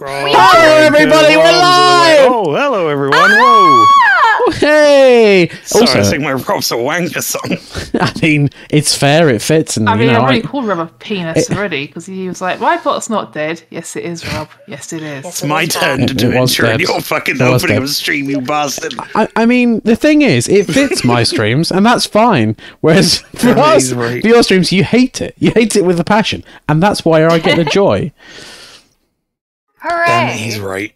Hello, everybody, we're live! Oh, hello, everyone. Whoa. Hey! Sorry, Also, I think my Rob's a wanker song. I mean, it's fair, it fits. And, I mean, you know, I really called Rob a penis already because he was like, my pot's not dead. Yes, it is, Rob. Yes, it is. It's my turn to do It was it during dead. your fucking It was opening dead. of a stream, you bastard. I mean, the thing is, it fits my streams, and that's fine. Whereas for Yeah, us, he's right. for your streams, you hate it. You hate it with a passion. And that's why I get the joy. Hooray! Damn it, he's right.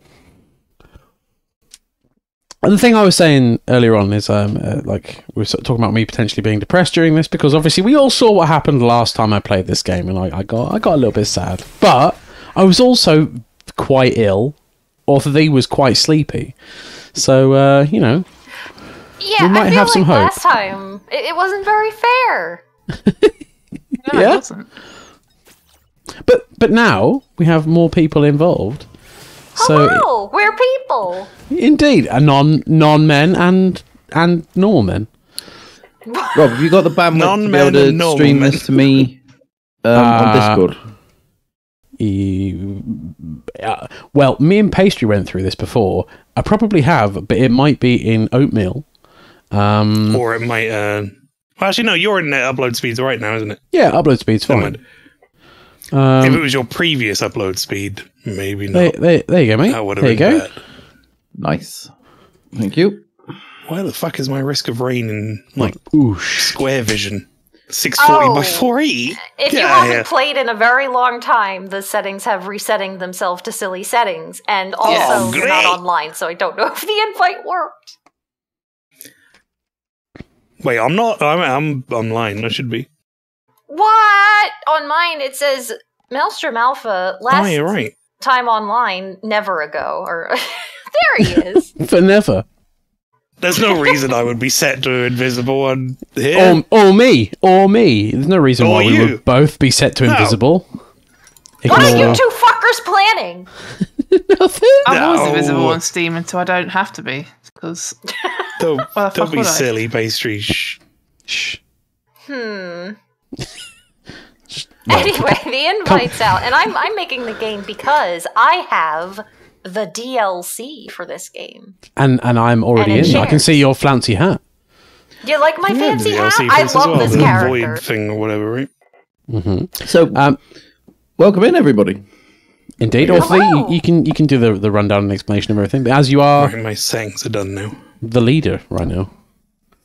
And the thing I was saying earlier on is, like, we were sort of talking about me potentially being depressed during this, because obviously we all saw what happened last time I played this game, and I got a little bit sad. But I was also quite ill, or he was quite sleepy. So, you know, Yeah, we might I feel have some like hope. last time it wasn't very fair. No, Yeah. it wasn't. But now we have more people involved. So Hello, we're people. indeed, a non-men and normal men. Rob, have you got the bandwidth to be able Non-men to and normal stream men. this to me on Discord? Well, me and Pastry went through this before. I probably have, but it might be in Oatmeal. Or it might, well, actually, no, your internet upload speed's right now, isn't it? Yeah, upload speed's Never fine. mind. If it was your previous upload speed, maybe not. There you go, mate. That would have There you been go. bad. Nice. Thank you. Why the fuck is my Risk of Rain in, like, Oosh. square vision? 640 by Oh. 480? If you Get haven't outta here. played in a very long time, the settings have resetting themselves to silly settings, and also Oh, you're not great. online, so I don't know if the invite worked. Wait, I'm not. I'm online. I should be. What? On mine it says Maelstrom Alpha last Oh, you're right. time online, never ago. Or there he is. For never. There's no reason I would be set to invisible on here. Or me. There's no reason Or why we you. would both be set to No. invisible. What are Ignore- you two fuckers planning? Nothing. I was No. invisible on Steam until I don't have to be. Because Don't, Well, fuck don't be would I? silly, pastry. Shh. Shh. Anyway, the invite's out, and I'm making the game because I have the DLC for this game. And I'm already And in. it I can shares. see your flouncy hat. You like my Yeah, fancy the hat? DLC I for as love well, this the character. void thing or whatever, right? So, welcome in, everybody. Indeed. Or Hello. you can do the rundown and explanation of everything. But as you are Right, my settings are done now. the leader right now.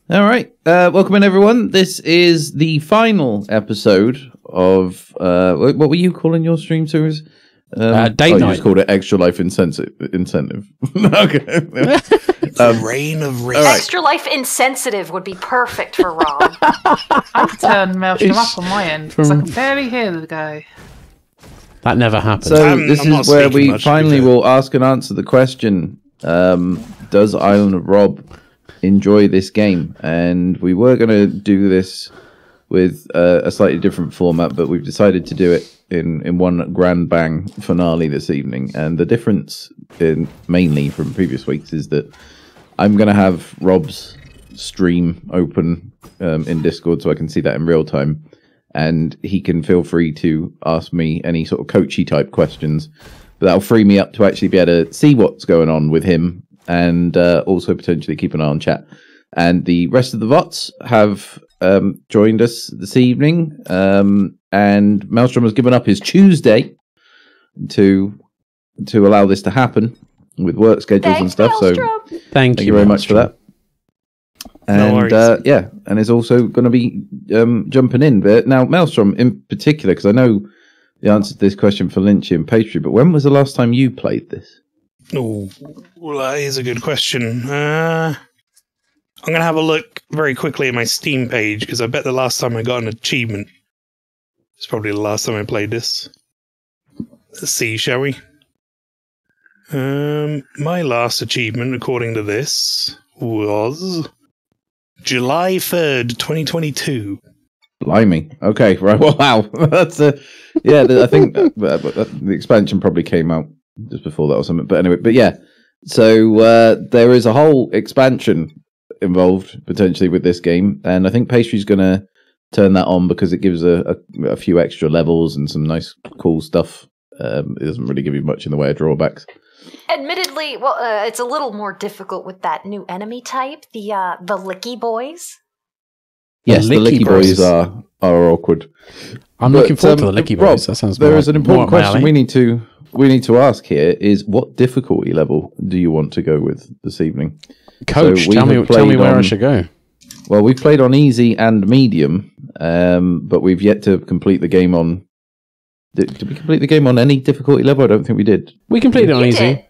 All right. Welcome in, everyone. This is the final episode of... what were you calling your stream series? Date You night. just called it Extra Life Incentive. Okay. Reign of Risk. Extra Life Insensitive would be perfect for Rob. I've turned Maelstrom It's up on my end because I from- can barely hear the guy. That never happened. So I'm this not is where speaking we much, to be finally fair. will ask and answer the question, does Island of Rob enjoy this game? And we were going to do this with a slightly different format, but we've decided to do it in one grand bang finale this evening. And the difference mainly from previous weeks is that I'm going to have Rob's stream open in Discord so I can see that in real time. And he can feel free to ask me any sort of coachy type questions. But that'll free me up to actually be able to see what's going on with him and also potentially keep an eye on chat. And the rest of the VOTs have joined us this evening. And Maelstrom has given up his Tuesday to allow this to happen with work schedules and Thanks, stuff. So Maelstrom. Thank thank you very much for that. No And worries. yeah, and is also going to be jumping in. But now, Maelstrom in particular, because I know the answer to this question for Lynchy and Pastry, but when was the last time you played this? Oh, well, that is a good question. I'm going to have a look very quickly at my Steam page because I bet the last time I got an achievement is probably the last time I played this. Let's see, shall we? My last achievement, according to this, was July 3rd, 2022. Blimey. Okay, right. Well, wow. That's yeah. I think the expansion probably came out just before that or something. But anyway, but yeah. So there is a whole expansion involved potentially with this game, and I think Pastry's going to turn that on because it gives a few extra levels and some nice cool stuff It doesn't really give you much in the way of drawbacks. Admittedly, well, it's a little more difficult with that new enemy type, the Licky Boys. Yes, the Licky Boys are awkward. I'm looking forward to the Licky Rob, Boys. That sounds there is an important more up my question alley. we need to ask here: is what difficulty level do you want to go with this evening? Coach, So we tell me have where I on- should go. Well, we've played on easy and medium, but we've yet to complete the game on. Did we complete the game on any difficulty level? I don't think we did. We completed it on You easy. did.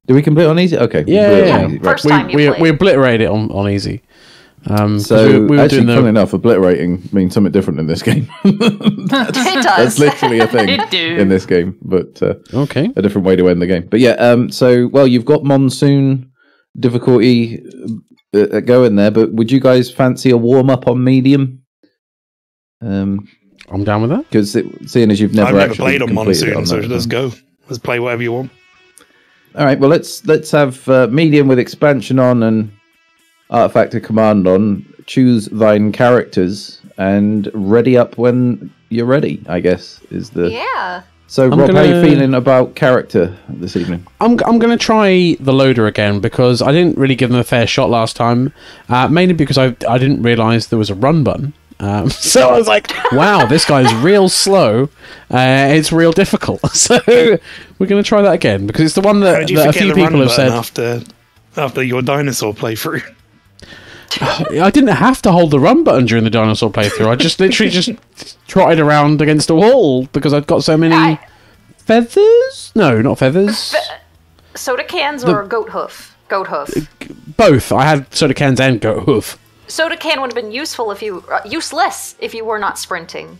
Did we complete it on easy? Okay. we Yeah, completed it yeah, on yeah. easy, right. First time you played. We obliterated it on easy. 'Cause So, we were actually, doing funnily enough, obliterating means something different in this game. It does. That's literally a thing It do. in this game, but okay. a different way to end the game. But yeah, well, you've got monsoon difficulty going there, but would you guys fancy a warm up on medium? I'm down with that. Because seeing as you've I've never never actually played on completed it Monsoon, so that, let's go. Let's play whatever you want. All right, well let's have medium with expansion on and artifact of command on. Choose thine characters and ready up when you're ready. I guess is the Yeah. So I'm Rob, how are you gonna- feeling about character this evening? I'm going to try the loader again because I didn't really give them a fair shot last time. Mainly because I didn't realise there was a run button. So I was like, wow, this guy's real slow. It's real difficult. So we're going to try that again because it's the one How that, did you that a forget few the run people have button said. after your dinosaur playthrough? I didn't have to hold the run button during the dinosaur playthrough. I just literally just trotted around against a wall because I'd got so many feathers. No, not feathers. Soda cans or goat hoof? Goat hoof. Both. I had soda cans and goat hoof. Soda can would have been useful if you useless if you were not sprinting.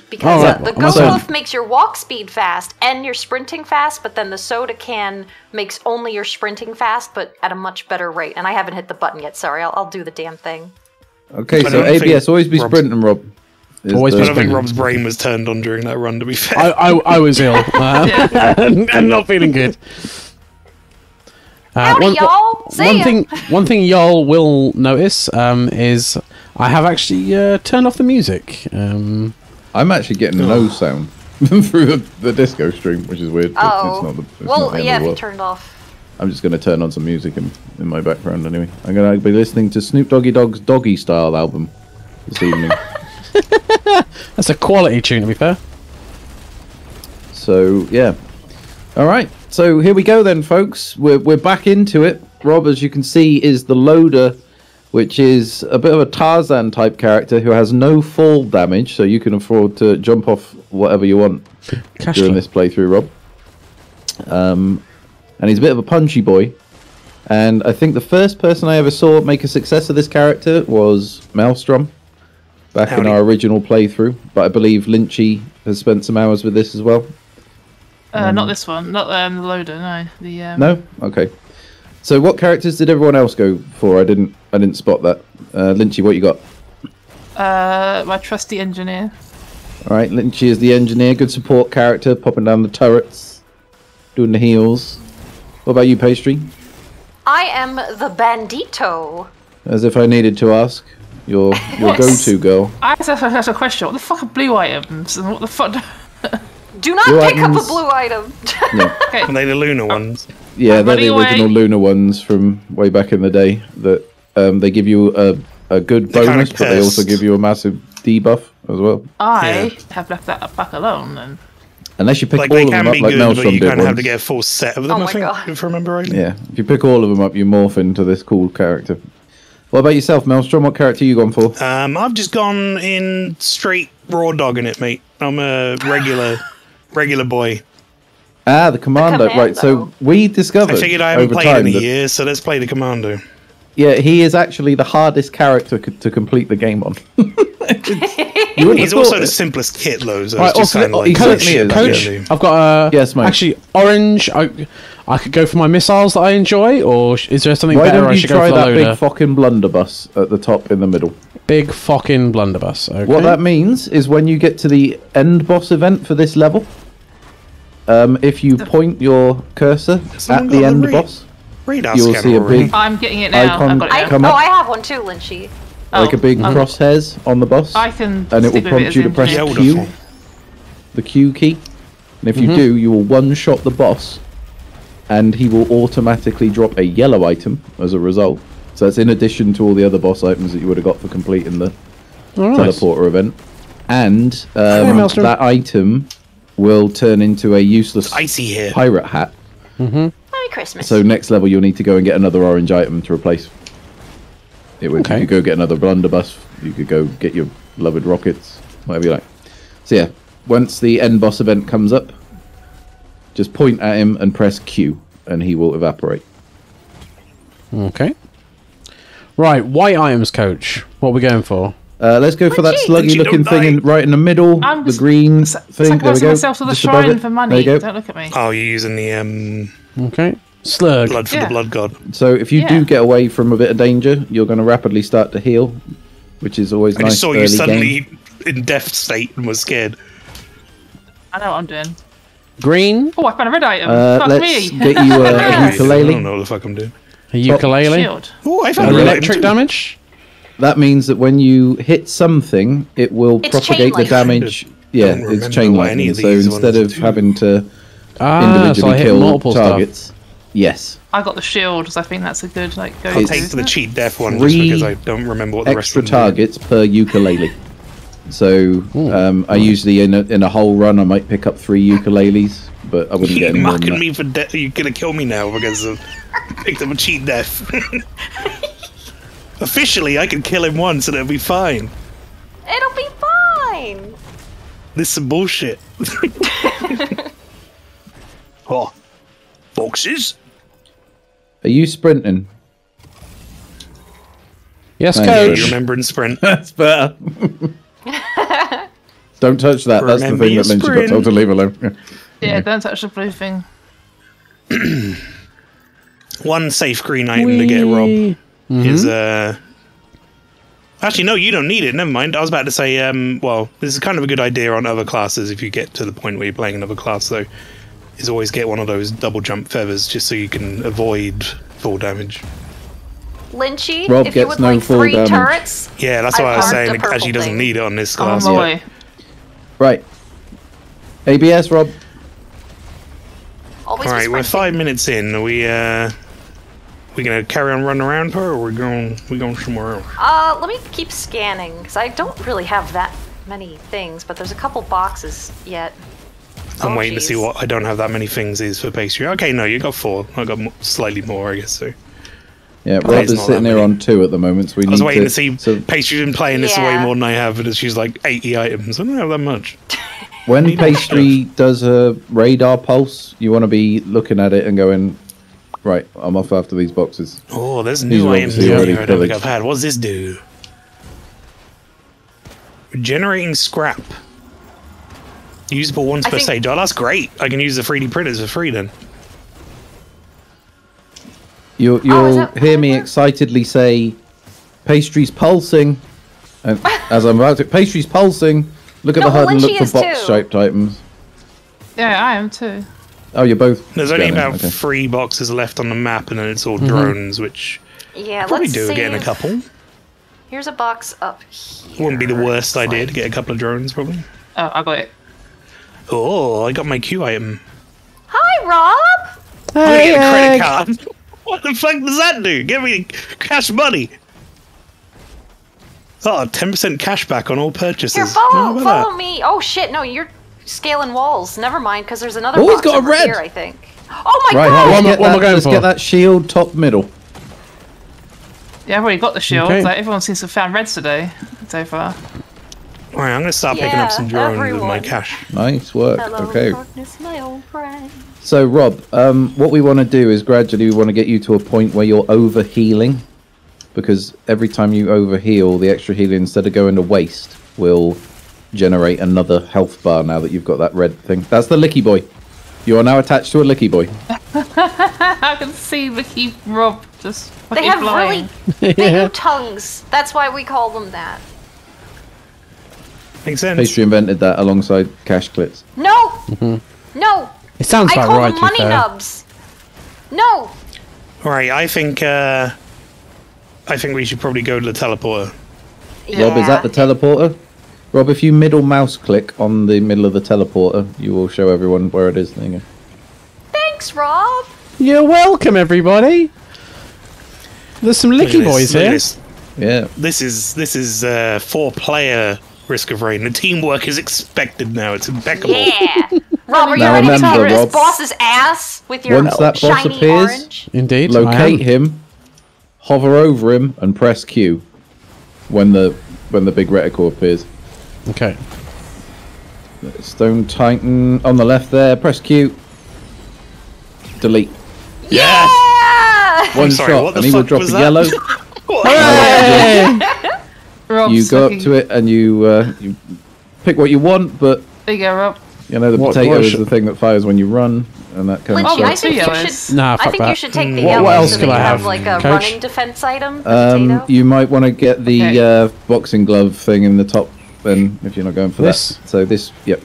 Because Oh, right. the I'm goat sorry. hoof makes your walk speed fast and your sprinting fast, but then the soda can makes only your sprinting fast, but at a much better rate. And I haven't hit the button yet. Sorry, I'll do the damn thing. Okay, I so don't think ABS always be Rob's- sprinting, Rob. is Always the- be I don't think sprinting. Rob's brain was turned on during that run, to be fair. I was ill and not feeling good. Howdy, y'all. See ya. One thing y'all will notice is I have actually turned off the music. I'm actually getting no sound through the disco stream, which is weird. but Oh. it's not Well, the end yeah, of if the you world. turned off. I'm just going to turn on some music in my background anyway. I'm going to be listening to Snoop Doggy Dogg's Doggy Style album this evening. That's a quality tune, to be fair. So, yeah. All right. So here we go then, folks. We're back into it. Rob, as you can see, is the loader, which is a bit of a Tarzan type character who has no fall damage, so you can afford to jump off whatever you want Cash during flow. this playthrough, Rob. And he's a bit of a punchy boy. And I think the first person I ever saw make a success of this character was Maelstrom back in Howdy. our original playthrough. But I believe Lynchy has spent some hours with this as well. Not this one. Not the loader. No. The No? Okay. So what characters did everyone else go for? I didn't spot that. Lynchy, what you got? my trusty engineer. All right, Lynchy is the engineer, good support character, popping down the turrets, doing the heals. What about you, Pastry? I am the bandito. As if I needed to ask. Your Yes. go-to girl. I have a question. What the fuck are blue items? And what the fuck? Do not Blue pick items. up a blue item. Yeah. Okay. Are they the lunar ones? Yeah, they're the Running original away. Lunar ones from way back in the day. That they give you a good They're kinda bonus, but they also cursed. give you a massive debuff as well. I have left that back alone then. Unless you pick Like all they of them can up be like good, but Maelstrom you did kind of have once. to get a full set of them, Oh I my think, God. if I remember rightly. Yeah, if you pick all of them up, you morph into this cool character. What about yourself, Maelstrom? What character you gone for? I've just gone in straight raw dogging it, mate. I'm a regular boy. Ah, the commando. Right, so commando. we discovered I figured I haven't over played time in a that year, so let's play the commando. yeah, he is actually the hardest character to complete the game on. You wouldn't He's have also thought the it. simplest kit, though. So Right, it's just also, kind of like he Coach, certainly is, Coach, yeah. I've got Yes, mate. actually orange. I could go for my missiles that I enjoy, or is there something Why better don't I you should go try for the that loader? big fucking blunderbuss at the top in the middle? Big fucking blunderbuss. Okay. What that means is when you get to the end boss event for this level, if you point your cursor Someone at the got end the boss, radar you'll scanner see a already. big, I'm getting it now. Icon I've got it now. come up. I have one too, Lynchy. like a big Oh, crosshairs on the boss, I can. and it will stick with prompt as you to press engineer. Beautiful. Q. the Q key. And if you do, you will one-shot the boss, and he will automatically drop a yellow item as a result. So that's in addition to all the other boss items that you would have got for completing the teleporter event. And that item will turn into a useless icy here pirate hat. Merry Christmas. So next level, you'll need to go and get another orange item to replace it with. You could go get another blunderbuss. You could go get your beloved rockets, whatever you like. So yeah, once the end boss event comes up, just point at him and press Q, and he will evaporate. Okay. Right, white items, coach. What are we going for? Let's go for that sluggy-looking thing right in the middle. The green thing. There we go. Myself to the shrine for money. Don't look at me. Oh, you're using the Okay. Slug. blood for the blood god. So if you do get away from a bit of danger, you're going to rapidly start to heal, which is always nice. I just saw you suddenly in death state and was scared. I know what I'm doing. Green. Oh, I found a red item. Fuck let's me. get you a ukulele. I don't know what the fuck I'm doing. A ukulele. Shield. Oh, I found Electric damage. That means that when you hit something, it will propagate the damage. Yeah, it's chain lightning. So instead of having to individually kill multiple targets, yes. I got the shield because I think that's a good go. I'll take the cheat death one just because I don't remember what the rest extra of them targets per ukulele. So I usually in a whole run I might pick up 3 ukuleles, but I wouldn't get any more than that. Mocking me for death. You're gonna kill me now because of picked up a cheat death. Officially, I can kill him once and it'll be fine. It'll be fine. This is some bullshit. Oh, boxes. Are you sprinting? Yes, Thank coach. You remember in sprint. That's better. Don't touch that. That's the thing that Lynch got told to leave alone. Yeah, don't touch the blue thing. One safe green item to get Rob is actually no, you don't need it. Never mind. I was about to say, well, this is kind of a good idea on other classes if you get to the point where you're playing another class, though. Is always get one of those double jump feathers just so you can avoid full damage. Lynchy, Rob if you gets would no like full 3 damage. turrets, Yeah, that's what I was marked saying. a purple Actually, doesn't thing. need it on this On class. my way. Right. ABS, Rob. always All right, be we're sprinting. 5 minutes in. Are we gonna carry on running around her, or we going somewhere else? Let me keep scanning because I don't really have that many things, but there's a couple boxes yet. I'm Oh, waiting to see jeez. what I don't have that many things is for pastry. Okay, no, you got 4. I got slightly more, I guess. So Yeah, Okay, Rob it's is not sitting that there many. on 2 at the moment, so we I need was waiting to see So Pastry's been playing this way Yeah. more than I have, and she's like 80 items. I don't have that much. when Pastry does a radar pulse, you want to be looking at it and going, right, I'm off after these boxes. Oh, there's These new are items obviously in already here I don't think pillaged. I've had. What does this do? Generating scrap. Usable once I per think- stage. Oh, that's great. I can use the 3D printers for free then. You'll is that hear me how it works? excitedly say, Pastry's pulsing. And as I'm about to, Pastry's pulsing. Look at No, the HUD and Lynchy look is for box-shaped items. Yeah, I am too. Oh, you're both. There's only scanning, about okay. 3 boxes left on the map, and then it's all drones, which Yeah, I'll probably let's do see. again a couple. Here's a box up here. Wouldn't be the worst It's idea like- to get a couple of drones, probably. Oh, I got it. Oh, I got my Q item. Hi, Rob. I'm gonna get a credit card. What the fuck does that do? Give me cash money. Oh, 10% cash back on all purchases. Here, How follow about that? me. Oh shit, no, you're scaling walls. Never mind, because there's another Oh, he's box got a over red. here, I think. Oh my Right, god! What am I going let's for? get that shield top middle. Yeah, I've already got the shield. Okay. Like, everyone seems to have found reds today so far. Alright, I'm gonna start picking up some Yeah, drones with my everyone. cash. Nice work. Hello, Okay. darkness, my old friend. So, Rob, what we want to do is gradually we want to get you to a point where you're over healing, because every time you over heal, the extra healing, instead of going to waste, will generate another health bar. Now that you've got that red thing, that's the Licky Boy. You are now attached to a Licky Boy. I can see Vicky Rob just They fucking have flying. really big tongues. That's why we call them that. Makes sense. Pastry invented that alongside cash clips. No! No! It sounds I about call right, them to be money fair. nubs. No! Alright, I think we should probably go to the teleporter. Rob, is that the teleporter? Rob, if you middle mouse click on the middle of the teleporter, you will show everyone where it is. There you go. Thanks, Rob. You're welcome, everybody. There's some licky boys Look at here. this. Yeah. This is 4-player Risk of Rain. The teamwork is expected now. It's impeccable. Yeah. Rob, are you Now ready to remember, cover this Rob, boss's ass with your once that boss shiny appears, orange? Indeed. I am. Locate him, hover over him, and press Q when the big reticle appears. Okay. Stone Titan on the left there. Press Q. Delete. Yes! One sorry, shot, what the and he will fuck drop was a that? yellow. Hey! Rob's You go up looking- to it and you pick what you want, but There you go, Rob. you know the What potato is should- the thing that fires when you run, and that kind Lynchy, of I stuff. think you yellows. should. Nah, I fuck think you that. should take the What yellow else so could that I you have have, like a Coach? running defense item. The potato. You might want to get the Okay. boxing glove thing in the top, then if you're not going for This? that. So this, yep.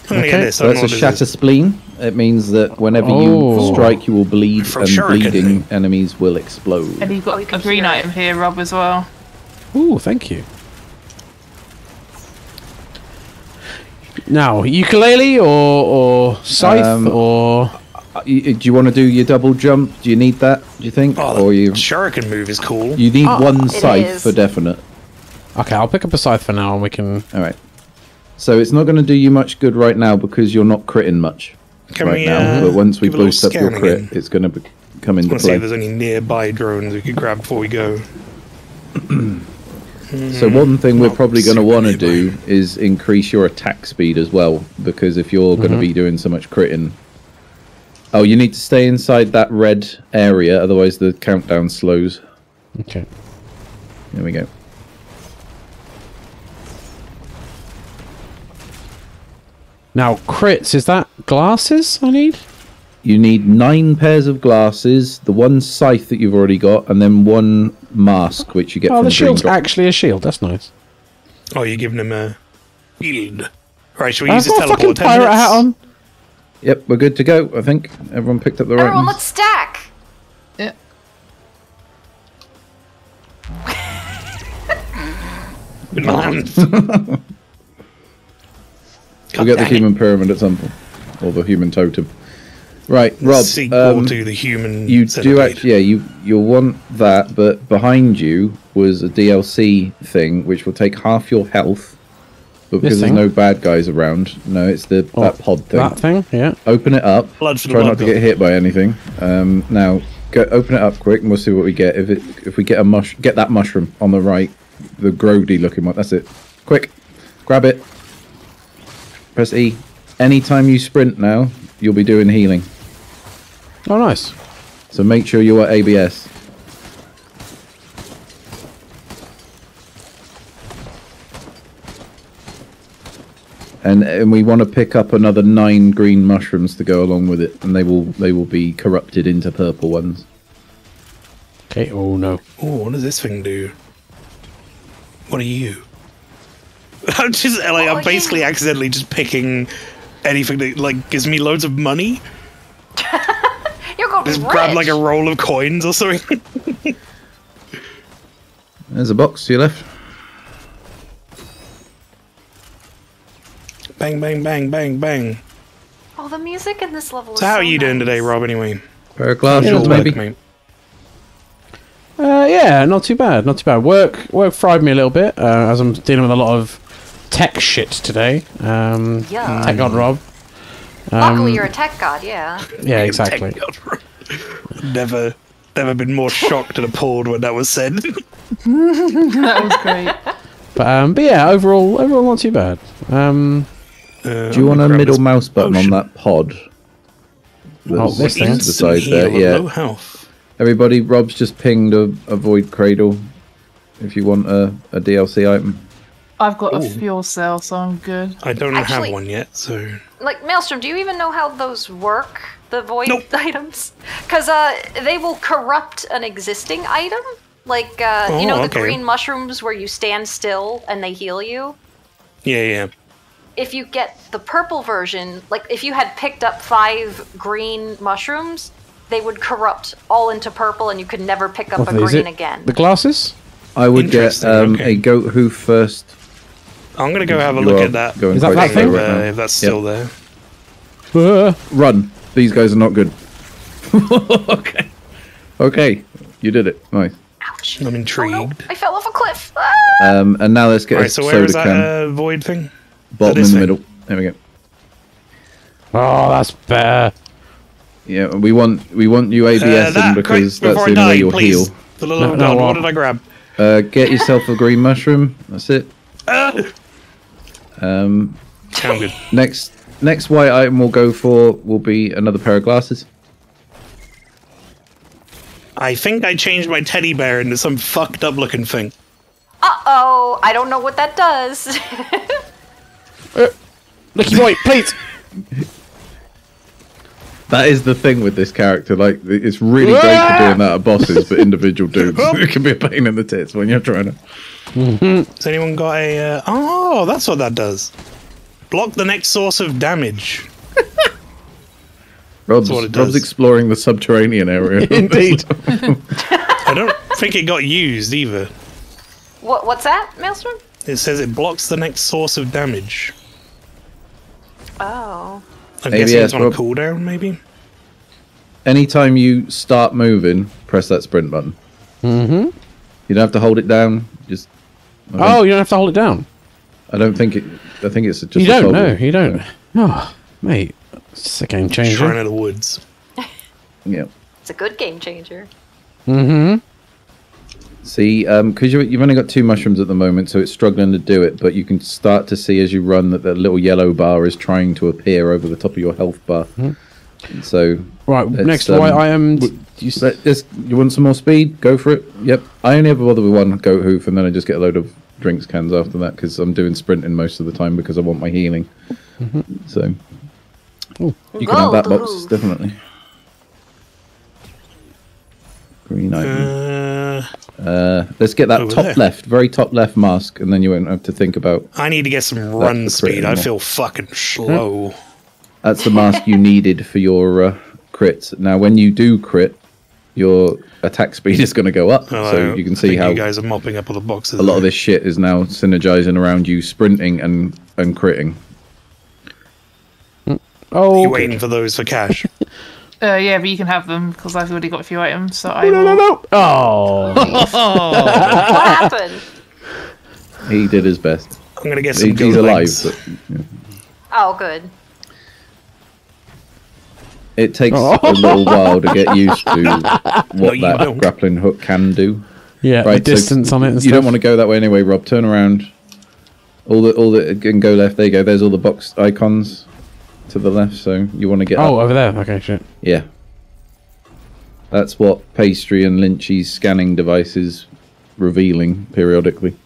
I'm gonna get Okay, this. So that's a shatter spleen. It means that whenever you Oh. strike, you will bleed, From and shuriken. bleeding enemies will explode. And you've got you a can green hear it. item here, Rob, as well. Ooh, thank you. Now, ukulele or scythe or... Do you want to do your double jump? Do you need that? Do you think, Oh, or the you shuriken move is cool. you need one It scythe is. for definite? Okay, I'll pick up a scythe for now and we can... All right. So it's not going to do you much good right now because you're not critting much Can right we, now. But once we give a little boost up your scan crit, again? it's going to come into Let's see play. if there's any nearby drones we could grab before we go. So one thing we're Not probably going to super want to nearby. do is increase your attack speed as well, because if you're going to be doing so much critting... Oh, you need to stay inside that red area, otherwise the countdown slows. Okay. There we go. Now, crits, is that glasses I need? You need 9 pairs of glasses, the one scythe that you've already got, and then one mask, which you get Oh, from the Green shield's Drop. actually a shield. That's nice. Oh, you're giving him a shield. Right, shall we I've use this got a fucking teleport? 10 pirate minutes? hat on. Yep, we're good to go, I think. Everyone picked up the right Everyone, ones. let's stack. Yeah. With my hands. We'll get the human pyramid at some point. Or the human totem. Right, Rob, Sequel to the human. you do centipede. actually, yeah, you'll want that, but behind you was a DLC thing which will take half your health. But because there's thing? no bad guys around, no, it's that pod thing. That thing, yeah. Open it up. Blood for the Try blood not to god. get hit by anything. Now, open it up quick, and we'll see what we get. If we get get that mushroom on the right, the grody looking one. That's it. Quick, grab it. Press E. Anytime you sprint now, you'll be doing healing. Oh, nice. So make sure you are ABS. And we want to pick up another 9 green mushrooms to go along with it, and they will be corrupted into purple ones. Okay, oh no. Oh, what does this thing do? What are you? I'm just like I'm basically accidentally just picking anything that like gives me loads of money. You're going to be Just rich. grab like a roll of coins or something. There's a box to your left. Bang, bang, bang, bang, bang. Oh, the music in this level is So how are you doing nice. today, Rob? Anyway, Pair of glasses, How's maybe. work, mate? Yeah, not too bad, not too bad. Work fried me a little bit, as I'm dealing with a lot of tech shit today. Yeah. Tech God Rob. Luckily, you're a tech god, yeah. Yeah, exactly. Thank God. never been more shocked and appalled when that was said. That was great. But yeah, overall not too bad. Do you want a middle mouse button on that pod? Oh, this thing. to the side there, Low yeah. health. Everybody, Rob's just pinged a void cradle. If you want a DLC item. I've got a fuel cell, so I'm good. I don't Actually- have one yet, so Like, Maelstrom, do you even know how those work? The void Nope. items? Because they will corrupt an existing item. Like, you know the okay. green mushrooms where you stand still and they heal you? yeah. If you get the purple version, like if you had picked up 5 green mushrooms, they would corrupt all into purple and you could never pick up What a is green it? again. The glasses? I would get Interesting, okay. a goat hoof first. I'm gonna go have a You look are at that. going Is that quite that slow thing? right now. If that's still there. Run. These guys are not good. Okay. Okay. You did it. Nice. Ouch. I'm Oh, no. intrigued. I fell off a cliff. Ah! And now let's get Alright, a so where is soda that can. void thing? Bottom this in the thing? middle. There we go. Oh, that's better. Yeah, we want you ABS That, because quick, that's before the I only way die, you'll please. heal. For the love of No, God, what? what did I grab? Get yourself a green mushroom. That's it. Sound good. Next white item we'll go for will be another pair of glasses. I think I changed my teddy bear into some fucked up looking thing. Uh-oh. I don't know what that does. Licky boy, please. That is the thing with this character. Like, it's really great for doing that at bosses, but individual dudes, it can be a pain in the tits when you're trying to. Has anyone got a... oh, that's what that does. Block the next source of damage. Rob's what it does. exploring the subterranean area. Indeed. I don't think it got used either. What's that, Maelstrom? It says it blocks the next source of damage. Oh. I'm guessing ABS, it's on a Rob. cooldown, maybe? Anytime you start moving, press that sprint button. Mm-hmm. You don't have to hold it down. Just. Oh, you don't have to hold it down. I don't think it. I think it's just. You a don't, toggle. no, you don't. Oh, mate. It's a game Shrine changer. of the Woods. Yeah. It's a good game changer. Mm-hmm. See, because you've only got 2 mushrooms at the moment, so it's struggling to do it. But you can start to see as you run that the little yellow bar is trying to appear over the top of your health bar. And so, Right, let's, next white item. you want some more speed? Go for it. Yep. I only ever bother with one goat hoof, and then I just get a load of drinks cans after that because I'm doing sprinting most of the time because I want my healing. So, you can have that box Hoof. definitely. Green item. Let's get that Over top there. left, very top left mask, and then you won't have to think about. I need to get some run the speed. I critical. feel fucking slow. That's the mask you needed for your crits. Now, when you do crit, your attack speed is going to go up. So you can see how you guys are mopping up all the boxes. a lot of this shit is now synergizing around you sprinting and critting. Oh, You okay. waiting for those for cash? Yeah, but you can have them because I've already got a few items. So I No, will... no, no. Oh. What happened? He did his best. I'm gonna get some He's good alive, legs. but Oh, good. it takes a little while to get used to what you that don't. grappling hook can do. Yeah, Right, the distance on it and you stuff. don't want to go that way anyway, Rob. Turn around. All the and go left. There you go. There's all the box icons to the left. So you want to get Oh, up. over there. Okay, shit. Yeah. That's what Pastry and Lynchy's scanning device is revealing periodically.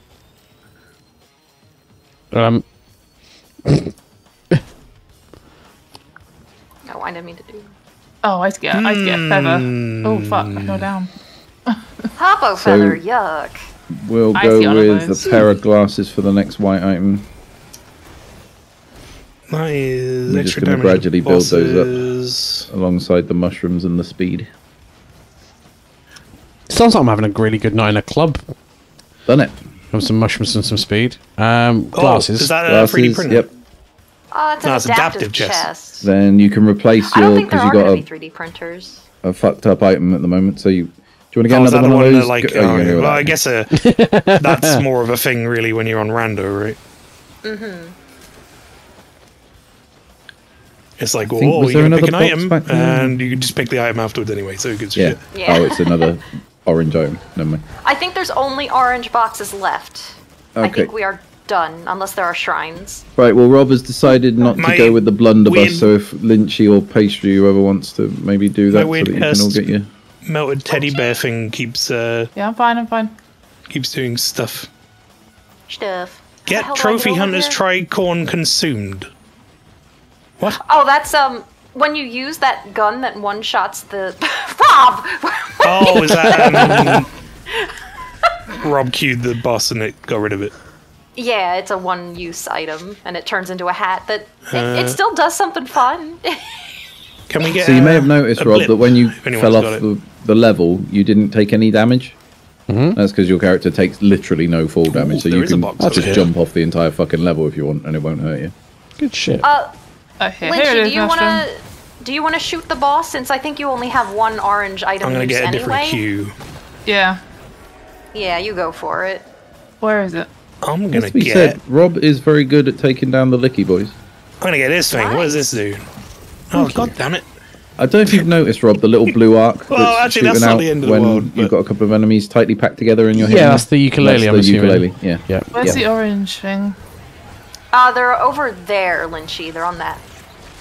Oh, I didn't mean to do. Oh, I'd get a feather. Oh fuck! I fell down. Hoppo feather, yuck. We'll I go see one of with those. a pair of glasses for the next white item. That is We're just extra gonna damage gradually build those up. bosses. Alongside the mushrooms and the speed. Sounds like I'm having a really good night in a club. Done it. Have some mushrooms and some speed. Oh, Glasses. is that a Glasses, 3D printer? yep. It's No, an it's adaptive adaptive chest. chest. Then you can replace I don't your, think there because are you going got to be 3D printers. a fucked up item at the moment, so you... Do you want to get Oh, is that another the one one of that, those? like, Go- you're gonna go with well, that. I guess that's more of a thing, really, when you're on rando, right? Mm-hmm. It's like, think- oh, was you there can pick an another box item, back there? and you can just pick the item afterwards anyway, so who gives a Yeah. shit? Yeah. Oh, it's another orange item. Never mind. I think there's only orange boxes left. I Okay. think we are done, unless there are shrines. Right, well, Rob has decided not to My go with the blunderbuss, weird- so if Lynchy or Pastry, whoever wants to maybe do that so weird that you can all pest. get your... Melted teddy bear thing keeps Yeah, I'm fine. I'm fine. keeps doing stuff. Stuff. How the Get hell do I Trophy over Hunters here? Tricorn consumed. What? Oh, that's when you use that gun that one shots the Rob. Oh, is that Rob queued the boss and it got rid of it? Yeah, it's a one-use item, and it turns into a hat that it still does something fun. Can we get? So you may have noticed, a Rob, blip, that when you if anyone's fell got off it? the level, you didn't take any damage. That's because your character takes literally no fall damage, so there you is a can box just over here. jump off the entire fucking level if you want, and it won't hurt you. Good shit. Okay, here Lynchy, it is, do you want to shoot the boss? Since I think you only have one orange item I'm gonna use get a different anyway. cue. Yeah. Yeah, you go for it. Where is it? I'm gonna As we get. said, Rob is very good at taking down the licky boys. I'm gonna get this thing. What does this do? Oh god damn it! I don't know if you've noticed, Rob, the little blue arc Well, that's actually, that's shooting not out the end of the when world, you've but- got a couple of enemies tightly packed together in your Yeah, hand. that's the ukulele, I'm That's the assuming. ukulele, yeah. Yeah. Where's Yeah. the orange thing? They're over there, Lynchy. They're on that.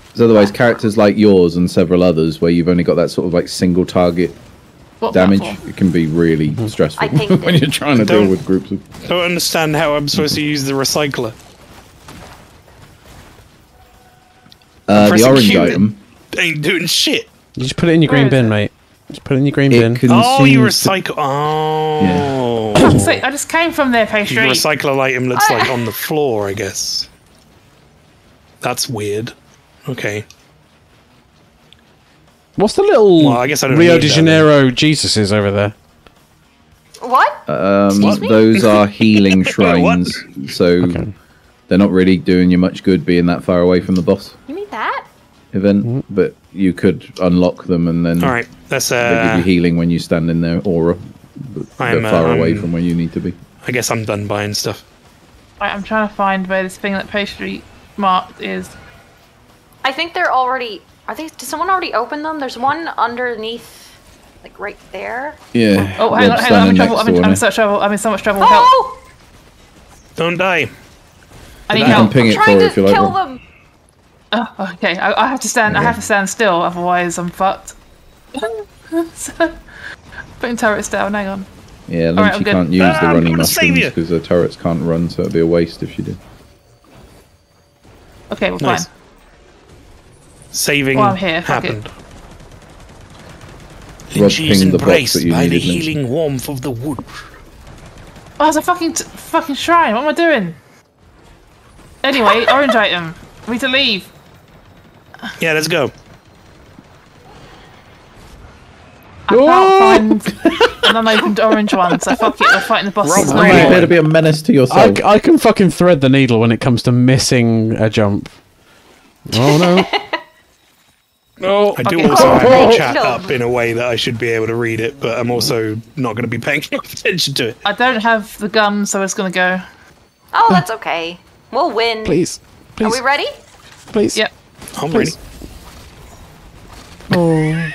Because otherwise, characters like yours and several others, where you've only got that sort of like single target What damage, platform? it can be really stressful I pinged when it. you're trying to Don't- deal with groups of... Don't understand how I'm supposed to use the recycler. the pressing orange Q, item, Ain't doing shit. You just put it in your Where green is bin, it? mate. Just put it in your green it bin. Oh, you consumes... recycle. Oh. I just came from there, Your pastry. recycle item that's like on the floor, I guess. That's weird. Okay. What's the little Well, I guess I don't Rio need de that Janeiro Jesuses over there? What? me? Those are healing shrines, so Okay. they're not really doing you much good being that far away from the boss You mean that? event, but you could unlock them and then All right. That's they give you healing when you stand in their aura. But they're I'm, far away I'm- from where you need to be. I guess I'm done buying stuff. Right, I'm trying to find where this thing that pastry marked is. I think they're already. Are they? Did someone already open them? There's one underneath, like right there. Yeah. Oh, hang on, Rob's hang on. I'm in standing trouble. next I'm in, to I'm one. in such trouble. I'm in so much trouble. Help! Oh! Don't die. I need I can help. ping I'm it trying for to if you like. kill Rob. them. Oh, okay, I have to stand. I have to stand still, otherwise I'm fucked. So, putting turrets down. Hang on. Yeah, All right, Lynchy I'm good. can't use the I'm running gonna save mushrooms you. because the turrets can't run, so it'd be a waste if she did. Okay, we're Nice. fine. Saving Well, I'm here, fuck happened. Rob She's pinged the box embraced that you by the needed, Lynchy. healing warmth of the wood. Oh, it's a fucking shrine. What am I doing? Anyway, orange item. We need to leave. Yeah, let's go. I can't find an unopened orange one, so fuck it. We're fighting the bosses. Rob, now. really? You appear to be a menace to yourself. I can fucking thread the needle when it comes to missing a jump. Oh no. No. I do Okay. also have Oh, my chat no. up in a way that I should be able to read it, but I'm also not going to be paying enough attention to it. I don't have the gun, so it's gonna go. Oh, that's okay. We'll win. Please. Are Please. we ready? Please. Yep. I'm ready. Oh.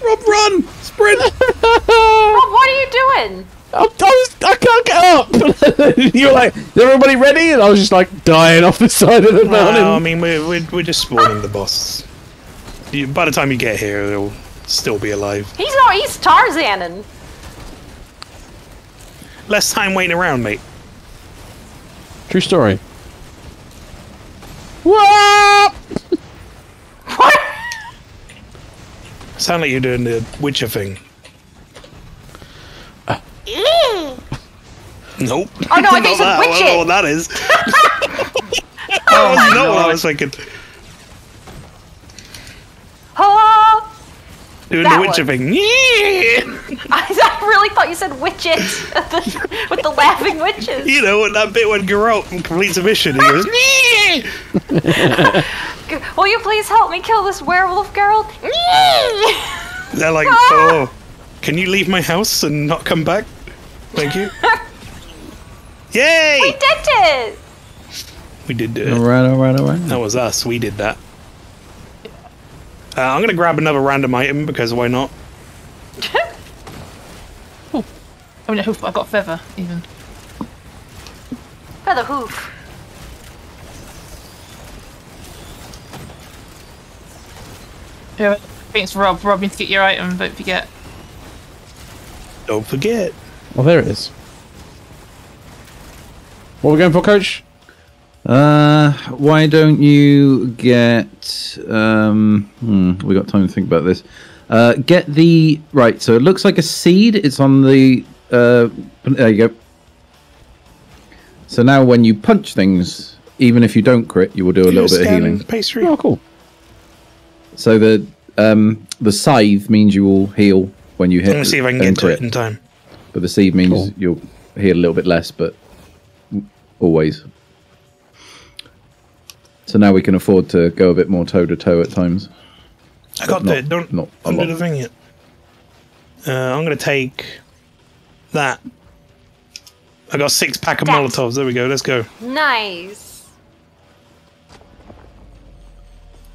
Rob, run! Sprint! Rob, what are you doing? I can't get up. You were like, is everybody ready? And I was just like dying off the side of the mountain. No, I mean, we're just spawning the boss. By the time you get here, they'll still be alive. He's Tarzanin. Less time waiting around, mate. True story. What? What? Sound like you're doing the Witcher thing. Nope. Oh no, I think you said I witch don't know it. what that is. That was not what I was thinking. Oh, Doing That the Witcher one. thing. Yeah! I really thought you said witches with the laughing witches. You know, what that bit when Geralt completes a mission, he goes, yeah! Will you please help me kill this werewolf girl? They're like, oh, can you leave my house and not come back? Thank you. Yay! We did it. We did do it. Alright. That was us. We did that. I'm going to grab another random item because why not? I mean, I've got feather even. Feather hoof. Yeah, I think it's Rob. Rob needs to get your item. Don't forget. Don't forget. Well, there it is. What are we going for, Coach? Why don't you get... we got time to think about this. Get the... Right, so it looks like a seed. It's on the... there you go. So now when you punch things, even if you don't crit, you will do a little bit of healing. Pastry. Oh, cool. So the scythe means you will heal when you hit. I'm gonna see if I can get to it in time. But the seed means you'll heal a little bit less, but always. So now we can afford to go a bit more toe to toe at times. I got there. Don't do the thing yet. I'm gonna take that. I got 6 pack of Molotovs. There we go. Let's go. Nice.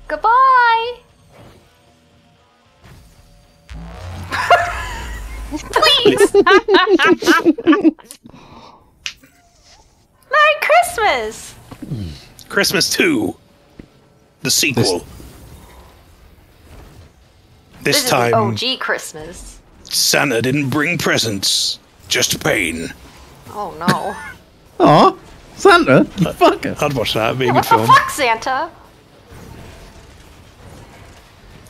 Goodbye. Please. Merry Christmas. Christmas 2. The sequel. This is time, the OG Christmas. Santa didn't bring presents, just pain. Oh no. Aw, Santa, you fucker. I'd watch that. It'd be a What good the film. fuck, Santa?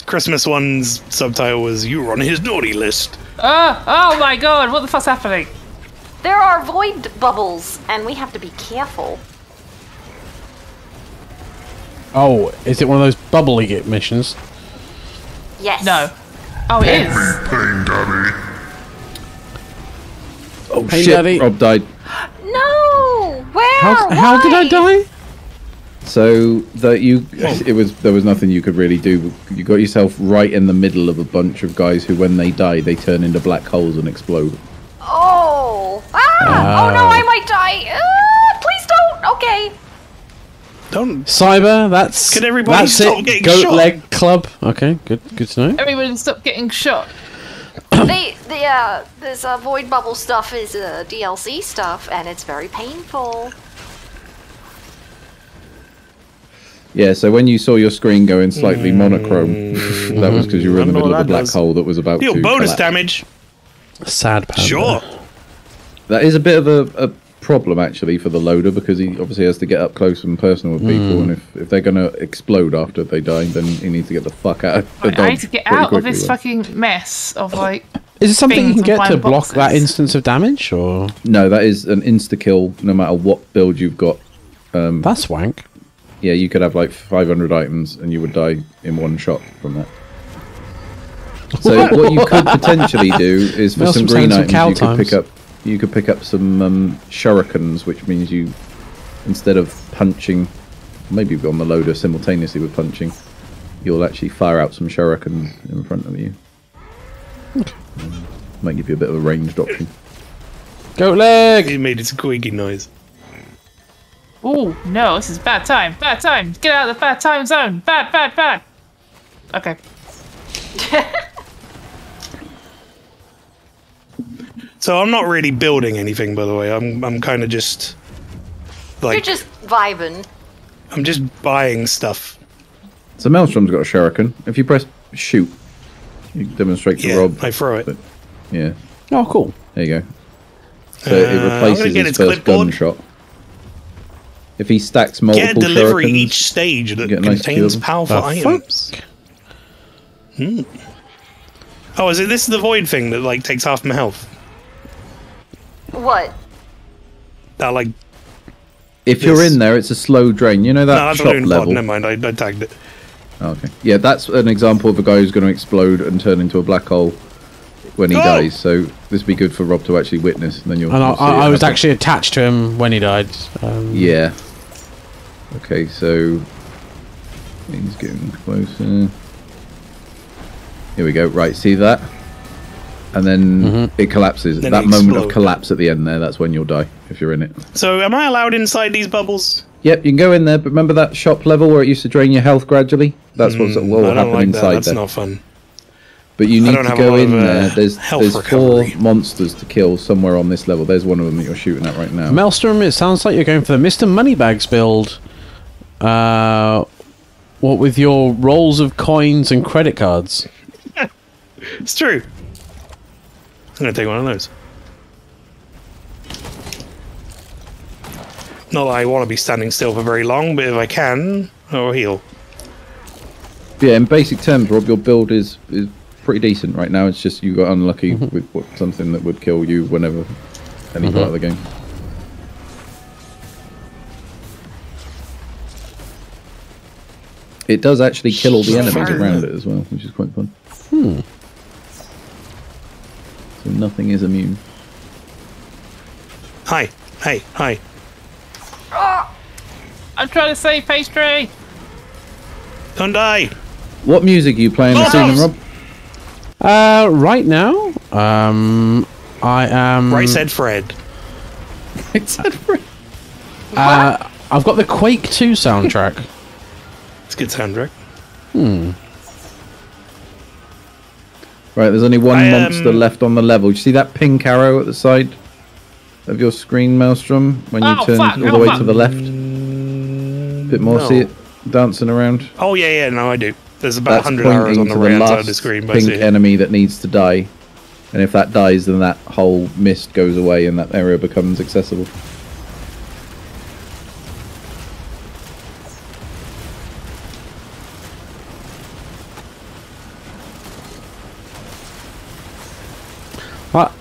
Christmas 1's subtitle was "You were on his naughty list." Oh my god, what the fuck's happening? There are void bubbles, and we have to be careful. Oh, is it one of those bubbly missions? Yes. No. Oh, it is. Pain Daddy. Oh Hey, shit, Daddy. Rob died. No. Where? How did I Why? die? So that there was nothing you could really do. You got yourself right in the middle of a bunch of guys who, when they die, they turn into black holes and explode. Oh. Ah! Oh no, I might die. Please don't. Okay. Don't. Cyber, that's Can everybody that's stop it. getting Goat shot? leg club. Okay, good to know. Everybody stop getting shot. This void bubble stuff is DLC stuff, and it's very painful. Yeah, so when you saw your screen going slightly monochrome, that was because you were in the I don't know middle what of a that black does. hole that was about Deal to bonus collapse. damage. Sad panda. Sure. That is a bit of a problem, actually, for the loader, because he obviously has to get up close and personal with people, and if they're going to explode after they die, then he needs to get the fuck out of the I need to get pretty out of quickly, this like. fucking mess of like. Is it something you things can and get to blind block that boxes. instance of damage, or No, that is an insta-kill, no matter what build you've got. that's wank? Yeah, you could have like 500 items, and you would die in one shot from that. So what you could potentially do is, for Maelstrom some green sounds some items, cow you could pick up some shurikens, which means you, instead of punching, maybe on the loader simultaneously with punching, you'll actually fire out some shurikens in front of you. Might give you a bit of a ranged option. Goat leg. He made a squeaky noise. Oh no, this is bad time. Bad time. Get out of the bad time zone. Bad. Okay. So I'm not really building anything, by the way. I'm kind of just like You're just vibing. I'm just buying stuff. So Maelstrom's got a shuriken. If you press shoot, you demonstrate to Yeah, Rob. I throw it. But, yeah, Oh, cool. there you go. So it I'm gonna replaces get his its first clipboard. gunshot. If he stacks Get a multiple delivery shurikens, each stage that get a nice contains cube. powerful The items. Oh, is it this is the void thing that like takes half my health? What? That like if you're this. in there, it's a slow drain. You know no, that that's shop a loon pod. level. Never mind, I tagged it. Oh, okay. Yeah, that's an example of a guy who's going to explode and turn into a black hole when he Oh! dies. So this would be good for Rob to actually witness. And then you'll. And you'll see I it was happen. actually attached to him when he died. Yeah. Okay, so he's getting closer. Here we go. Right, see that? And then it collapses. Then That it moment of explodes. collapse at the end there, that's when you'll die, if you're in it. So am I allowed inside these bubbles? Yep, you can go in there, but remember that shop level where it used to drain your health gradually? That's what I will don't happen like that. inside That's there. not fun. But you I need don't to have a go lot in of, there. There's health 4 recovery. monsters to kill somewhere on this level. There's one of them that you're shooting at right now. Maelstrom, it sounds like you're going for the Mr. Moneybags build. What with your rolls of coins and credit cards? It's true. I'm gonna take one of those. Not that I want to be standing still for very long, but if I can, I'll heal. Yeah, in basic terms, Rob, your build is pretty decent right now. It's just you got unlucky with something that would kill you whenever any part of the game. It does actually kill all the enemies around it as well, which is quite fun. So nothing is immune. Hi. Hey. Hi. I'm trying to save pastry. Don't die. What music are you playing this evening, Rob? Right now, I am. Right said Fred. It's I've got the Quake 2 soundtrack. It's a good soundtrack. Right, there's only one monster left on the level. Do you see that pink arrow at the side of your screen, Maelstrom? When you turn all the way to the left? A bit more, No. see it dancing around? Oh, yeah, no, I do. There's about That's 100 arrows on pointing the to right hand side of last the screen. But I pink see it. enemy that needs to die. And if that dies, then that whole mist goes away and that area becomes accessible.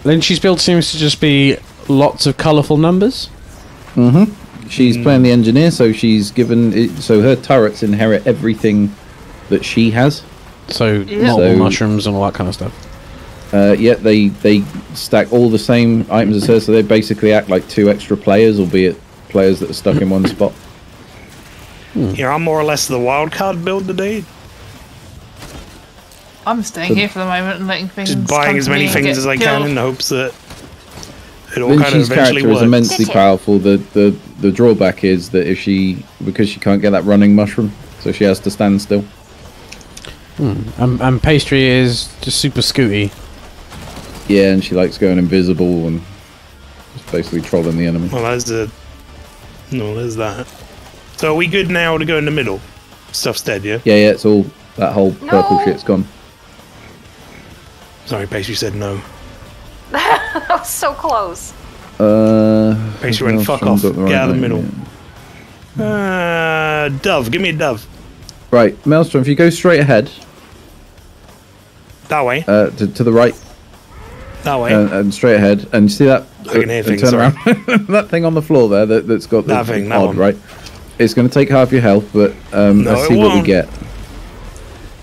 Lynchy's build seems to just be lots of colourful numbers. She's playing the engineer, so she's given it, so her turrets inherit everything that she has. So Yeah. multiple So- mushrooms and all that kind of stuff. Yeah, they stack all the same items as her, so they basically act like two extra players, albeit players that are stuck in one spot. Yeah, I'm more or less the wild card build today. I'm staying here for the moment and letting things. Just buying come as to many me and things get as I killed. can in the hopes that it all kind of Lynchy's eventually character is works. immensely powerful. The drawback is that if because she can't get that running mushroom, so she has to stand still. And Pastry is just super scooty. Yeah, and she likes going invisible and just basically trolling the enemy. Well, there's that. So are we good now to go in the middle? Stuff's dead, yeah? Yeah, it's all that whole purple No. shit's gone. Sorry, Pastry said no. That was so close. Pastry went, fuck off. Get out of the middle. Dove. Give me a dove. Right, Maelstrom, if you go straight ahead, That way. to the right, That way. and straight ahead, and you see that? I can hear and things, turn sorry. around. That thing on the floor there that's got the That thing, that pod, one. right? It's going to take half your health, but let's it see what we won't. get.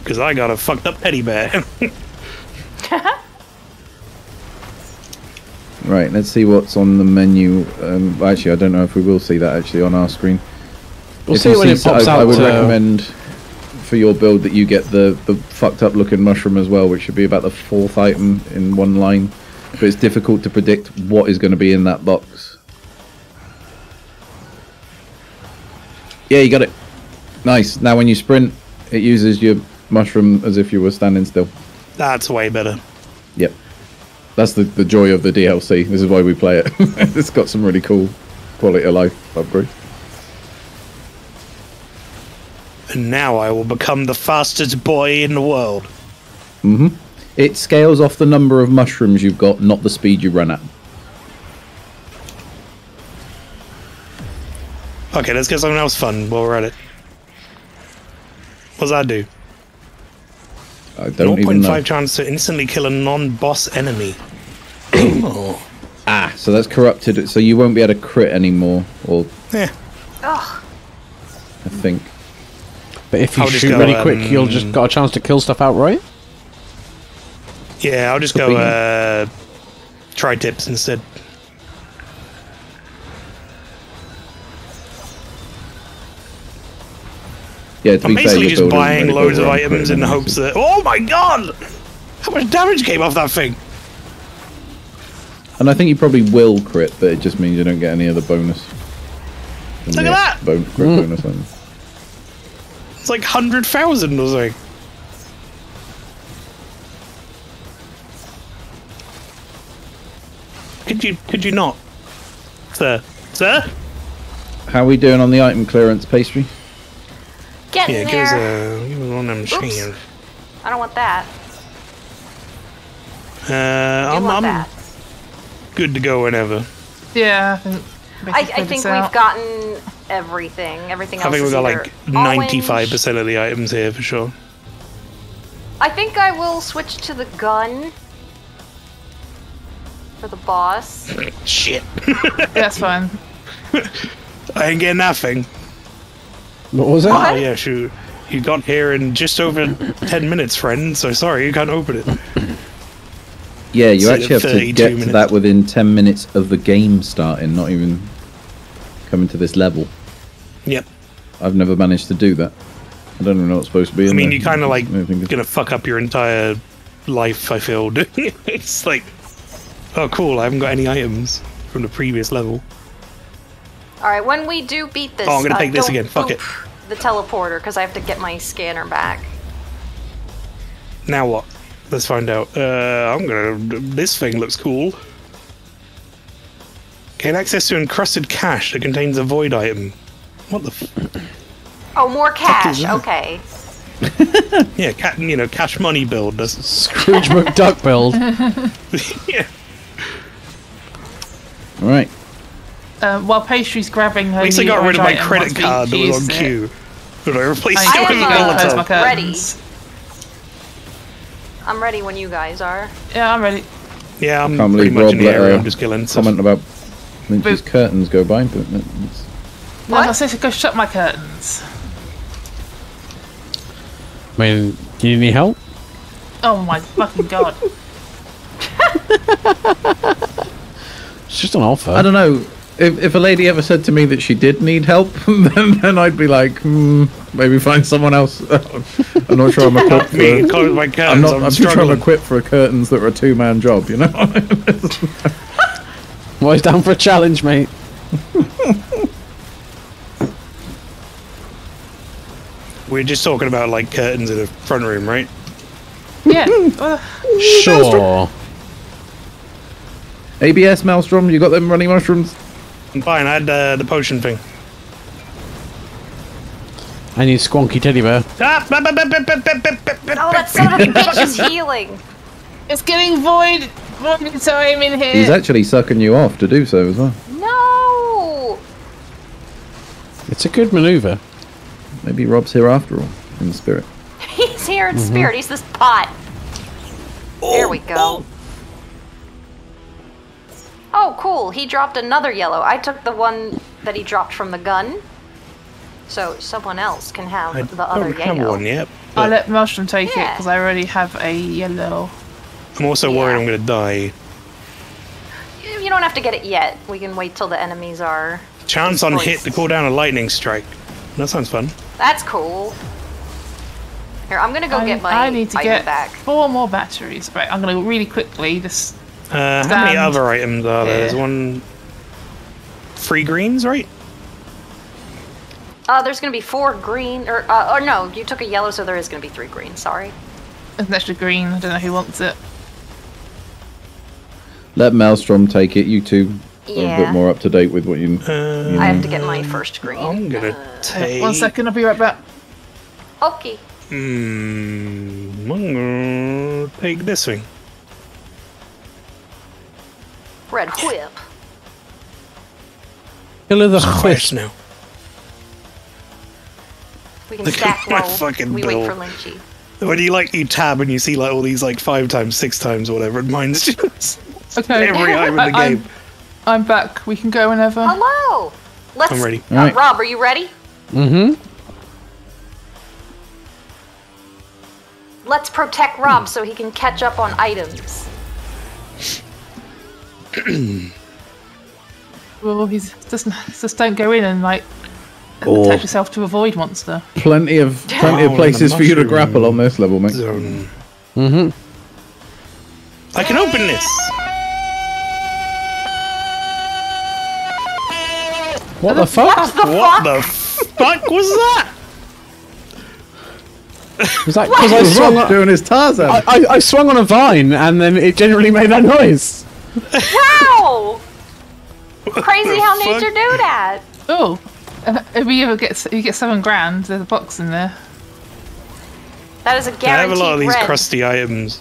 Because I got a fucked up teddy bear. Right, let's see what's on the menu. Actually, I don't know if we will see that actually on our screen. We'll If see you when it pops out. I would recommend for your build that you get the fucked up looking mushroom as well, which should be about the 4th item in one line. But it's difficult to predict what is going to be in that box. Yeah, you got it. Nice. Now when you sprint, it uses your mushroom as if you were standing still. That's way better. Yep. That's the joy of the DLC. This is why we play it. It's got some really cool quality of life upgrades. And now I will become the fastest boy in the world. It scales off the number of mushrooms you've got, not the speed you run at. Okay, let's get something else fun while we're at it. What does that do? I don't even know. 0.5 chance to instantly kill a non-boss enemy. Oh. So that's corrupted, so you won't be able to crit anymore, or Yeah. Ugh. I think. But if you I'll just shoot go, really quick, you'll just got a chance to kill stuff outright. Yeah, I'll just Could go tri-tips instead. Yeah, to I'm be fair, basically your just build isn't buying really loads built of around items critting in the enemies. hopes that... Oh my god! How much damage came off that thing? And I think you probably will crit, but it just means you don't get any other bonus. Look at that! Crit bonus on. It's like 100,000 or something. Could you not? Sir? Sir? How are we doing on the item clearance, Pastry? Getting Yeah, give us there. one of them machines. I don't want that. I I'm want that. good to go whenever. Yeah, I think we've gotten everything. Everything else. I think is we've got either like orange. 95% of the items here for sure. I think I will switch to the gun for the boss. Shit. That's fine. I ain't getting that thing. What was it? What? Oh yeah, shoot. You got here in just over 10 minutes, friend, so sorry, you can't open it. Yeah, you So actually have to 32 get to minutes. that within 10 minutes of the game starting, not even coming to this level. Yep. I've never managed to do that. I don't even know what's supposed to be I in mean, there. you kind of like I think gonna fuck up your entire life. I feel doing it. It's like, oh, cool. I haven't got any items from the previous level. All right, when we do beat this, Oh, I'm gonna take this don't again. Fuck it. boop the teleporter because I have to get my scanner back. Now what? Let's find out. I'm gonna. This thing looks cool. Gain access to encrusted cache that contains a void item. What the? Oh, more cash. is that? Okay. Yeah, cash money build. That's, Scrooge McDuck build. yeah. All right. While Pastry's grabbing her At least I new got rid of my item credit once we card that was on used it, queue. But I replaced I it with am, a close my Molotov. curtains. I'm ready when you guys are. Yeah, I'm ready. Yeah, I'm Can't pretty believe much Rob in the let area. her I'm just killing stuff. comment about Lynch's Boop. curtains go by, but it's, No, I said to go shut my curtains. I mean, do you need help? Oh my fucking god. It's just an offer. I don't know. If a lady ever said to me that she did need help, then I'd be like, maybe find someone else. I'm not sure I'm equipped Me, for. close my I'm curtains. not. I'm I'm sure I'm struggling. equipped for curtains that are a two-man job. You know. I'm always down for a challenge, mate. We're just talking about like curtains in the front room, right? Yeah. Sure. ABS Maelstrom, you got them running mushrooms? I'm fine. I had the potion thing. I need squonky teddy bear. Ah! Oh, that son of a bitch is healing. It's getting void time in here. He's actually sucking you off to do so as well. No. It's a good maneuver. Maybe Rob's here after all, in the spirit. He's here in spirit. He's this pot. There we go. Oh, cool. He dropped another yellow. I took the one that he dropped from the gun. So someone else can have I the other don't have yellow. one yet. I'll But let Maelstrom take it Yeah. because I already have a yellow. I'm also worried I'm gonna die. You don't have to get it yet. We can wait till the enemies are... Chance on hit displaced. to call down a lightning strike. That sounds fun. That's cool. Here, I'm gonna go get my I need to item get back. 4 more batteries. Right, I'm going to really quickly just... How many Stand. other items are there? There's Yeah. one. 3 greens, right? There's gonna be 4 green, or no, you took a yellow, so there is gonna be 3 green. Sorry. There's an extra green. I don't know who wants it. Let Maelstrom take it. You two are a bit Yeah. more up to date with what you. I have to get my first green. I'm gonna take. 1 second, I'll be right back. Okay. I'm gonna take this thing. Red whip. Killer the Fresh Wisp. now. We can Look stack at my while fucking we wait bill. for Lynchy. When you tab and you see like all these like 5 times, 6 times, or whatever, and mine's just Okay. every item in the game. I'm back. We can go whenever. Hello. Let's. I'm ready. Alright. Rob, are you ready? Mm-hmm. Let's protect Rob so he can catch up on items. Well, he's just don't go in and like Or- attach yourself to a void monster. Plenty of Oh, places the for you to mushroom grapple on this level, mate. Zone. Mm-hmm. I can open this. What the fuck? What the What fuck? the fuck was that? Was that because I Rob swung on, doing his Tarzan. I swung on a vine and then it generally made that noise? Wow! Crazy the how fuck? nature do that. Oh, if we ever get you get $7,000, there's a box in there. That is a I have guaranteed a lot of these red. crusty items.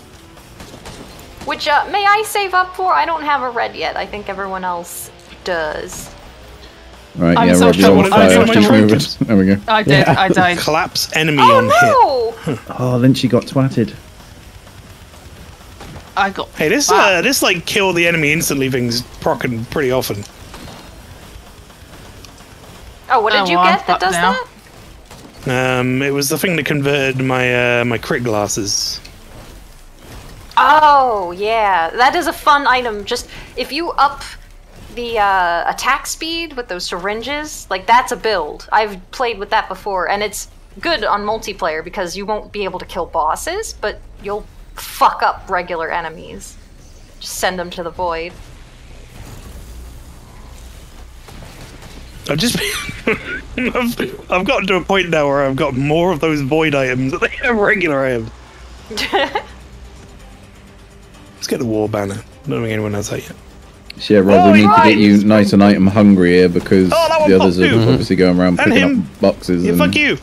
Which may I save up for? I don't have a red yet. I think everyone else does. Right, I'm yeah, so Rob, you're troubled. on I'm fire. so Keep troubled. moving. There we go. I did. Yeah. I died. Collapse enemy on hit. Oh Oh, then she got twatted. I got. Hey, this like kill the enemy instantly thing's procking pretty often. no! Oh, what did Oh, you well, I'm get that fucked does now. that? It was the thing that converted my my crit glasses. Oh, yeah. That is a fun item. Just, if you up the attack speed with those syringes, like, that's a build. I've played with that before, and it's good on multiplayer because you won't be able to kill bosses, but you'll fuck up regular enemies. Just send them to the void. I've gotten to a point now where I've got more of those void items than they have regular items. Let's get the war banner. I don't think anyone has that yet. So yeah, Rob, we need to get you nice and item hungry here because the others are obviously going around picking up boxes. Yeah, and fuck you.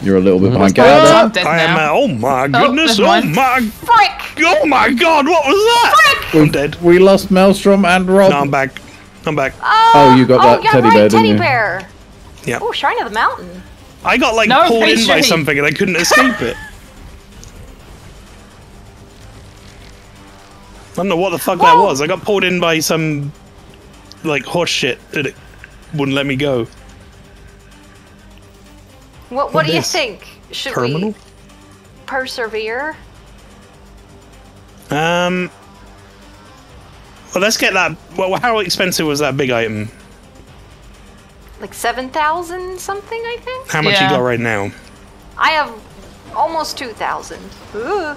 You're a little bit behind. I'm dead I am. now. Oh my goodness! never Oh mind. my! Frick! Oh my God! What was that? I'm dead. We lost Maelstrom and Rob. No, I'm back. I'm back. Oh, you got that yeah, teddy right, bear, didn't teddy you? bear. Yeah. Oh, Shrine of the Mountain. I got like No, pulled in by pastry. something and I couldn't escape it. I don't know what the fuck that was. I got pulled in by some like horse shit and it wouldn't let me go. What do you is? think? Should Terminal? we persevere? Well, let's get that. Well, how expensive was that big item? Like 7,000 something, I think? How much you Yeah. got right now? I have almost 2,000. Ooh,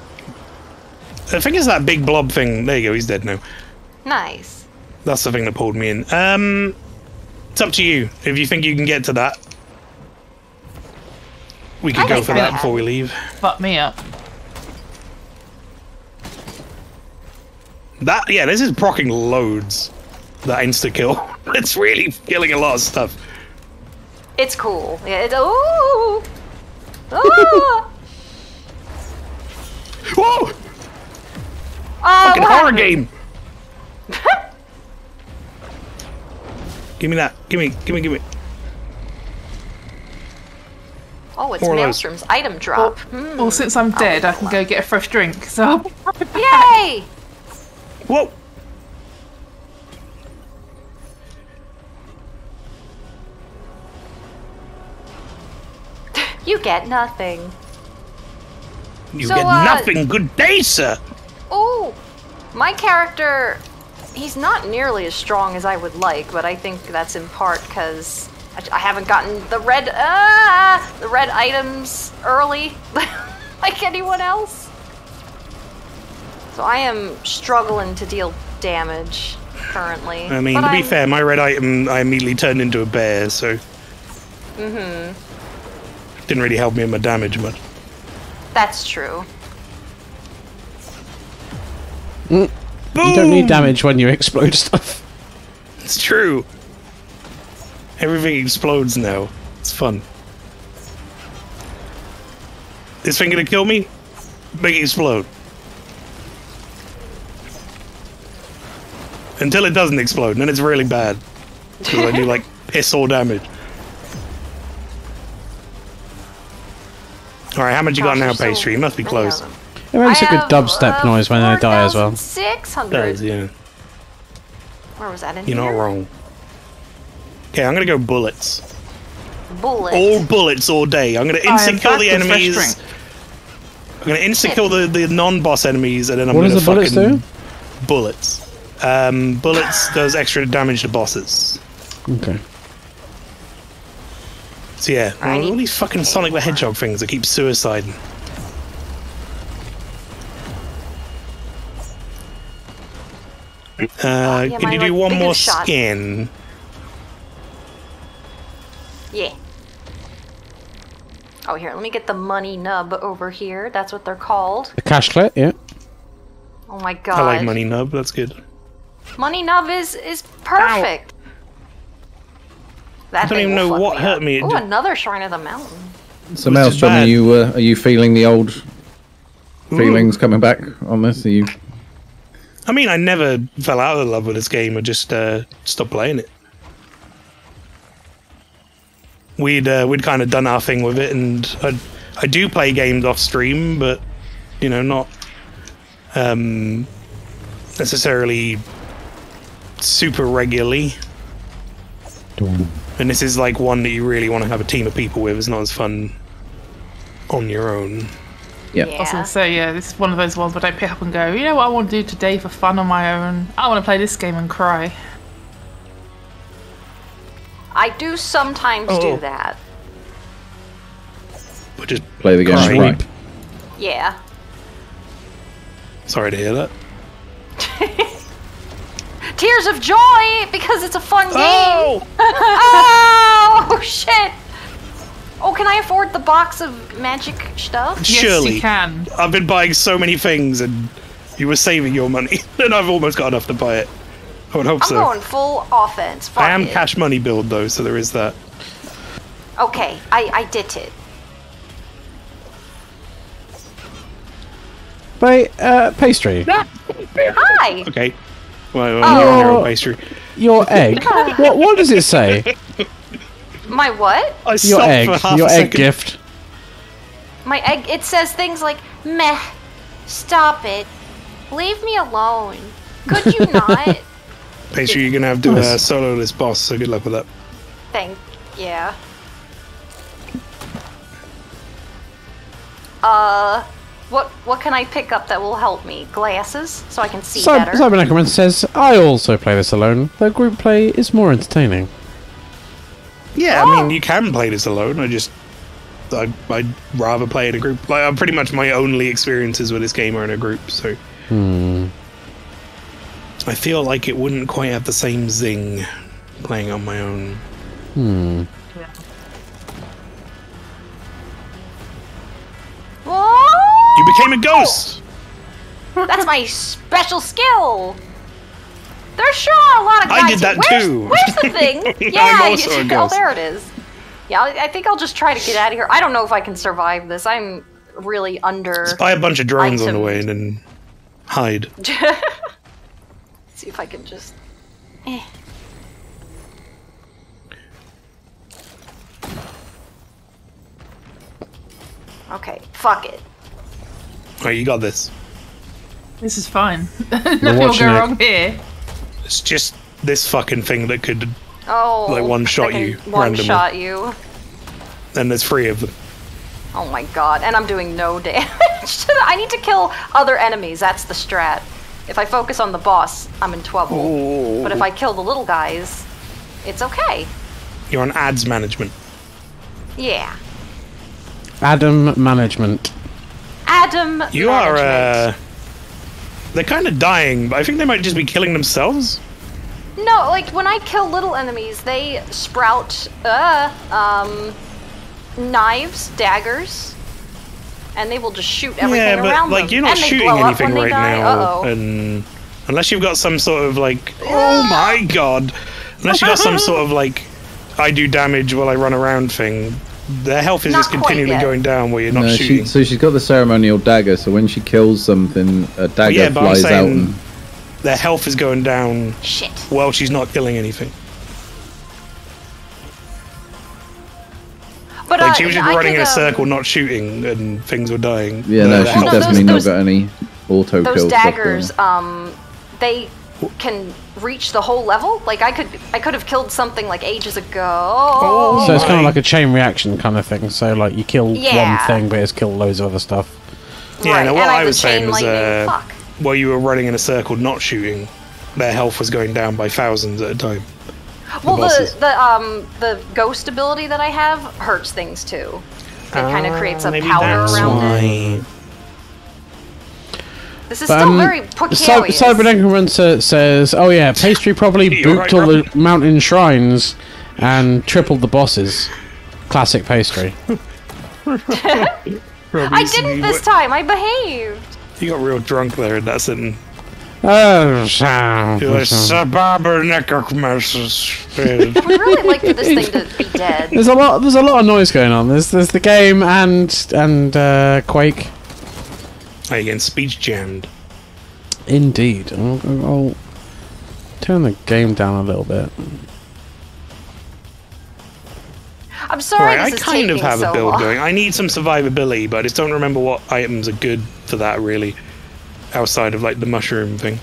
I think it's that big blob thing. There you go. He's dead now. nice. That's the thing that pulled me in. It's up to you. If you think you can get to that, we could I go think for I that can. before we leave. Fuck me up. That, yeah, this is proccing loads. That insta kill. It's really killing a lot of stuff. It's cool. Yeah, it's ooh. Ah! Whoa! Oh, Fucking what horror happened? game! Give me that. Give me. Oh, it's More or less. Maelstrom's item drop. Well, since I'm dead, I can go get a fresh drink. So Yay! Whoa! You get nothing. You So, get nothing. Good day, sir. Oh, my character, he's not nearly as strong as I would like, but I think that's in part because I haven't gotten the red items early like anyone else. So I am struggling to deal damage currently. I mean, but to be I'm- fair, my red item I immediately turned into a bear, so didn't really help me in my damage much. That's true. You don't need damage when you explode stuff. It's true. Everything explodes now. It's fun. This thing gonna kill me? Make it explode. Until it doesn't explode, and then it's really bad. Because I do like piss all damage. Alright, how much you got Gosh, now, there's so Pastry? You must be many close. of them. It makes a I good have, dubstep noise when they die as well. 4,600. Does, yeah. Where was that in You're not here? wrong. Okay, I'm gonna go bullets. Bullet. All bullets all day. I'm gonna I am insta kill back the with fresh enemies. drink. I'm gonna insta kill the non-boss enemies, and then I'm What gonna does the bullets fucking do? bullets. Bullets does extra damage to bosses. Okay. So yeah, I need all these fucking Sonic the Hedgehog things that keep suiciding. yeah, can my, you do like, one more biggest shot. skin? Yeah. Oh, here, let me get the money nub over here. That's what they're called. The cash clip, yeah. Oh my god. I like money nub. That's good. Money nub is perfect. That I don't thing even will know fuck what me hurt up. me. It Oh, just- another Shrine of the Mountain. So Which is Maelstrom, bad. are you feeling the old feelings coming back on this? Are you? I mean, I never fell out of love with this game. I just stopped playing it. We'd kind of done our thing with it, and I do play games off stream, but you know, not necessarily super regularly. And this is like one that you really want to have a team of people with. It's not as fun on your own. Yeah. I was gonna say, yeah, this is one of those ones where I don't pick up and go, you know what I want to do today for fun on my own? I want to play this game and cry. I do sometimes do that. But just Play the game Crying. right. Yeah. sorry to hear that. Tears of joy because it's a fun game. Oh! Oh shit! Oh, can I afford the box of magic stuff? Surely. Yes, you can. I've been buying so many things, and you were saving your money, and I've almost got enough to buy it. I would hope I'm so. going full offense. Fuck I am it. cash money build though, so there is that. Okay, I did it. Wait, pastry. Hi. Okay. Well, Oh. you're on your own pastry. Your egg. What does it say? My what? I Your stopped egg. for half Your a egg second. gift. My egg. It says things like, "Meh, stop it, leave me alone. Could you not?" Pastry, you're gonna have to Nice. solo this boss, so good luck with that. Yeah. What can I pick up that will help me? Glasses, so I can see better. Cyber Necromancer says, I also play this alone, though group play is more entertaining. Yeah, Oh. I mean, you can play this alone. I'd rather play in a group. Like, I'm pretty much my only experiences with this game are in a group, so. I feel like it wouldn't quite have the same zing playing on my own. Whoa! You became a ghost! That's my special skill. There sure are a lot of guys. I did that where's, too. Where's the thing? I'm Yeah, also a oh, ghost. there it is. Yeah, I think I'll just try to get out of here. I don't know if I can survive this. I'm really under. Just buy a bunch of drones on the way Itemed. and then hide. See if I can just. Okay, fuck it. Alright, you got this. This is fine. Nothing will watching go it. wrong here. It's just this fucking thing that could. Oh, Like, one-shot I can you One randomly. shot you. And there's 3 of them. Oh my god, and I'm doing no damage. I need to kill other enemies, that's the strat. If I focus on the boss, I'm in trouble. But if I kill the little guys, it's okay. You're on ads management. Yeah. Adam Management. Adam You are, management. They're kind of dying, but I think they might just be killing themselves. No, like, when I kill little enemies, they sprout, knives, daggers, and they will just shoot everything Yeah, but, around like, them. you're not And they shooting blow up anything when they right die. now. Uh-oh. And unless you've got some sort of, like, oh my god. Unless you've got some sort of, like, I do damage while I run around thing. Their health is Not just quite continually yet. going down where you're not No, shooting. so she's got the ceremonial dagger, so when she kills something, a dagger yeah, but I'm flies out saying and... their health is going down Shit. while she's not killing anything. But, Like, she was just I running could, in a circle, not shooting, and things were dying. Yeah, Their no, she's health- no, definitely those- not got any auto those kill daggers, stuff going. they can reach the whole level. Like, I could have killed something like ages ago. Oh. So it's kind my. of like a chain reaction kind of thing. So like you kill Yeah. one thing, but it's killed loads of other stuff. Yeah, Right, no, and what I I have was the chain saying was, lightning. Fuck. while you were running in a circle, not shooting, their health was going down by thousands at a time. Well, bosses. the ghost ability that I have hurts things too. It kind of creates a Maybe powder that's around it. why. This is still very precarious. Cyber Necromancer says, "Oh yeah, pastry probably You're booped right, all Rob. the mountain shrines and tripled the bosses. Classic pastry." I didn't this time. I behaved. You got real drunk there in that sentence. Oh, You're like, Cyber Necromancers. I would really like for this thing to be dead. There's a lot of noise going on. There's the game and Quake. Are you getting speech jammed? Indeed. I'll turn the game down a little bit. I'm sorry. Right, I This is kind of taking have so a build long. going. I need some survivability, but I just don't remember what items are good for that, really. Outside of, like, the mushroom thing.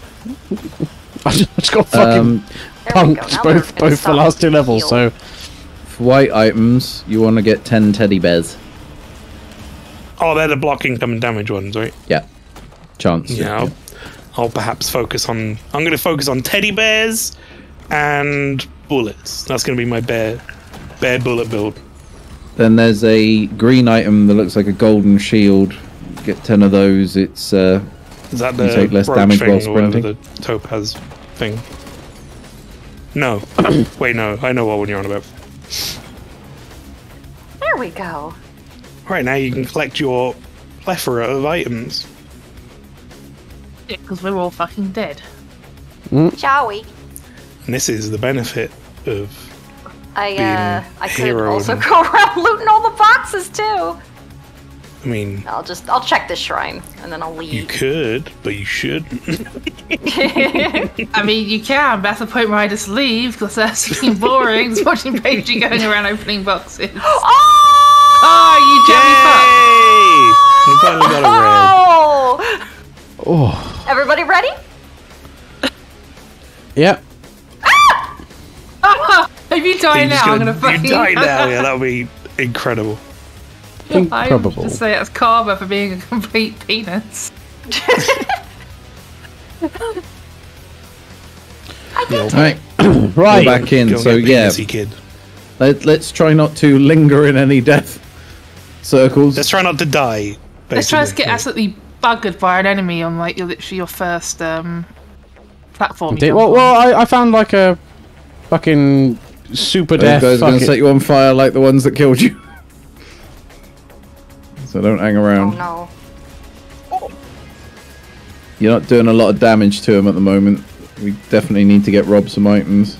I just got fucking There we go. punked Now they're both gonna the stop last 2 levels. heal. So For white items, you want to get 10 teddy bears. Oh, they're the block income damage ones, right? Yeah. Chance. Yeah. I'll perhaps focus on... I'm going to focus on teddy bears and bullets. That's going to be my bear bullet build. Then there's a green item that looks like a golden shield. Get 10 of those. It's Is that the take less roach damage thing while or whatever sprinting? the topaz thing? No. Wait, no. I know what one you're on about. There we go. Right, now you can collect your plethora of items. Yeah, because we're all fucking dead. Shall we? And this is the benefit of... I could hero also and- go around looting all the boxes too. I mean, I'll check this shrine and then I'll leave. you could, but you shouldn't. I mean, you can, but that's the point where I just leave because that's fucking boring. Just watching Paige going around opening boxes. Oh, you jammy fuck! Yay! You finally got a red. Oh! Everybody ready? Yep. If you die You're just now, I'm gonna fucking... You die now, yeah, that would be incredible. I would Improbable. just say that's karma for being a complete penis. right. Right. Back in. Go So get yeah, penisy, kid. let's try not to linger in any death circles. Let's try not to die. Let's try to basically. get absolutely buggered by an enemy on like literally your first platform. you Did- jump well, on. I found like a fucking super Those death. guys are going to fucking- set you on fire like the ones that killed you. So don't hang Oh around. no. You're not doing a lot of damage to him at the moment. We definitely need to get Rob some items.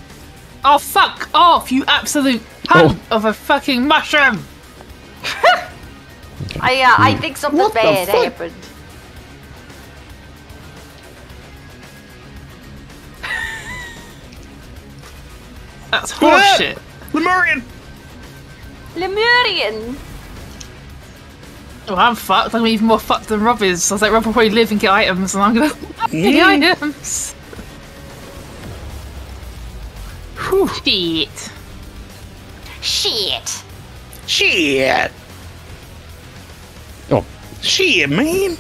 Oh, fuck off, you absolute cunt of a fucking mushroom! I think something What the bad fuck? happened. That's horseshit. Lemurian! Lemurian. Well, I'm fucked. I'm even more fucked than Rob is. I was like, Rob will probably live and get items, and I'm gonna get the items. Shit. Shit. Shit! Oh, Shit, man!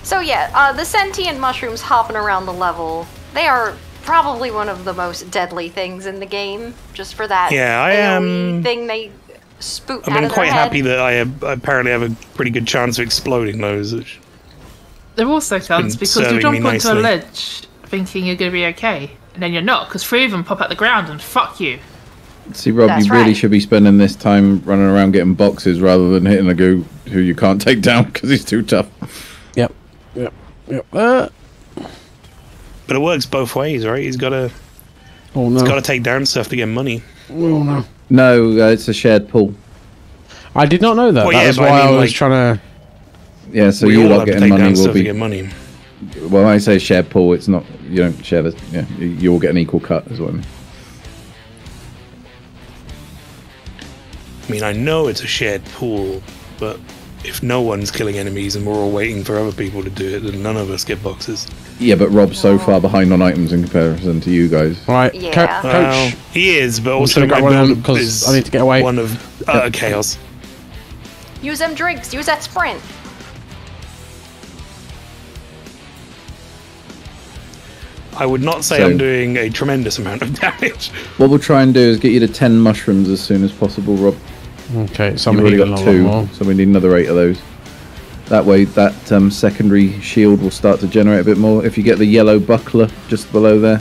So yeah, the sentient mushrooms hopping around the level, they are probably one of the most deadly things in the game. Just for that Yeah, I AoE thing they spoot I've out been of their quite head. happy that I apparently have a pretty good chance of exploding those. Which, They're also been cunts because you serving jump me onto a nicely. ledge thinking you're gonna be okay, and then you're not, because 3 of them pop out the ground and fuck you. See, Rob, That's you really right. should be spending this time running around getting boxes rather than hitting a goo who you can't take down because he's too tough. yep. Yep. Yep. but it works both ways, right? He's got to Oh no. take down stuff to get money. Oh no. No, it's a shared pool. I did not know that. Well, that yeah, was but why I mean, I was like- trying to. Yeah, so we you all lot have to getting take down money will stuff to be. get money. Well, when I say shared pool, it's not, you don't share the, yeah, you all get an equal cut as well. I mean, I know it's a shared pool, but if no one's killing enemies and we're all waiting for other people to do it, then none of us get boxes. Yeah, but Rob's so far behind on items in comparison to you guys. Right, Yeah. coach. Well, he is, but also gonna my grab one of them build 'cause is I need to get away. one of utter chaos. Use them drinks. Use that sprint. I would not say So- I'm doing a tremendous amount of damage. What we'll try and do is get you to 10 mushrooms as soon as possible, Rob. Okay, so You've I'm already healing got a lot 2, more. so we need another 8 of those. That way, that secondary shield will start to generate a bit more. If you get the yellow buckler just below there,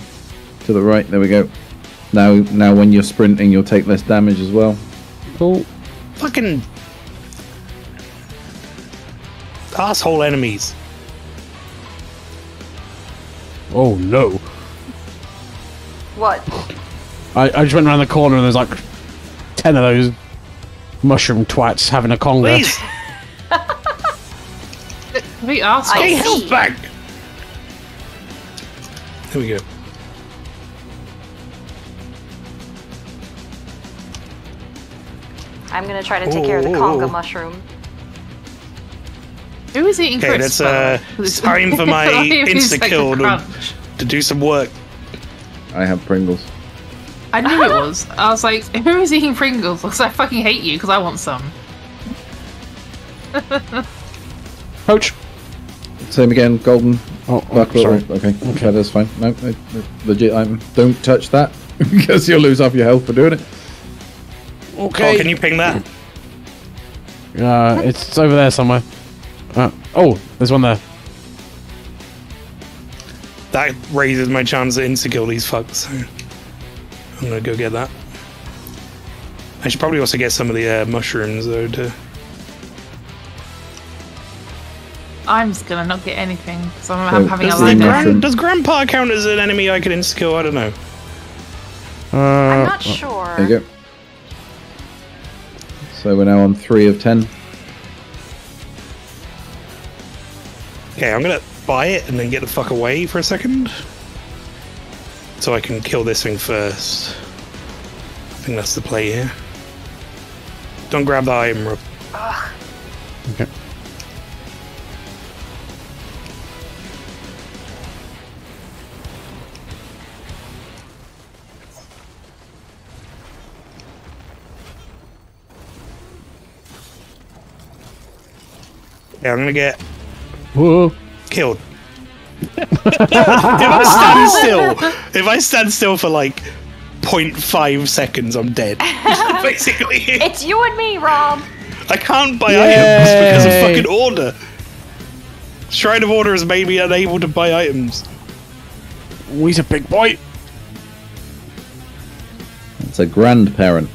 to the right, there we go. Now when you're sprinting, you'll take less damage as well. Cool. Fucking asshole enemies. Oh no. What? I just went around the corner and there's like 10 of those mushroom twats having a conga. Please, We asked. I get see. health back. Here we go. I'm gonna try to take care of the Ooh. conga mushroom. Who is eating Okay, crisps? that's it's time for my insta kill to do some work. I have Pringles. I knew it was. I was like, who is eating Pringles? Because I fucking hate you, because I want some. Poach. Same again, golden. Oh, Buckle. sorry. Okay, that's fine. No, legit. Don't touch that because you'll lose half your health for doing it. Okay. Oh, can you ping that? It's over there somewhere. Oh, there's one there. That raises my chance to insta-kill these fucks. I'm gonna go get that. I should probably also get some of the mushrooms though to... I'm just gonna not get anything because I'm So, having a does lie the down. mushroom- Does Grandpa count as an enemy I can insta-kill? I don't know. I'm not sure. There you go. So we're now on 3 of 10. Okay, I'm gonna buy it and then get the fuck away for a second. So I can kill this thing first. I think that's the play here. Don't grab the item, Rob. Okay. Yeah, I'm gonna get Whoa. killed. If I stand still for like 0.5 seconds, I'm dead. Basically. It's you and me, Rob. I can't buy Yay. items because of fucking order. Shrine of Order has made me unable to buy items. He's a big boy. It's a grandparent.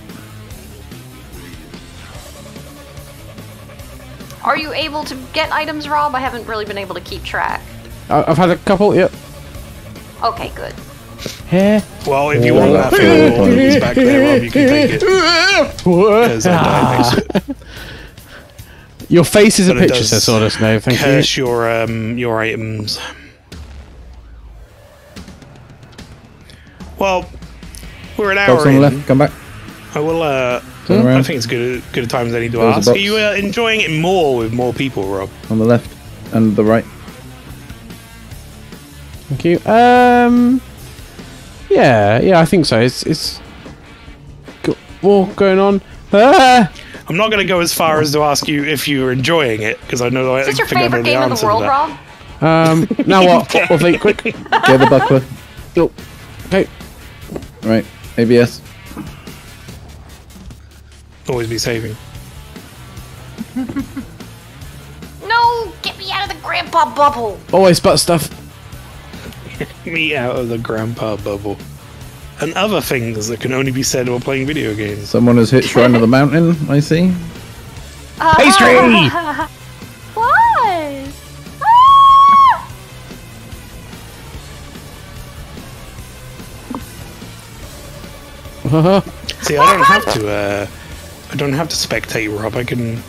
Are you able to get items, Rob? I haven't really been able to keep track. I've had a couple. Yep. Okay, good. Here. Well, if you want that for it's back there, Rob, you can take it. Because I died next to it. Your face is a But it picture, does says Sawdust. No, thank you. Curse your items. Well, we're an Box hour on the in. left, come back. I will. Turn around. I think it's good a time as any to There's a ask. Are box. you enjoying it more with more people, Rob? On the left and the right. Thank you. Yeah, I think so. It's got more going on. Ah! I'm not going to go as far as to ask you if you're enjoying it because I know I Is this your think I know favorite the game in answer the to world, that. Rob? Now what? What think? Quick. Get the buckler. Oh, okay. Right. ABS. Always be saving. No! Get me out of the grandpa bubble! Always butt stuff. Me out of the grandpa bubble. And other things that can only be said while playing video games. Someone has hit Shrine of the Mountain, I see. Pastry! What? See, I don't have to. I don't have to spectate Rob. I can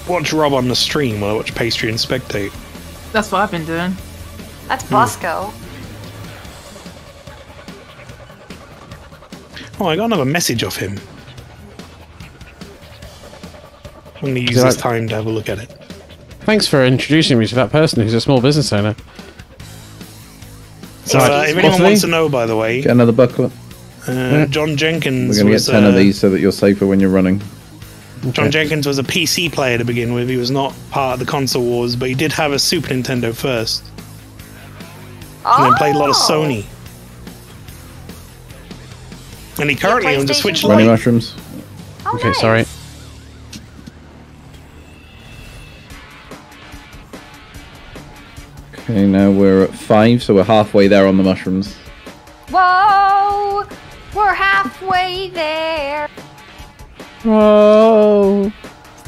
watch Rob on the stream while I watch Pastry and spectate. That's what I've been doing. That's Bosco. Oh, I got another message off him. I'm going to use So this I- time to have a look at it. Thanks for introducing me to that person who's a small business owner. So, Right. if anyone Waffly? wants to know, by the way, Get another buckler. John Jenkins We're going to get was 10 of these so that you're safer when you're running. John Jenkins was a PC player to begin with. He was not part of the console wars, but he did have a Super Nintendo first, and then played a lot of Sony. And he currently owns a PlayStation Switch Boy? Running Lite. mushrooms. Oh, Okay, nice. sorry. Okay, now we're at 5, so we're halfway there on the mushrooms. Whoa! We're halfway there. Oh,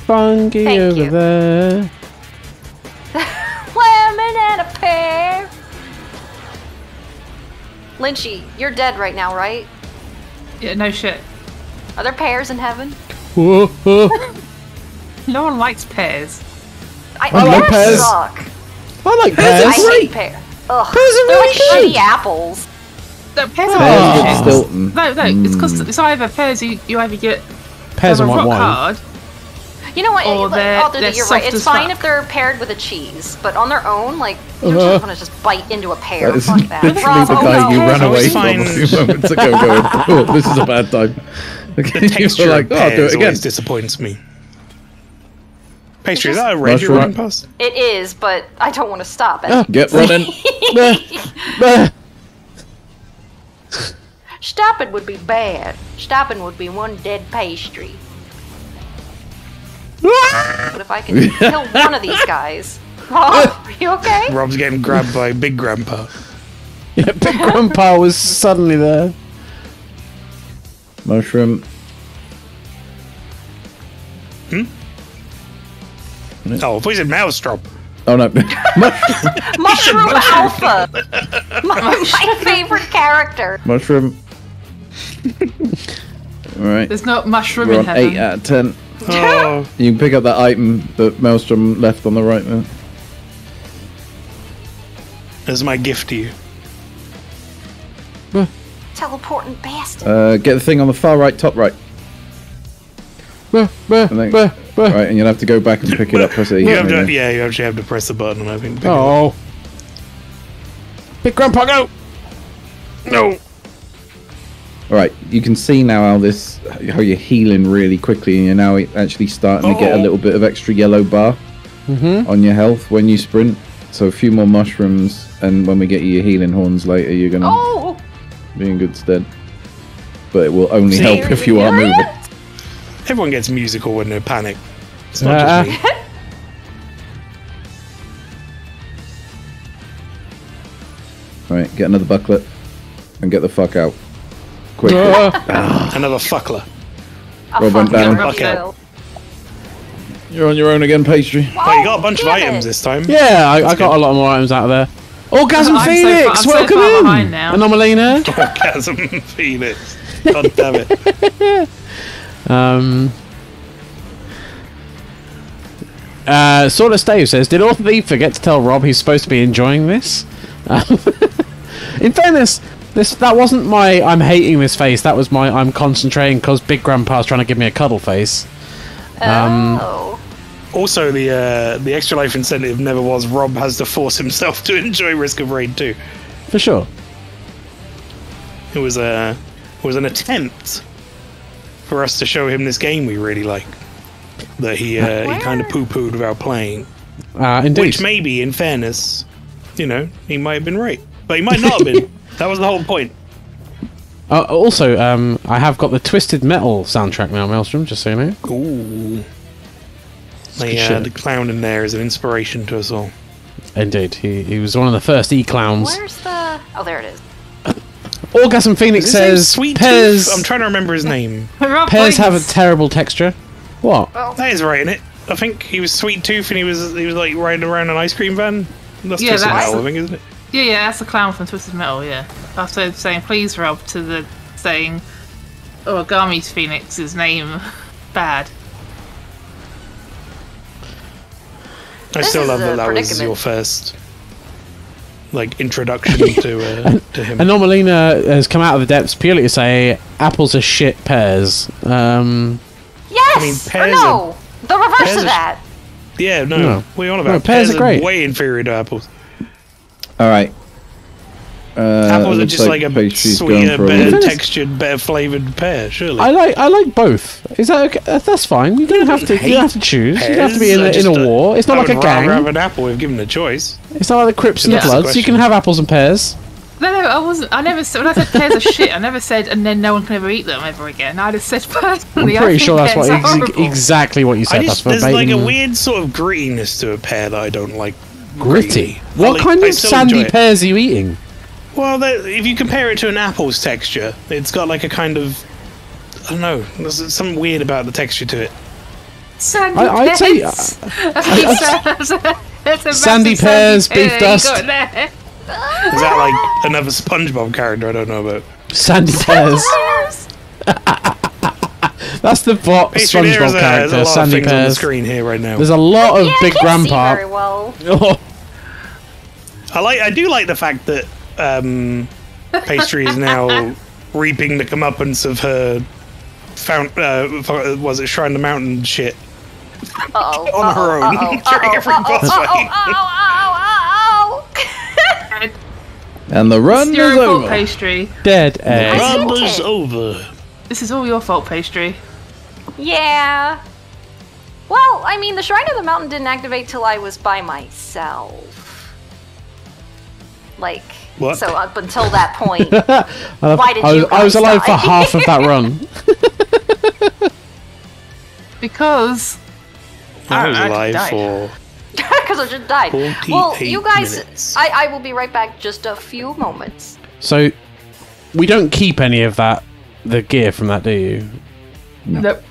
funky Thank over you. there. Lemon and a pear. Lynchy, you're dead right now, right? Yeah, no shit. Are there pears in heaven? Whoa, whoa. No one likes pears. I like pears. Suck. I like I pears. hate pear. Ugh. Pears are They're really like good. shitty apples. No, pears Oh. are Pears shit. with Stilton. No, it's because it's either pears you either get Pears from and a white rock wine. hard. You know what? Or they're You're right. soft It's as fine fuck. if they're paired with a cheese, but on their own, like, you just want to just bite into a pear. That is Fuck that. literally Rob, the oh guy no. you ran I away always from find- a few moments ago going, oh, this is a bad time. Okay, The texture you're like, of oh, I'll do pears it again. always disappoints me. Pastry, is that a red you're Mushroom. running past? It is, but I don't want to stop it. Get running. Stopping would be bad. Stopping would be one dead pastry. But if I can kill one of these guys... Oh, are you okay? Rob's getting grabbed by Big Grandpa. Yeah, Big Grandpa was suddenly there. Mushroom. Oh, I thought you said Maelstrom. Oh no. Mushroom Alpha! My favorite character. Mushroom. Alright. There's no mushroom We're in on heaven. 8 out of 10. Oh, You can pick up that item that Maelstrom left on the right there. that's my gift to you. Teleporting bastard. Get the thing on the far right, top right. Right, and you'll have to go back and pick it up. Press it. You have to, yeah, you actually have to press the button, I think. Oh. Big Grandpa, go! No! Alright, you can see now how you're healing really quickly, and you're now actually starting to get a little bit of extra yellow bar on your health when you sprint. So a few more mushrooms, and when we get you your healing horns later, you're gonna be in good stead. But it will only help if you are moving. Everyone gets musical when they're panicked. It's not just me. Right, get another bucklet and get the fuck out. Quick. Another fuckler. Rob went down. Okay. You're on your own again, Pastry. Oh, you got a bunch of items this time. Yeah, I got a lot more items out of there. Orgasm I'm Phoenix, so far welcome behind in! now. Anomalina. Orgasm Phoenix. God damn it. Sort of Stave says, did Orthe forget to tell Rob he's supposed to be enjoying this? In fairness, that wasn't my I'm hating this face, that was my I'm concentrating because Big Grandpa's trying to give me a cuddle face. Also, the extra life incentive never was Rob has to force himself to enjoy Risk of Rain 2. For sure. It was an attempt for us to show him this game we really like. That he kind of poo-pooed without playing. Indeed. Which maybe, in fairness, he might have been right. But he might not have been. That was the whole point. Also, I have got the Twisted Metal soundtrack now, Maelstrom, just so you know. Ooh. The clown in there is an inspiration to us all. Indeed. He was one of the first E-clowns. Where's the... Oh, there it is. Orgasm Phoenix Is his name says, Sweet pears, Tooth? I'm trying to remember his name. pears have a terrible texture. What? That is right, isn't it? I think he was Sweet Tooth and he was like riding around an ice cream van. That's Yeah, Twisted that's- Metal, I think, isn't it? Yeah, that's the clown from Twisted Metal, yeah. After saying please Rob to the saying Origami Phoenix's name bad. I This still is love a that was predicament. your first introduction to him. Anomalina has come out of the depths purely to say apples are shit, pears. Yes! I mean, or pears no! The reverse pears of are- that! Yeah, no. No. What are you on about? No, pears are great. Way inferior to apples. Alright. Apples are looks just like a Pastry's sweeter, going for a better little- textured, better flavoured pear, surely. I like both. Is that okay? That's fine. You don't have to. You don't have to choose. You don't have to be Pears? in a war. It's not like a I would rather have gang. an apple if given a choice. It's not like the Crips and the That's the Bloods. You can question. have apples and pears. No, I wasn't. I never said when I said pears are shit. I never said and then no one can ever eat them ever again. I just said I'm personally. pretty I sure think that's what pears are horrible. exactly what you said. That's There's like a verbatim. weird sort of grittiness to a pear that I don't like. Gritty. really. What kind I of still sandy enjoy it. pears are you eating? Well, if you compare it to an apple's texture, it's got like a kind of... I don't know. There's something weird about the texture to it. Sandy I'd say- pears. That's a Sandy massive pears, sandy beef pear you dust. got there. Is that like another SpongeBob character I don't know about? Sandy pears. That's the bot Pastry, there's SpongeBob there's a character. lot of Sandy things on the pears. screen here right now. There's a lot of Yeah, Big I can't see Grandpa. very well. Oh, I do like the fact that Pastry is now reaping the comeuppance of her was it Shrine the Mountain shit Uh-oh. on her own during every boss fight. And the run It's is your fault, over. Pastry. dead egg. Run think is it. over. This is all your fault, Pastry. Yeah. Well, I mean, the Shrine of the Mountain didn't activate till I was by myself. Like, What? so up until that point, why did you I was guys alive die? for half of that run. Because I was I alive died. for... Because I just died. 48 Well, you guys, minutes. I will be right back just a few moments. So, we don't keep any of that, the gear from that, do you? Nope.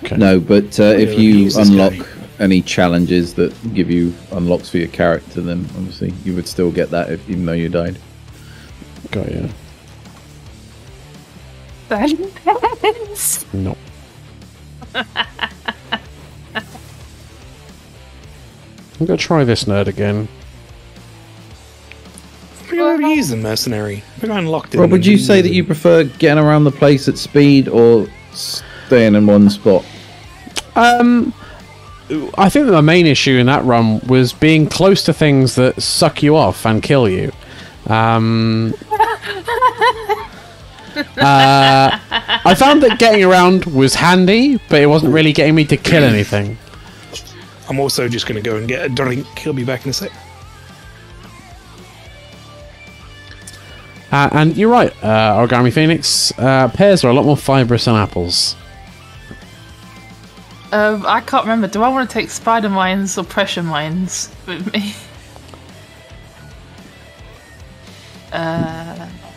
Okay. No, but if Yeah, you use this unlock guy. any challenges that give you unlocks for your character, then obviously you would still get that even though you died. Got you. That depends. No. I'm gonna try this nerd again. I think I already used the mercenary. I think I unlocked it. Rob, and would you didn't say use that it. you prefer getting around the place at speed or staying in one spot? I think the main issue in that run was being close to things that suck you off and kill you. I found that getting around was handy, but it wasn't really getting me to kill anything. I'm also just going to go and get a drink. He'll be back in a sec. And you're right, Origami Phoenix. Pears are a lot more fibrous than apples. I can't remember. Do I want to take spider mines or pressure mines with me?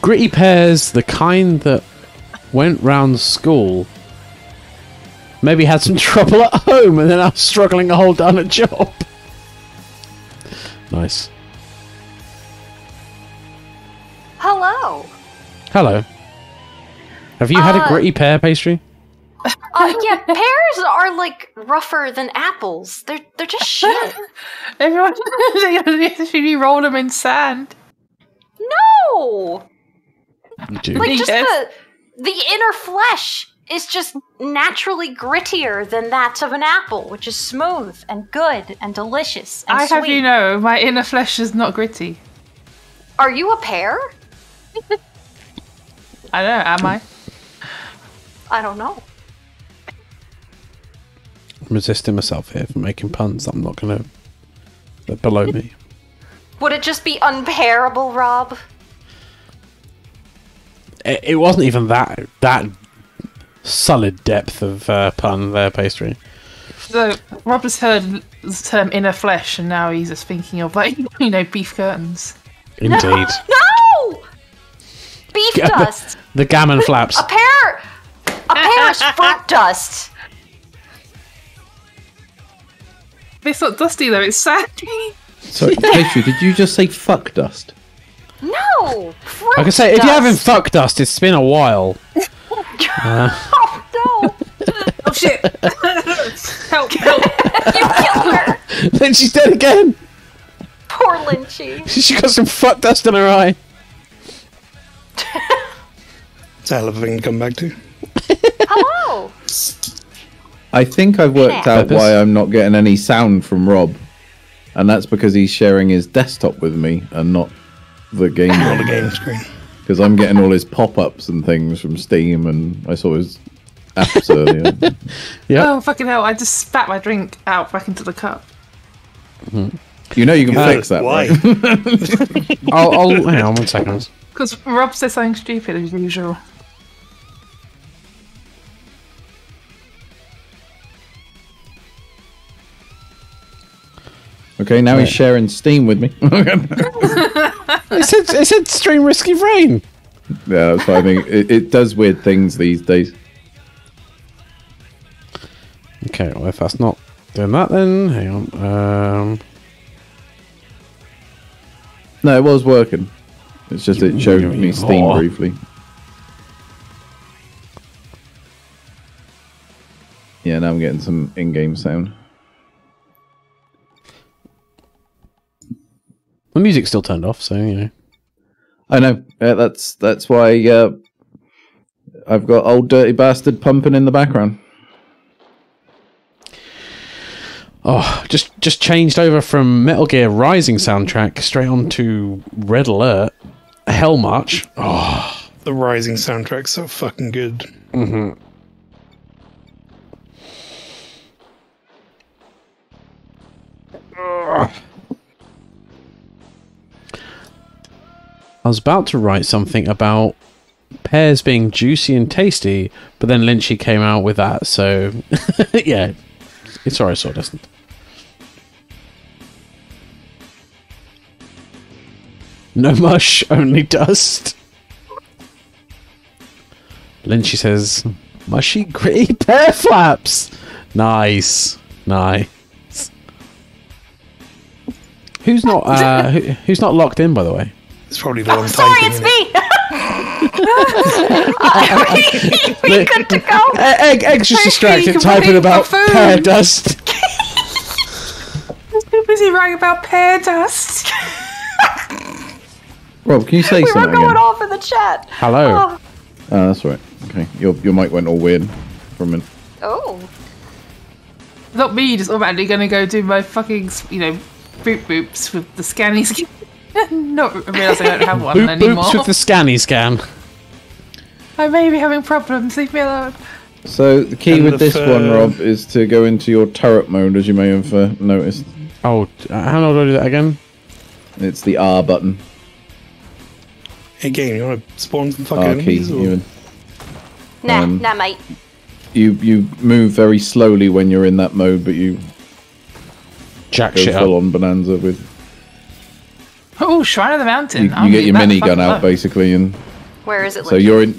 Gritty pears, the kind that went round school, maybe had some trouble at home and then I was struggling to hold down a job. Nice. Hello. Hello. Have you had a gritty pear pastry? Yeah, pears are like rougher than apples. They're just shit. Everyone, you roll them in sand. No, You do. like just Yes. the inner flesh is just naturally grittier than that of an apple, which is smooth and good and delicious and I sweet. have you know, my inner flesh is not gritty. Are you a pear? I don't know, am I? I don't know. I'm resisting myself here from making puns that I'm not going to... They're below me. Would it just be unpairable, Rob? It wasn't even that solid depth of pun there, pastry. So, Rob has heard the term inner flesh, and now he's just thinking of, like, you know, beef curtains. Indeed. No! Beef dust. The gammon flaps. A pear is fruit dust. It's not dusty though, it's sandy. So, Pastry, did you just say fuck dust? No, fruit I can say, if dust. you're having fuck dust, it's been a while. Oh no! Oh shit! Help, help. You killed her. Then she's dead again. Poor Lynchy. She got some fuck dust in her eye. It's a hell of a thing to come back to. Hello. I think I've worked out Purpose? why I'm not getting any sound from Rob. And that's because he's sharing his desktop with me and not the game. On the game screen. Because I'm getting all his pop-ups and things from Steam, and I saw his apps earlier. Yeah. Oh fucking hell! I just spat my drink out back into the cup. You know you can fix that, Why? right? I'll hang on 1 second. Because Rob said something stupid as usual. Okay, now he's sharing Steam with me. It said stream Risk of Rain. Yeah, that's what I think. It does weird things these days. Okay, well if that's not doing that, then hang on. No, it was working. It's just it showed me Steam Oh. briefly. Yeah, now I'm getting some in-game sound. The music's still turned off, so you know. I know. That's why I've got old dirty bastard pumping in the background. Oh, just changed over from Metal Gear Rising soundtrack straight on to Red Alert, Hell March. Oh, The Rising soundtrack's so fucking good. I was about to write something about pears being juicy and tasty, but then Lynchy came out with that, so yeah. It's alright, Sawdust. No mush, only dust. Lynchy says, mushy, gritty pear flaps. Nice. Who's not who's not locked in, by the way? It's probably the wrong time. Sorry, it's me. We good to go. Egg's just distracted typing about pear dust. I'm too busy writing about pear dust. Rob, can you say We were something going again? off in the chat. Hello. Oh, that's right. Okay, your mic went all weird for a minute. Oh. Not me, just automatically gonna go do my fucking, boop boops with the scanny scan. Not realise I don't have one anymore. Boops with the scanny scan. I may be having problems, leave me alone. So the key And with this one, Rob, is to go into your turret mode, as you may have noticed. Oh, how do I do that again? It's the R button. Hey, game, you want to spawn some fucking R key, enemies? Or? even. Nah, mate. You move very slowly when you're in that mode, but you Jack go shit full up. on bonanza with. Oh, Shrine of the Mountain. You get your minigun out basically, and Where is it? so you're in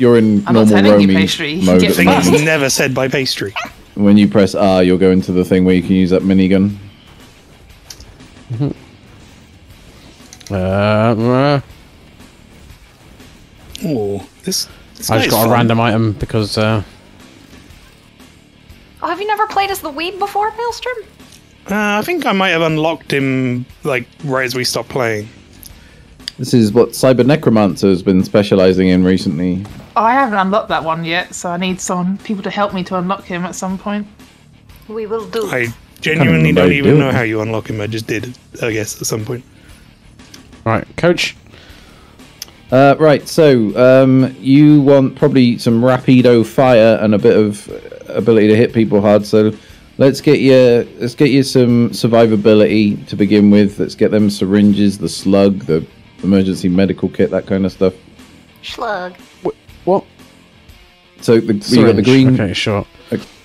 I'm not normal telling you, roaming Pastry. You mode get at the I think it's moment. never said by pastry. When you press R, you'll go into the thing where you can use that minigun. Oh, this I guy's just got fun. a random item because Oh, have you never played as the Weeb before, Maelstrom? I think I might have unlocked him like right as we stopped playing. This is what Cyber Necromancer has been specializing in recently. I haven't unlocked that one yet, so I need people to help me to unlock him at some point. We will do. I genuinely remember how don't you even do know it. how you unlock him. I just did, I guess, at some point. right, coach. Right, so you want probably some rapido fire and a bit of ability to hit people hard. So let's get you some survivability to begin with. Let's get them syringes, the slug, the emergency medical kit, that kind of stuff. Schlug. What? So you got the Syringe. green. Okay, sure.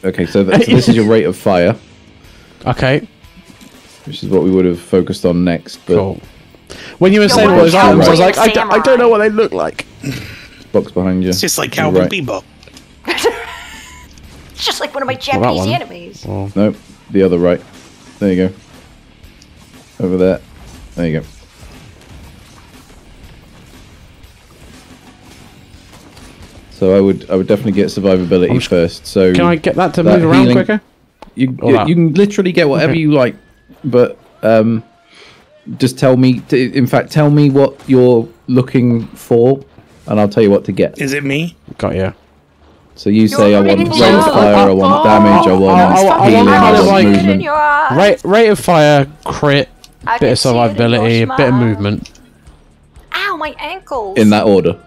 Okay, so this is your rate of fire, Okay, which is what we would have focused on next. But cool. When you were saying one all those items, I was cowboy like, and I don't know what they look like. box behind you. It's just like You're Calvin right. Bebop. It's just like one of my that Japanese one. animes. Well, Nope, the other right. There you go. Over there. There you go. So I would definitely get survivability first. So can I get that to that move around healing- quicker? You Or that? you can literally get whatever Okay. you like, but just tell me. In fact, tell me what you're looking for, and I'll tell you what to get. Is it me? Got you. So you say I want looking rate of for- fire, I want damage, I want I want healing, kind I of want like- movement. In your eyes. Rate of fire, crit, I bit can of see it in your survivability, a bit of smile. movement. Ow, my ankles. In that order,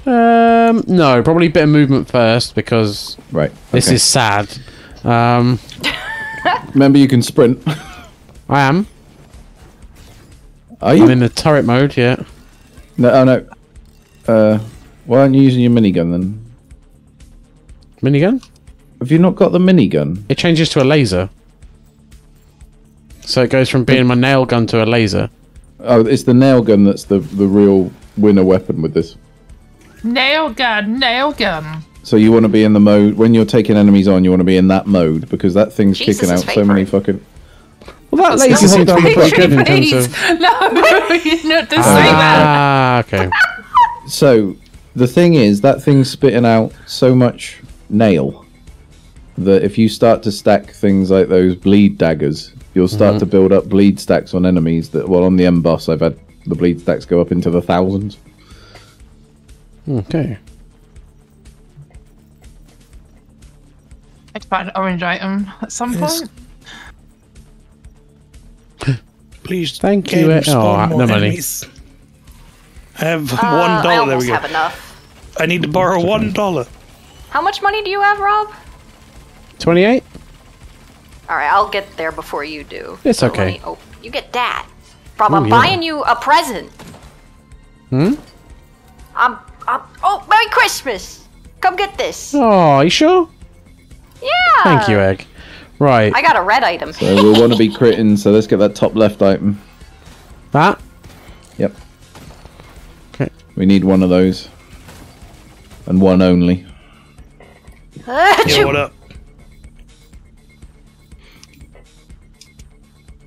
No, probably a bit of movement first because right? this okay. is sad. Remember, you can sprint. I am. Are you? I'm in the turret mode. Yeah. No, oh no. Why aren't you using your minigun then? Minigun. Have you not got the minigun? It changes to a laser. So it goes from being my nail gun to a laser. Oh, it's the nail gun that's the real winner weapon with this. Nail gun, nail gun. So you want to be in the mode when you're taking enemies on. You want to be in that mode because that thing's Jesus' kicking out so many fucking. Well, that That's laser seems to be not pretty good in terms Please. of. No, you're not to say that. Ah, okay. So the thing is, that thing's spitting out so much nail that if you start to stack things like those bleed daggers, you'll start to build up bleed stacks on enemies. That well, on the M boss, I've had the bleed stacks go up into the thousands. Okay. I'd find an orange item at some Yes. point. Please. Thank game you, spawn oh, more no money. enemies. I have $1. I There almost we go. have enough. I need to borrow $1. How much money do you have, Rob? 28. Alright, I'll get there before you do. It's So okay. Oh, you get that. Rob, Oh, I'm yeah. buying you a present. Hmm? Oh, Merry Christmas! Come get this. Oh, you sure? Yeah! Thank you, Egg. Right. I got a red item. So we'll want to be critting, so let's get that top left item. That? Yep. Okay. We need one of those. And one only. Yeah, what up?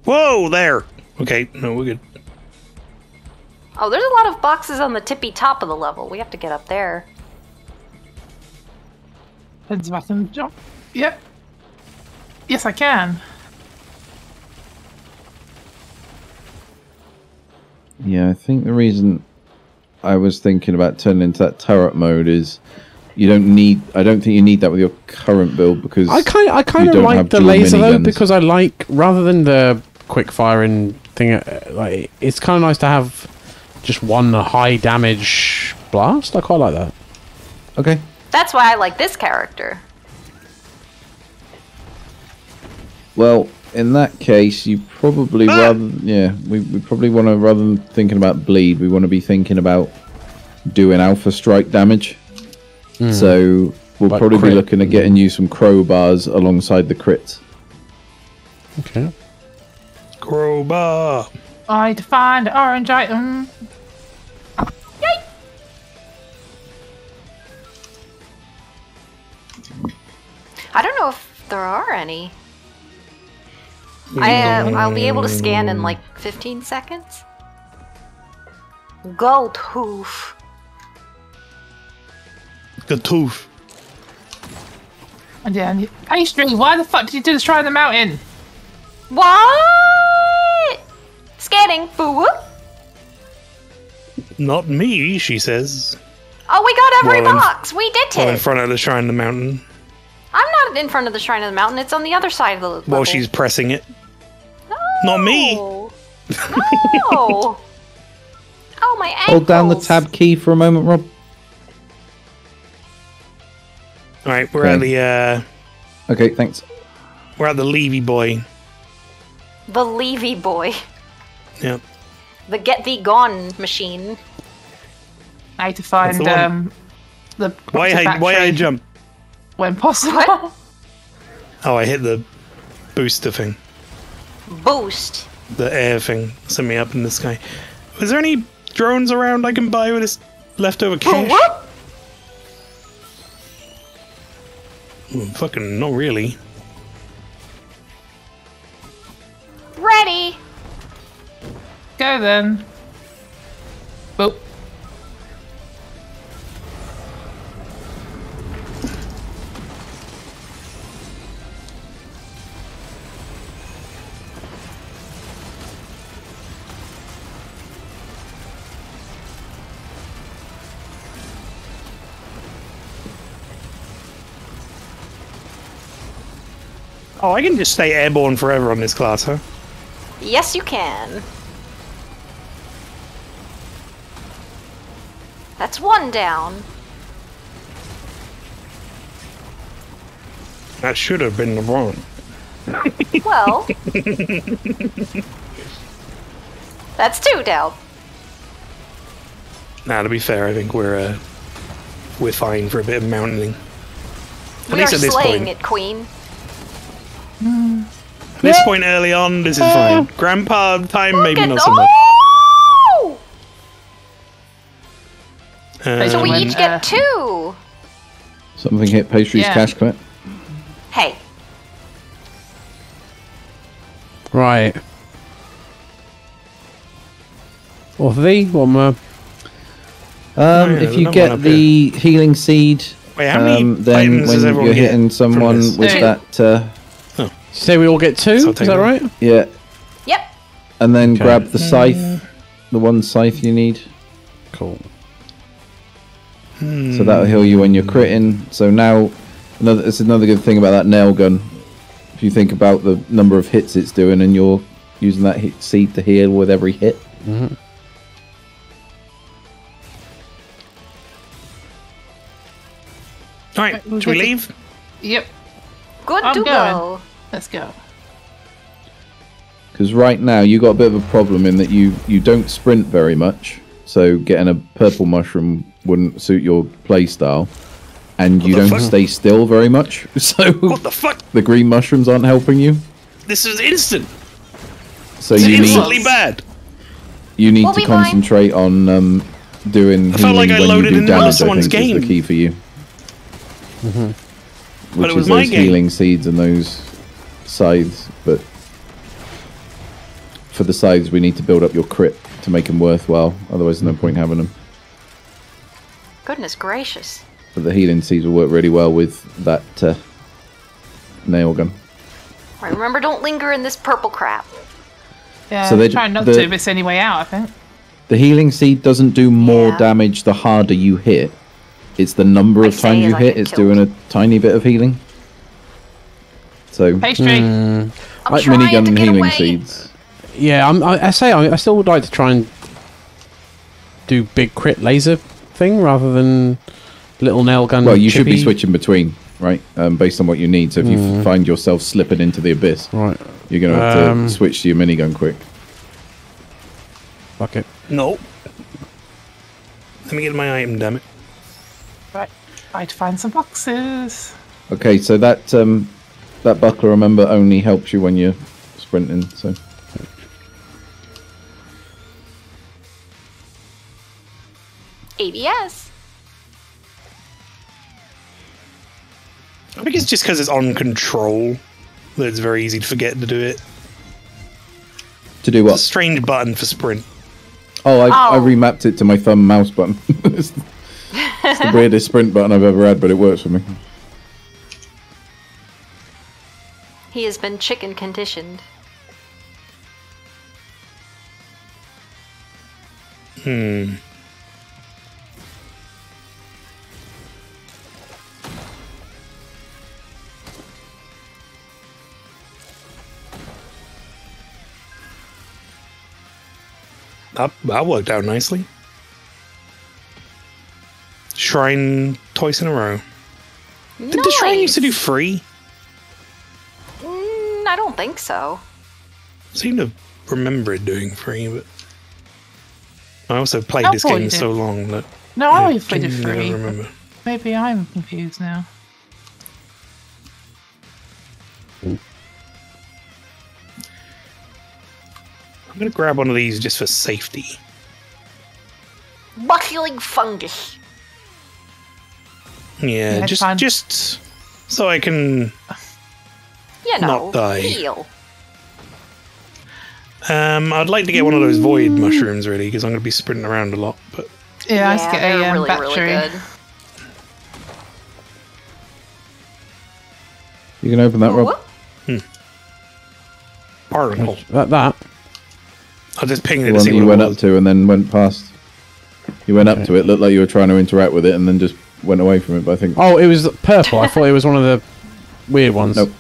Whoa, there. Okay, no, we're good. Oh, there's a lot of boxes on the tippy top of the level. We have to get up there. Depends if I can jump. Yep. Yes, I can. Yeah, I think the reason I was thinking about turning into that turret mode is you don't need. I don't think you need that with your current build because I kind you of don't like have the dual laser though miniguns. because I like rather than the quick firing thing. Like it's kind of nice to have just one high damage blast. I quite like that. Okay. That's why I like this character. Well, in that case, you probably we probably want to, rather than thinking about bleed, we want to be thinking about doing alpha strike damage. So we'll Like probably crit. be looking at getting you some crowbars alongside the crits. Okay. Crowbar. I defined orange item. I don't know if there are any. I'll be able to scan in like 15 seconds. Gold hoof. The tooth. And yeah, and pastry. Why the fuck did you do this try on the mountain? What? Scanning. Boo. Not me, she says. Oh, we got every Well, in- box. We did Well, in it. front of the shrine of the mountain. I'm not in front of the Shrine of the Mountain. It's on the other side of the level. While she's pressing it. No. Not me. No. Oh, my ankles. Hold down the tab key for a moment, Rob. Alright, we're at Okay. the Okay, thanks. we're at the Levy boy. The Levy boy. Yep. The Get Thee Gone machine. I need to find That's the one. the Why I battery jump? when possible. What? Oh, I hit the booster thing. Boost. The air thing sent me up in the sky. Was there any drones around I can buy with this leftover cash? What? Fucking not really. Ready. Go then. Boop. Oh, I can just stay airborne forever on this class, huh? Yes, you can. That's one down. That should have been the one. Well. That's two down. Now, to be fair, I think we're fine for a bit of mountaining. At We are least at this slaying point. it, Queen. At this point early on, this is fine. Grandpa time, maybe Look not at- so much. Oh! So we When, each get two. Something hit pastry's Yeah. cash quit. Hey. Right. Or V, one more. yeah, If there's you no one get up the healing seed, Wait, how many then items does when everyone you're get hitting from someone this? with Two. that, Say we all get two. So Is that take right? yeah, Yep. and then Okay. grab the scythe, the one scythe you need. Cool. So that'll heal you when you're critting. So now, it's another good thing about that nail gun. If you think about the number of hits it's doing, and you're using that hit seed to heal with every hit. Alright, We'll should we get leave? Yep. Good I'm to going. go. Let's go. Because right now you got a bit of a problem in that you don't sprint very much, so getting a purple mushroom wouldn't suit your play style, and you don't stay still very much. So What the fuck? the green mushrooms aren't helping you. This is instant. So It's you instantly need bad. to be fine. concentrate on doing I felt healing like I when you loaded do into damage. I someone's think is game. the key for you. Which it was is my those game. healing seeds and those scythes, but for the scythes we need to build up your crit to make them worthwhile. Otherwise, there's no point having them. Goodness gracious. But the healing seeds will work really well with that nail gun. Right, remember, don't linger in this purple crap. Yeah, So they- trying not the- to, but it's the only way out, I think. The healing seed doesn't do more Yeah. damage the harder you hit. It's the number I of say times as you I hit. get It's killed. doing a tiny bit of healing. So, Pastry. I'm like trying minigun to and get healing away. seeds. Yeah, I still would like to try and do big crit laser thing rather than little nail gun. Well, you should be chippy. switching between, right? Based on what you need. So if you find yourself slipping into the abyss, Right, you're going to have to switch to your minigun quick. fuck it. No. Let me get my item, damn it. Right, try to find some boxes. Okay, so that buckler, remember, only helps you when you're sprinting. So ABS. I think it's just because it's on control that it's very easy to forget to do it. to do It's a what? strange button for sprint. I Oh. remapped it to my thumb mouse button. It's the weirdest sprint button I've ever had, but it works for me. He has been chicken conditioned. That worked out nicely. Shrine twice in a row. Did the shrine used to do free? I don't think so. I seem to remember it doing free, but I also played Oh, this boy, game you did. so long that No, I always played it genuinely free. don't remember. Maybe I'm confused now. I'm gonna grab one of these just for safety. Buckling fungus. Yeah, it's fine. just so I can. You know, Not die. heal. I'd like to get one of those void mushrooms really because I'm gonna be sprinting around a lot. But Yeah, I used to get they're a really, battery. really good. You can open that, Rob. Whoop. particle. That. I'll just ping it The to one see that what you it went was. up to and then went past. You went up to it, looked like you were trying to interact with it, and then just went away from it. But I think Oh, it was purple. I thought it was one of the weird ones. Nope.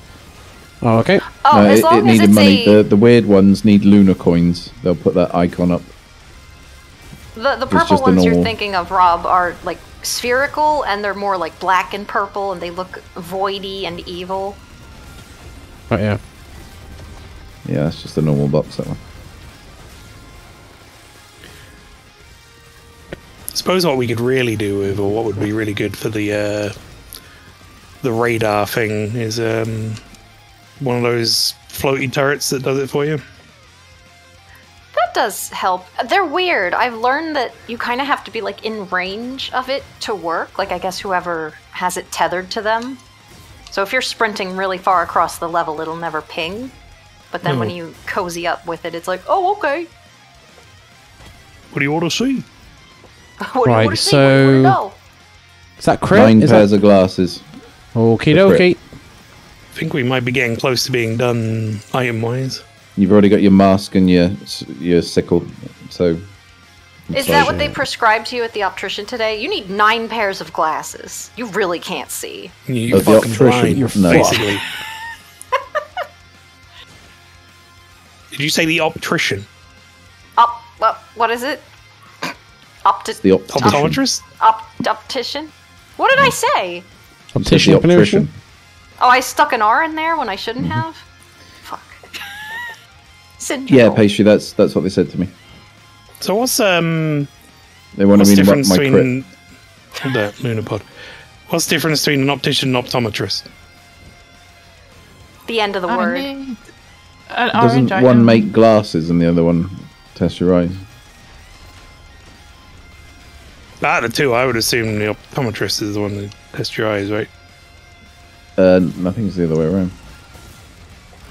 Oh, okay. Oh, no, as it long as needed it's money. a The weird ones need lunar coins. They'll put that icon up. the It's purple just a ones you're normal- thinking of, Rob, are like spherical, and they're more like black and purple, and they look voidy and evil. Right, yeah. Yeah, that's just a normal box. That one. I suppose what we could really do with, or what would be really good for the radar thing, is one of those floaty turrets that does it for you. That does help. They're weird. I've learned that you kind of have to be like in range of it to work. Like I guess whoever has it tethered to them. So if you're sprinting really far across the level, it'll never ping. But then when you cozy up with it, it's like, oh, okay. What do you want to see? What do you Right, want to see? Where do you so- want to go? Is that crit? 9 Is pairs that... of glasses. Okie The crit. dokie. I think we might be getting close to being done item-wise. You've already got your mask and your sickle. So Is that what they prescribed to you at the optician today? You need 9 pairs of glasses. You really can't see. You're Of the fucking optician? blind, You're No. basically. Did you say the optician? What is it? the optician. Optometrist? Optician? What did I say? Optician. The optician. Oh, I stuck an R in there when I shouldn't have? Fuck. syndrome. Yeah, pastry. That's what they said to me. So what's They wanted what's me the to difference my crit. between the Lunapod? What's the difference between an optician and optometrist? The end of the word. An Doesn't orange one item. make glasses and the other one test your eyes? Out of the two, I would assume the optometrist is the one that tests your eyes, right? I think it's the other way around.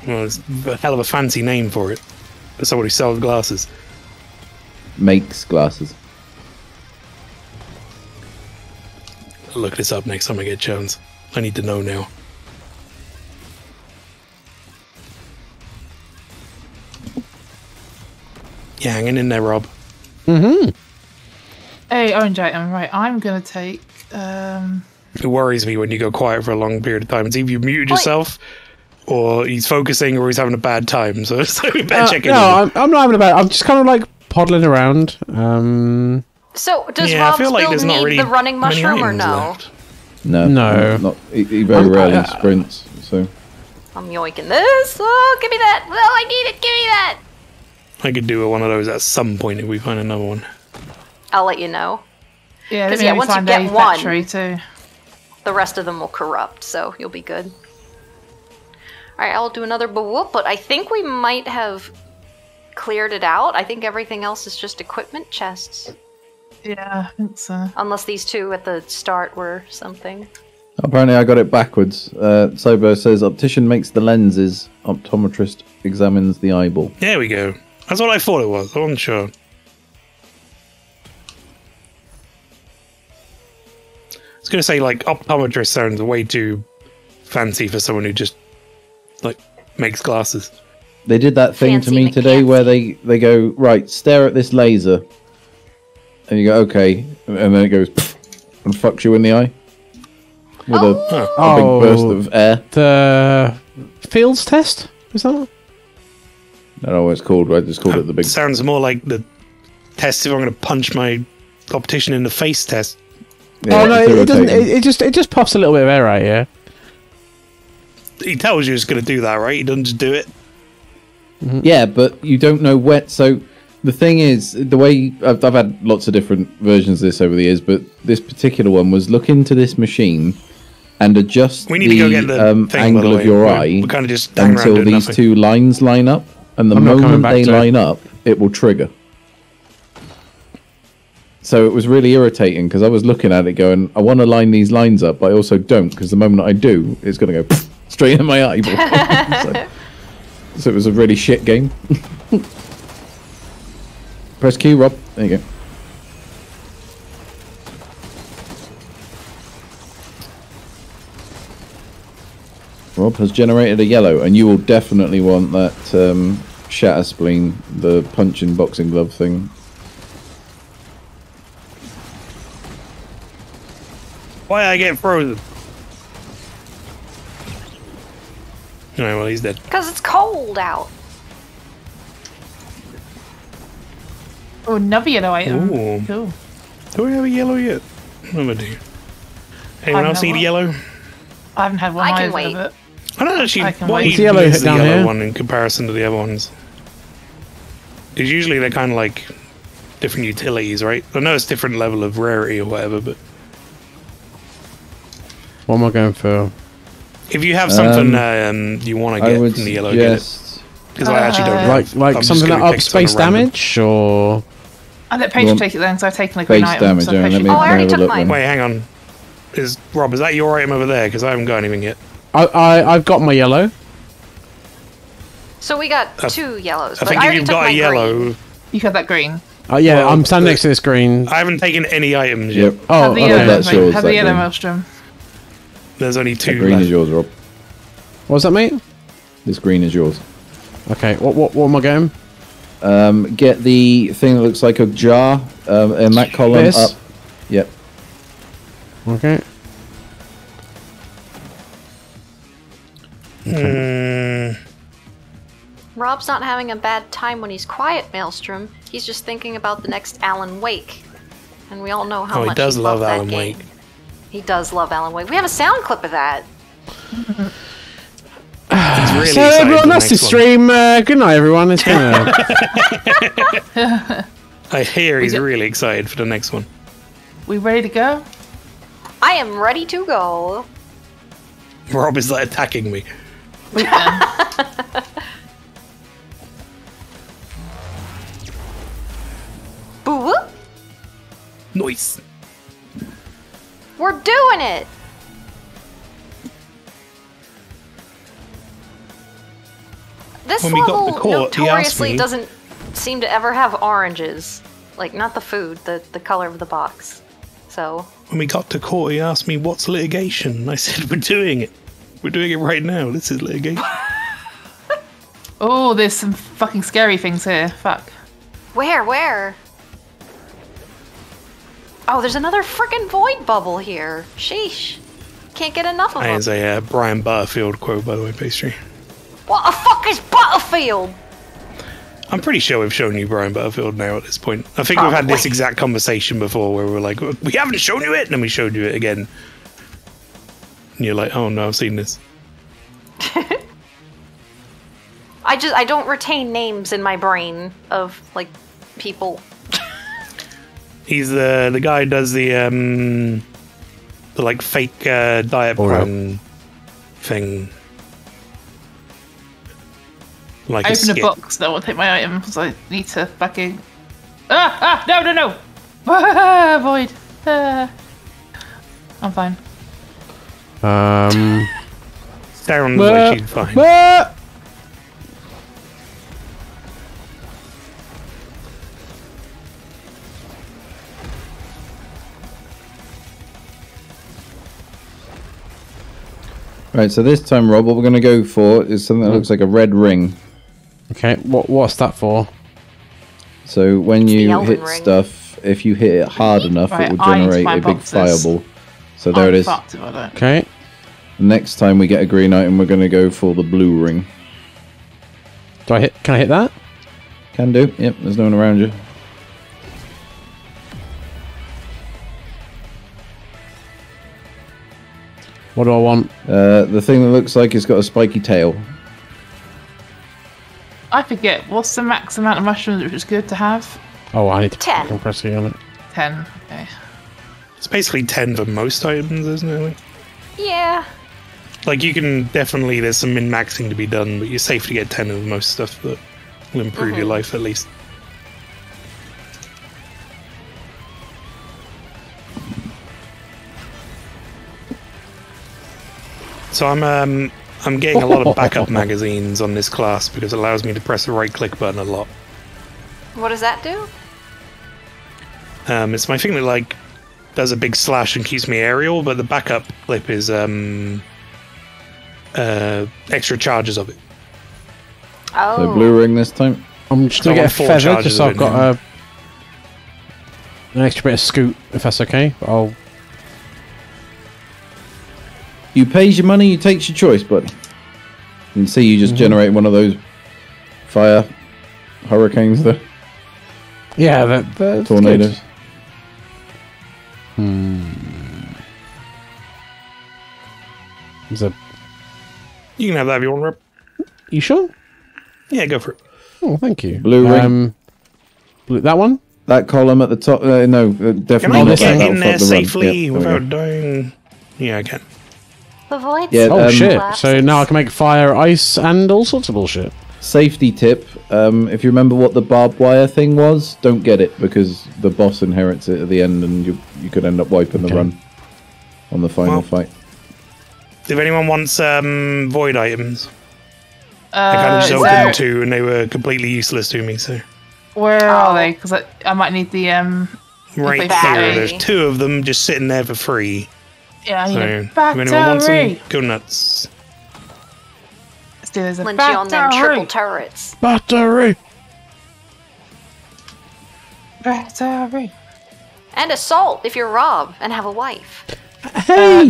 Well, it's a hell of a fancy name for it. For somebody who sells glasses. Makes glasses. I'll look this up next time I get a chance. I need to know now. Yeah, hanging in there, Rob. Mm-hmm. Hey, orange item. Right, I'm gonna take. It worries me when you go quiet for a long period of time. It's either you muted yourself, or he's focusing, or he's having a bad time. So we better check in. No, I'm not having a bad. I'm just kind of like poddling around. So, does Yeah, I Rob's feel like build there's not need really the running many mushroom or items no? left. No, No. not he very rarely sprints. So I'm yoinking this. Oh, give me that. Oh, I need it. Give me that. I could do one of those at some point if we find another one. I'll let you know. Yeah, 'Cause, let me yeah, maybe once you find get a one- battery too. The rest of them will corrupt, so you'll be good. Alright, I'll do another whoop, but I think we might have cleared it out. I think everything else is just equipment chests. Yeah, I think so. Unless these two at the start were something. apparently I got it backwards. Sobo says optician makes the lenses, optometrist examines the eyeball. There we go. That's what I thought it was. I wasn't sure. I was going to say, like, optometrist sounds way too fancy for someone who just, like, makes glasses. They did that thing to Fancy me today McCancy. where they go, right, stare at this laser. And you go, okay. And then it goes, pff, and fucks you in the eye. With a big burst of air. The fields test is that? I don't know what it's called, but I just called it the big... Sounds more like the test if I'm going to punch my optician in the face test. Yeah, Oh no, it's it doesn't. irritating. It just puffs a little bit of air out. Yeah. He tells you he's going to do that, right? He doesn't just do it. Yeah, but you don't know where. So the thing is, the way I've had lots of different versions of this over the years, but this particular one was look into this machine and adjust We need to go get the thing, by angle the of way. your We eye kind of just hang around until doing these nothing. two lines line up, and the I'm not coming moment back they to it. line up, it will trigger. So it was really irritating because I was looking at it going, I want to line these lines up, but I also don't because the moment I do, it's going to go straight in my eyeball. So it was a really shit game. Press Q, Rob. There you go. Rob has generated a yellow, and you will definitely want that shatter spleen, the punching boxing glove thing. Why I get frozen? Alright, well, he's dead. Because it's cold out. Oh, another yellow item. Ooh. Cool. Do we have a yellow yet? No, I do. Anyone I else know need a what. yellow? I haven't had one I can either wait. of it. I don't actually. I can What wait. even It's yellow is the down yellow here. one in comparison to the other ones? Because usually they're kind of like different utilities, right? I know it's different level of rarity or whatever, but What am I going for? if you have something you want to I get would from the yellow, get it. suggest... Because I actually don't. Like I'm just something that gonna ups pick something space random. damage, or I'll let You Paige want take it then, because I've taken the green base item. damage, So yeah, Paige let me should- Oh, I already have a took look mine. then. Wait, hang on. Rob, is that your item over there? Because I haven't got anything yet. I've got my yellow. So we got two yellows. I but think I if already you've took got my a yellow, green. You got that green. Yeah, Well, I'm standing next to this green. I haven't taken any items yet. Yep. Oh, Have the okay. yellow, that's mate. yours, Have that the yellow green. maelstrom. There's only That two green left. is yours, Rob. What's that, mate? This green is yours. Okay, what am I getting? Get the thing that looks like a jar in that column This? up. Yep. Okay. Rob's not having a bad time when he's quiet, Maelstrom. He's just thinking about the next Alan Wake. And we all know how Oh, he much does he love loved that Alan game. Wake. He does love Alan Wake. We have a sound clip of that. He's really So excited everyone, for the that's the next one. stream. Good night, everyone. It's been I hear he's really excited for the next one. We ready to go? I am ready to go. Rob is like attacking me. Wait then. Boo! Nice. We're doing it. This When we got level to court, he asked notoriously me- doesn't seem to ever have oranges. Like, not the food, the color of the box. So, When we got to court, he asked me, what's litigation? And I said, we're doing it. We're doing it right now. This is litigation. Oh, there's some fucking scary things here. Fuck. where? Oh, there's another freaking void bubble here. Sheesh. Can't get enough of That them. is a Brian Butterfield quote, by the way, Pastry. What the fuck is Butterfield? I'm pretty sure we've shown you Brian Butterfield now at this point. I think we've had this exact conversation before where we're like, we haven't shown you it, and then we showed you it again. And you're like, oh no, I've seen this. I don't retain names in my brain of, like, people. He's the guy who does the like fake diet plan thing. Like I opened a skit. box. I want to take my item because I need to fucking. No! Ah, void. I'm fine. Darren's like she's fine. Right, so this time, Rob, what we're going to go for is something that looks like a red ring. Okay, what's that for? So when the you Elden hit Ring. stuff, if you hit it hard enough, Right, it will I need to generate find a big boxes. fireball. So there I'm it is. fucked if I don't. Okay. Next time we get a green item, we're going to go for the blue ring. Can I hit that? Can do. Yep, there's no one around you. What do I want? The thing that looks like it's got a spiky tail. I forget. What's the max amount of mushrooms which is good to have? Oh, I need to 10. fucking press E on it. 10. Okay. It's basically 10 for most items, isn't it? Yeah. Like you can definitely, there's some min-maxing to be done, but you're safe to get 10 of most stuff that will improve your life at least. So I'm getting a lot of backup magazines on this class because it allows me to press the right click button a lot. What does that do? It's my thing that like does a big slash and keeps me aerial, but the backup clip is extra charges of it. Oh. So blue ring this time. I'm just So gonna I get a want 4 feather charges just so of I've it got now. an extra bit of scoot, if that's okay. I'll. You pays your money, you takes your choice, buddy. You can see you just generate one of those fire hurricanes there. Yeah, that's Tornadoes. Is a, You can have that if you want, Rob. you sure? Yeah, go for it. Oh, thank you. Blue ring. That one? That column at the top, no, definitely Can I not this that. get thing? in That'll there fuck the run. safely Yep, there we go. without dying? Yeah, I can. The void Yeah, Oh shit! collapses. So now I can make fire, ice, and all sorts of bullshit. Safety tip, if you remember what the barbed wire thing was, don't get it because the boss inherits it at the end and you could end up wiping the Okay. run on the final Well, fight. If anyone wants void items, I kind of just Is opened there- 2 and they were completely useless to me, so... Where are they? Because I might need the Right Big here, battery. there's 2 of them just sitting there for free. Yeah, I need So, a if anyone wants them, battery. go nuts. Let's do this. A Lynchy on them triple battery. turrets. Battery. Battery. And assault if you're Rob and have a wife. Hey.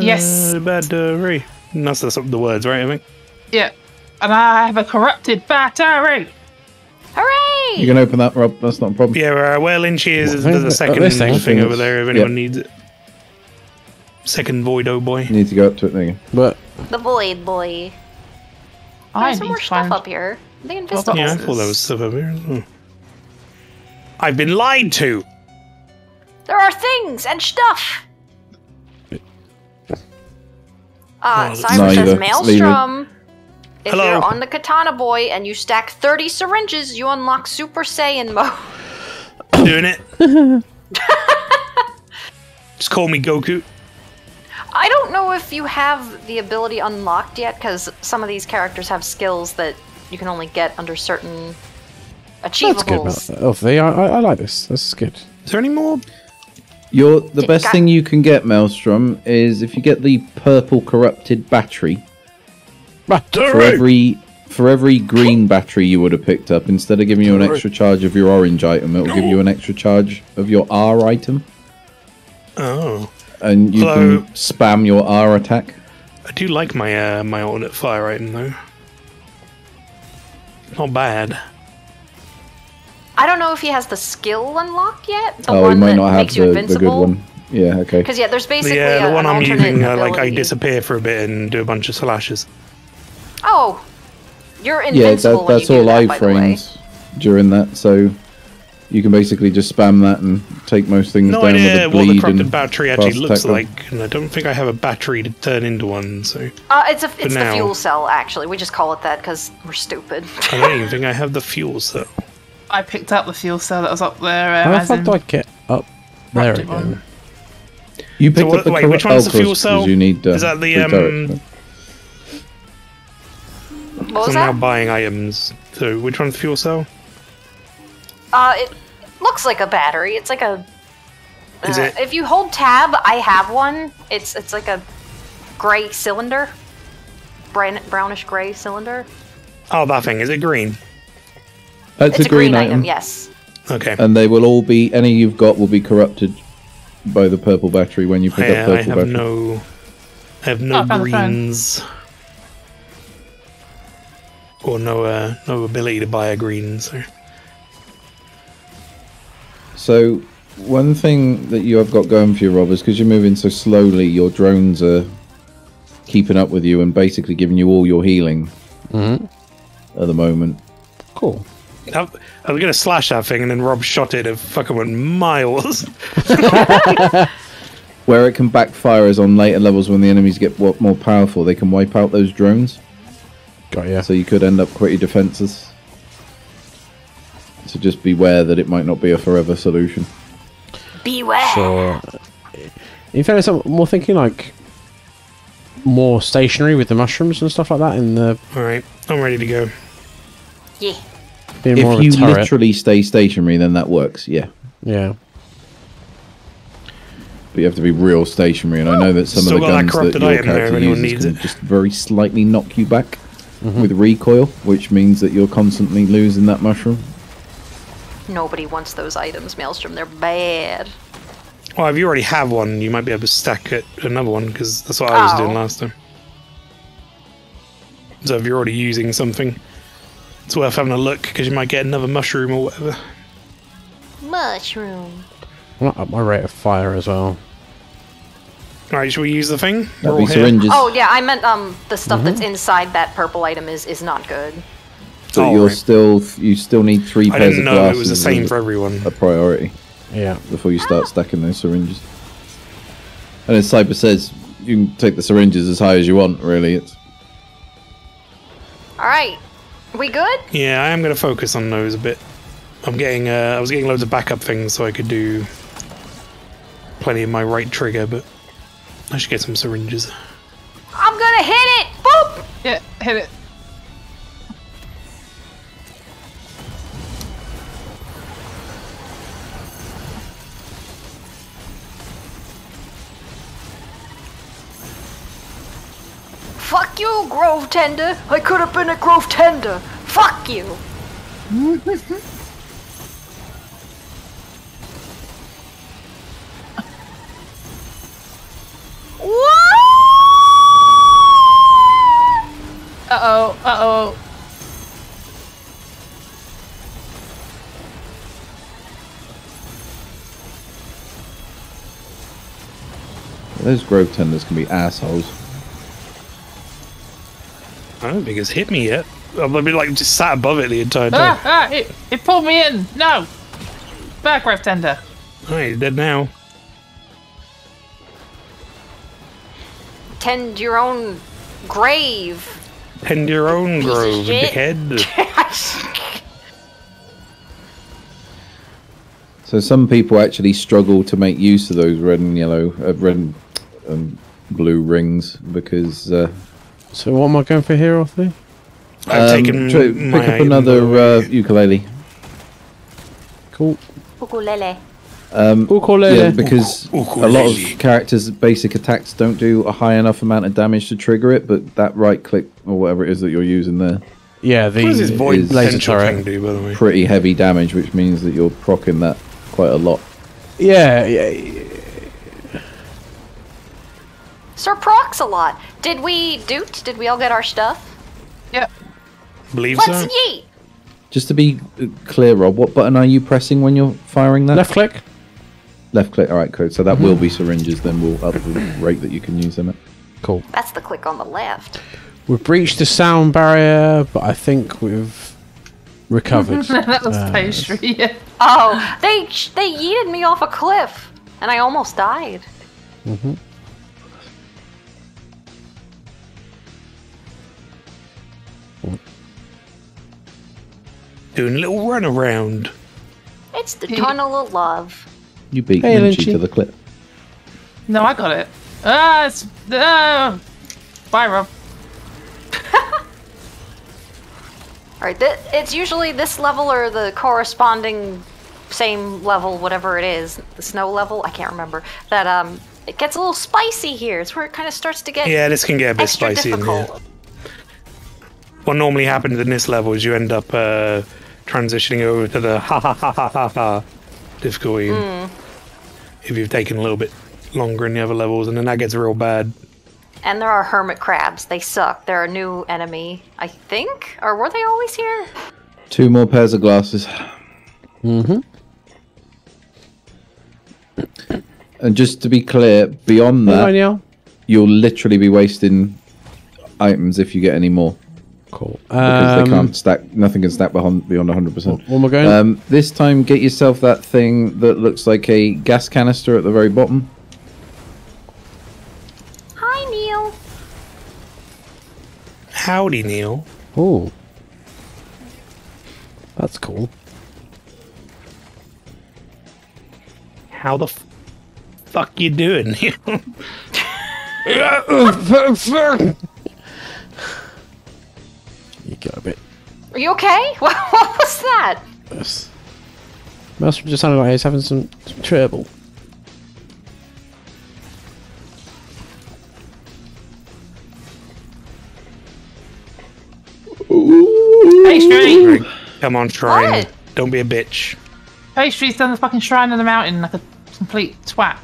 Yes. Battery. That's the words, right, I think? Yeah. And I have a corrupted battery. Hooray! You can open that, Rob. That's not a problem. Yeah, where Lynchy is, What there's thing? a second Oh, this thing? thing over there if anyone Yeah. needs it. Second Voido boy. You need to go up to it. There you go. But The Void Boy. I There's some need more to stuff find. up here. The got invisible. Yeah, I thought there was stuff over here as well. I've been lied to! There are things and stuff! Cyber says, Maelstrom, if Hello. you're on the Katana Boy and you stack 30 syringes, you unlock Super Saiyan mode. Doing it. Just call me Goku. I don't know if you have the ability unlocked yet, because some of these characters have skills that you can only get under certain That's good. achievables. I like this. This is good. Is there any more? The best thing you can get, Maelstrom, is if you get the purple corrupted battery. For every green battery you would have picked up, instead of giving you an extra charge of your orange item, it will give you an extra charge of your R item. Oh. And you can spam your R attack. I do like my my alternate fire item though. Not bad. I don't know if he has the skill unlocked yet. The He one might that not have makes you the invincible. good one. Yeah, okay. Because there's basically The one an I'm alternate using, like I ability. disappear for a bit and do a bunch of slashes. Oh, you're Yeah, invincible when that's you do all that, by the way. iframes during that, so you can basically just spam that and take most things No down idea with a what bleed the corrupted and battery actually fast looks attack. like, and I don't think I have a battery to turn into one, so It's the now- fuel cell, actually. We just call it that because we're stupid. I don't even think I have the fuel cell. I picked up the fuel cell that was up there. How As the in, fuck do I get up there Raptor one. again? You picked So up the wait, which one's the fuel cell? You need, Is that the, free turret. What was I'm now that? buying items. So which one's the fuel cell? It looks like a battery. It's like a. Is it? If you hold tab, I have one. It's like a gray cylinder, brownish gray cylinder. Oh, that thing. Is it green? That's It's a green item. yes. Okay. And they will all be, any you've got will be corrupted by the purple battery when you pick up I purple have battery. I have no Oh, I found the phone. greens. Or no ability to buy a green, so. So, one thing that you have got going for you, Rob, is because you're moving so slowly, your drones are keeping up with you and basically giving you all your healing at the moment. Cool. I was gonna slash that thing and then Rob shot it and fucking went miles. Where it can backfire is on later levels when the enemies get more powerful, they can wipe out those drones. Got ya. So you could end up quite your defenses. So just beware that it might not be a forever solution. Beware. Sure. In fairness, I'm more thinking like more stationary with the mushrooms and stuff like that in the Alright, I'm ready to go. Yeah. being more If of you a turret. literally stay stationary, then that works, yeah. Yeah. But you have to be real stationary, and I know that some Still of the got that guns that corrupted your item there if character anyone uses needs can it. just very slightly knock you back with recoil, which means that you're constantly losing that mushroom. Nobody wants those items, Maelstrom. They're bad. Well, if you already have one, you might be able to stack it another one, because that's what I was doing Oh. last time. So if you're already using something, it's worth having a look, because you might get another mushroom or whatever. Mushroom. I want to up my rate of fire as well. Alright, should we use the thing? That'd We're be all here. syringes. Oh yeah, I meant the stuff that's inside that purple item is not good. But Oh, you right. still need 3 I pairs didn't of know glasses it was the same as for everyone. a priority Yeah. before you start stacking those syringes. And as Cyber says, you can take the syringes as high as you want, really. It's All right, we good? Yeah, I am going to focus on those a bit. I'm getting, I was getting loads of backup things so I could do plenty of my right trigger, but I should get some syringes. I'm gonna hit it. Boop. Yeah, hit it. Fuck you, Grove Tender. I could have been a Grove Tender. Fuck you. What? Uh-oh, uh-oh. those grove tenders can be assholes. I don't think it's hit me yet. I've been like just sat above it the entire time. It pulled me in. No. Back, Grave Tender. Alright, you're dead now. Tend your own grave. Tend your own Piece of grove, shit. dickhead. So some people actually struggle to make use of those red and yellow, red and blue rings because. So what am I going for here, Orthy? I've taken my pick up item another away. ukulele. Cool. Ukulele. Ukulele. Yeah, because a lot of characters' basic attacks don't do a high enough amount of damage to trigger it, but that right click or whatever it is that you're using there, Yeah, the What does this void is laser potential turret. thing do, by the way? pretty heavy damage, which means that you're proccing that quite a lot. Yeah. Sir Procs a lot. Did we doot? Did we all get our stuff? Yep. Believe Let's so? yeet! Just to be clear, Rob, what button are you pressing when you're firing that? Left click. Left click. All right, cool. So that will be syringes. Then we'll up the rate that you can use them at. Cool. That's the click on the left. We've breached the sound barrier, but I think we've recovered. That was pastry. Yeah. Oh, they yeeted me off a cliff, and I almost died. Doing a little run around. It's the tunnel of love. You beat Hey, Lynchy Lynchy. to the clip. No, I got it. It's bye, Rob. All right, it's usually this level or the corresponding same level, whatever it is, the snow level. I can't remember. That it gets a little spicy here. It's where it kind of starts to get Yeah, this can get a bit extra spicy in here. difficult. What normally happens in this level is you end up transitioning over to the ha ha ha ha ha ha difficulty if you've taken a little bit longer in the other levels, and then that gets real bad. And there are hermit crabs. They suck. They're a new enemy, I think. Or were they always here? 2 more pairs of glasses. And just to be clear, beyond Right, that, yeah. you'll literally be wasting items if you get any more. Cool. Because they can't stack, nothing can stack beyond 100%. Where am I going? This time, get yourself that thing that looks like a gas canister at the very bottom. Hi, Neil. Howdy, Neil. Oh. That's cool. How the fuck you doing, Neil? You got a bit. Are you okay? What was that? Yes. Maelstrom just sounded like he's having some trouble. Pastry! Come on, Shrine. What? Don't be a bitch. Pastry's done the fucking shrine in the mountain like a complete twat.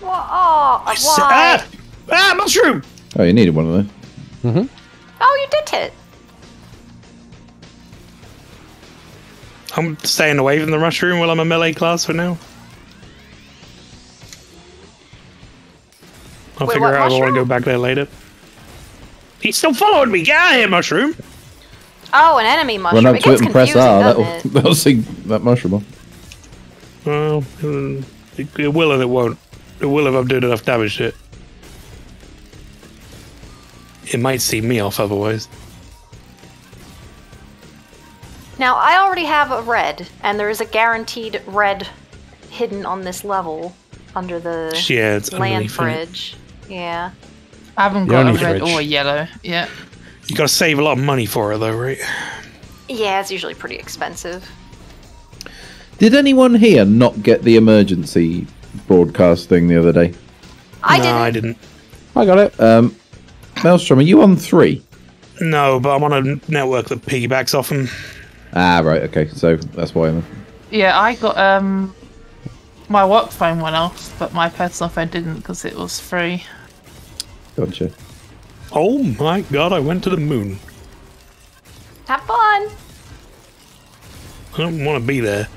Oh, Ah! why? Ah, mushroom! Oh, you needed one of those. Oh, you did it. I'm staying away from the mushroom while I'm a melee class for now. I'll Wait, figure what out if I want to mushroom? go back there later. He's still following me! Get out of here, mushroom! Oh, an enemy mushroom. Run up It to gets it and press confusing, R. doesn't That'll, it? that'll sink that mushroom off. Well, it will and it won't. It will if I'm doing enough damage to it. It might see me off otherwise. Now, I already have a red, and there is a guaranteed red hidden on this level under the Yeah, it's land underneath it. bridge. Yeah. I haven't The got a only red fridge. or a yellow yet. You gotta save a lot of money for it though, right? Yeah, it's usually pretty expensive. Did anyone here not get the emergency broadcast thing the other day? I didn't. I got it. Maelstrom, are you on 3? No, but I'm on a network that piggybacks off them. Ah, right, okay, so that's why. Yeah, I got my work phone went off, but my personal phone didn't because it was free. Gotcha. Oh my god, I went to the moon. Have fun. I don't want to be there.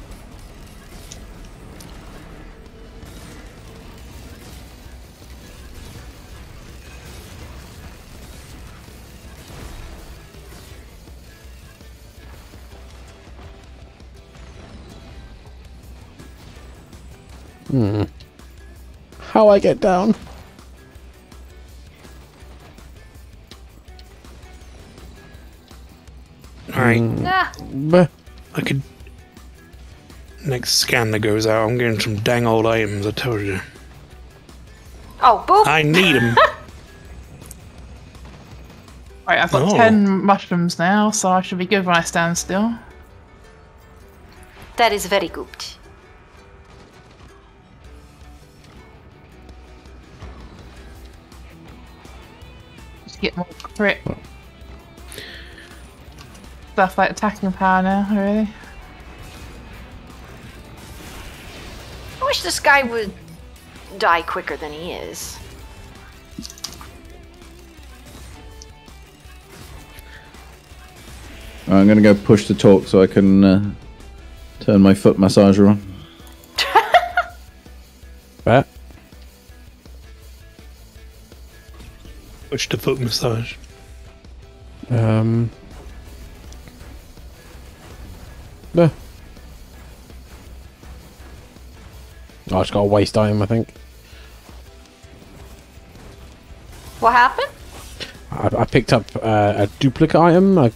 How I get down? Alright, Ah, Bleh. I could... Next scan that goes out, I'm getting some dang old items, I told you. oh, boop! I need them. Right, I've got Oh. 10 mushrooms now, so I should be good when I stand still. That is very good. Just get more crit. Stuff like attacking power now, really. I wish this guy would die quicker than he is. I'm going to go push to talk so I can turn my foot massager on. Bet. Push to foot massage. Bleh. Oh, I just got a waste item, I think. What happened? I picked up a duplicate item. I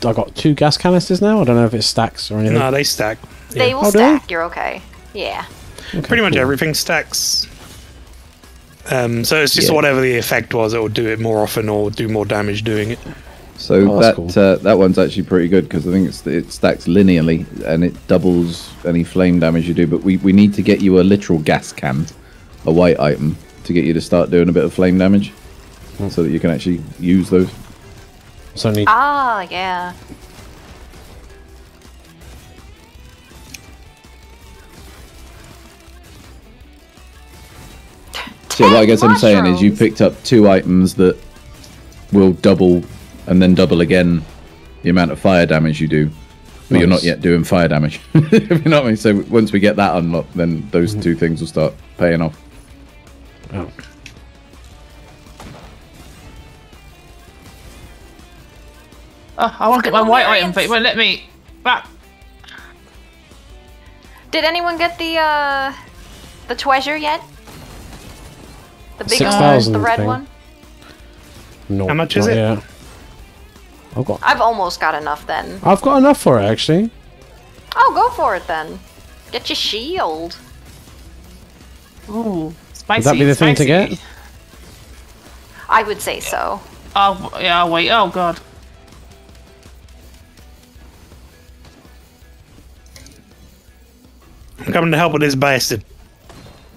got 2 gas canisters now. I don't know if it stacks or anything. No, they stack. They will Oh, do they? stack. You're okay. Yeah. Okay, Pretty much cool. everything stacks. So it's just Yeah. whatever the effect was, it will do it more often or do more damage doing it. So Oh, that's cool. that one's actually pretty good because I think it stacks linearly and it doubles any flame damage you do. But we need to get you a literal gas can, a white item, to get you to start doing a bit of flame damage, so that you can actually use those. So I need Ah, yeah. So what I guess I'm saying is you mushrooms. picked up 2 items that will double and then double again the amount of fire damage you do, but you're not Nice. yet doing fire damage. If you know what I mean. So once we get that unlocked, then those 2 things will start paying off. Oh. Oh, I want to get my white item, Variants. but it won't let me. Back. Did anyone get the treasure yet? The big one, 6,000 the red thing. one. No, How much is not it? yet. I've almost got enough then. I've got enough for it actually. Oh, go for it then. Get your shield. Ooh, spicy. Would that be the thing to spicy. get? I would say so. Oh, yeah, I'll wait. Oh, God. I'm coming to help with this bastard.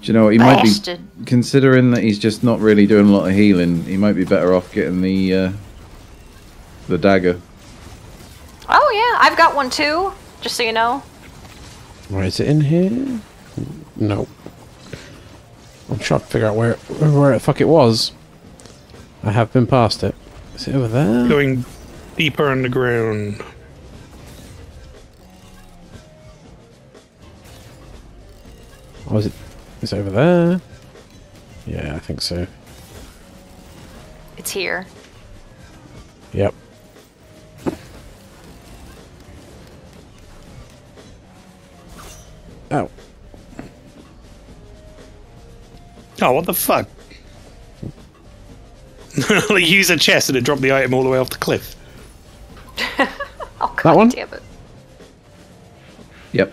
Do you know what? He might Bastard. be, considering that he's just not really doing a lot of healing, he might be better off getting the dagger. Oh yeah, I've got one too. Just so you know. Right, is it in here? No. I'm trying to figure out where the fuck it was. I have been past it. Is it over there? Going deeper underground. Or is it? Is it over there? Yeah, I think so. It's here. Yep. Oh. Oh, what the fuck? Like, use a chest and it dropped the item all the way off the cliff. Oh god That one? damn it. Yep.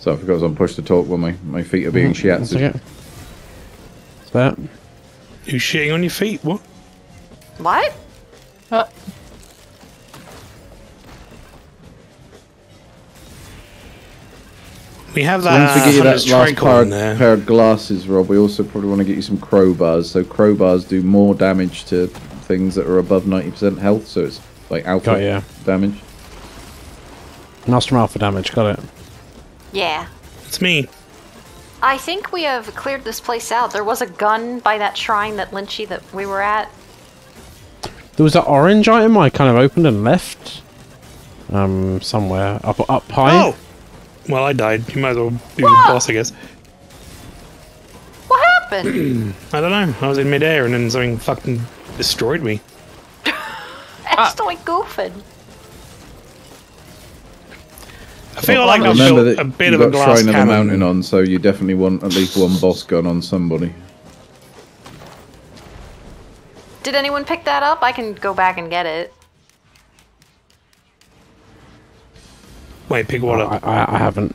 So I forgot I was on push to talk when my feet are being That's shiatsu. okay. Is that? You shitting on your feet? What? What? We have Once we that get you that hunter's last tricol in there. pair of glasses, Rob, we also probably want to get you some crowbars. So crowbars do more damage to things that are above 90% health, so it's like alpha Got ya. damage. Nostrum Alpha damage, got it. Yeah. It's me. I think we have cleared this place out. There was a gun by that shrine that Lynchy that we were at. There was that orange item I kind of opened and left. Somewhere. Up high. Oh! Well, I died. You might as well do the boss, I guess. What happened? I don't know. I was in midair and then something fucking destroyed me. Accidentally goofing. I feel like I've Remember built that a bit you've of a got glass Shrine of the cannon. Mountain on, so you definitely want at least one boss gun on somebody. Did anyone pick that up? I can go back and get it. Wait, pick what up? I haven't.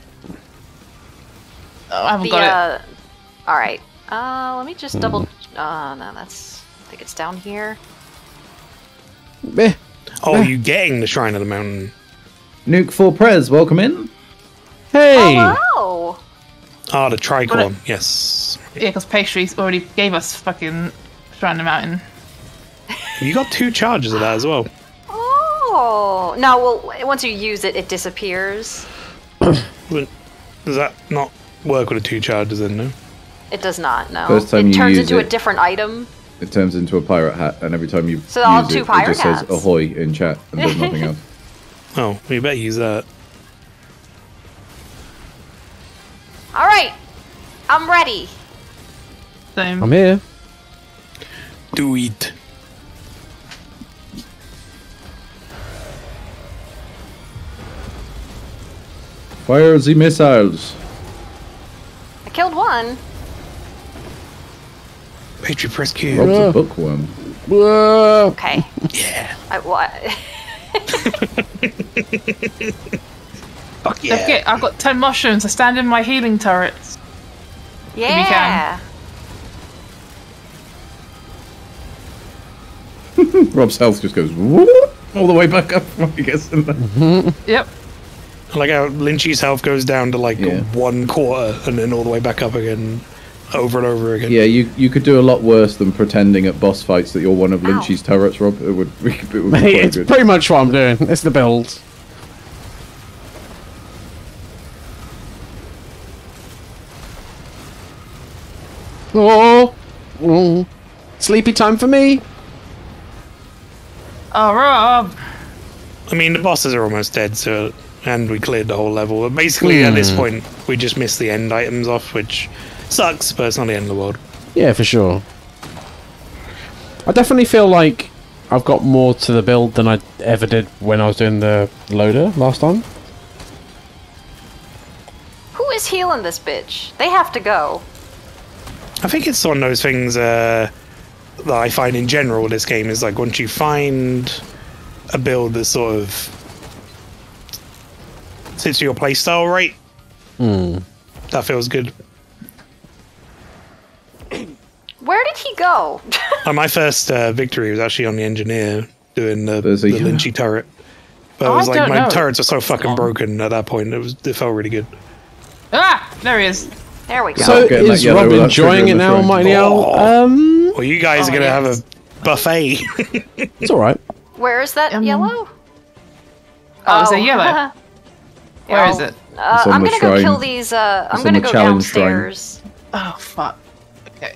Oh, I haven't got it. All right. Let me just double. No, that's. I think it's down here. Eh. Oh, you getting the Shrine of the Mountain? Nuke for Prez, welcome in. Hey! Hello. Ah, the tricorn. But Yes. Yeah, because Pastries already gave us fucking Shrine of the Mountain. You got 2 charges of that as well. Oh no! Well, once you use it, it disappears. But does that not work with the 2 charges then? No. It does not. No. First time it you turns use into it. a different item. It turns into a pirate hat, and every time you So I'll use have 2 it, it pirate just hats. says ahoy in chat and does nothing else. Oh, we better use that. All right. I'm ready. Same. I'm here. Do it. Fire the missiles. I killed one. Patriot press Q. Rob's Yeah. a bookworm. Whoa. Okay. Yeah. What? Fuck Don't forget, I've got 10 mushrooms. I stand in my healing turrets. Yeah. Rob's health just goes whoop, all the way back up when he gets in there. Yep. I like how Lynchy's health goes down to like Yeah. 1/4 and then all the way back up again, over and over again. Yeah, you could do a lot worse than pretending at boss fights that you're one of Lynchy's turrets, Rob. It would be Mate, quite it's good. pretty much what I'm doing. It's the build. Oh. Sleepy time for me. Oh, Rob. I mean, the bosses are almost dead, so and we cleared the whole level. But basically, at this point, we just missed the end items off, which sucks, but it's not the end of the world. Yeah, for sure. I definitely feel like I've got more to the build than I ever did when I was doing the loader last time. Who is healing this bitch? They have to go. I think it's one of those things that I find in general with this game is like once you find a build that sort of suits your playstyle right, that feels good. Where did he go? My first victory was actually on the engineer doing the There's a- Lynchy turret. But it I was like don't my know. turrets are so fucking broken at that point. It felt really good. Ah, there he is. There we go. So getting that is yellow Rob with that enjoying trigger it in the now, shrine. Mighty Owl? Well, you guys Oh, are gonna yes. have a buffet. It's all right. Where is that yellow? Oh, is it yellow? Where is it? It's on I'm the gonna go shrine. kill these. I'm It's on gonna the go challenge shrine. downstairs. Oh, fuck. Okay.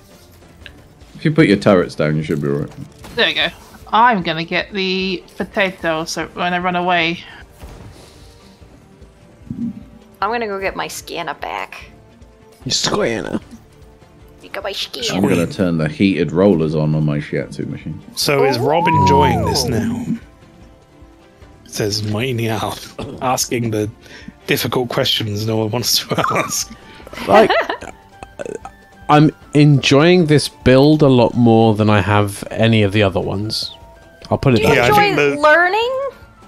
If you put your turrets down, you should be alright. There we go. I'm gonna get the potato so when I run away. I'm gonna go get my scanner back. Square. You got my I'm scanner. gonna turn the heated rollers on my shiatsu machine. So is Rob enjoying this now? Says Mighty Owl, asking the difficult questions no one wants to ask. Like, I'm enjoying this build a lot more than I have any of the other ones. I'll put it Do you that Yeah, I way. think enjoy the- learning?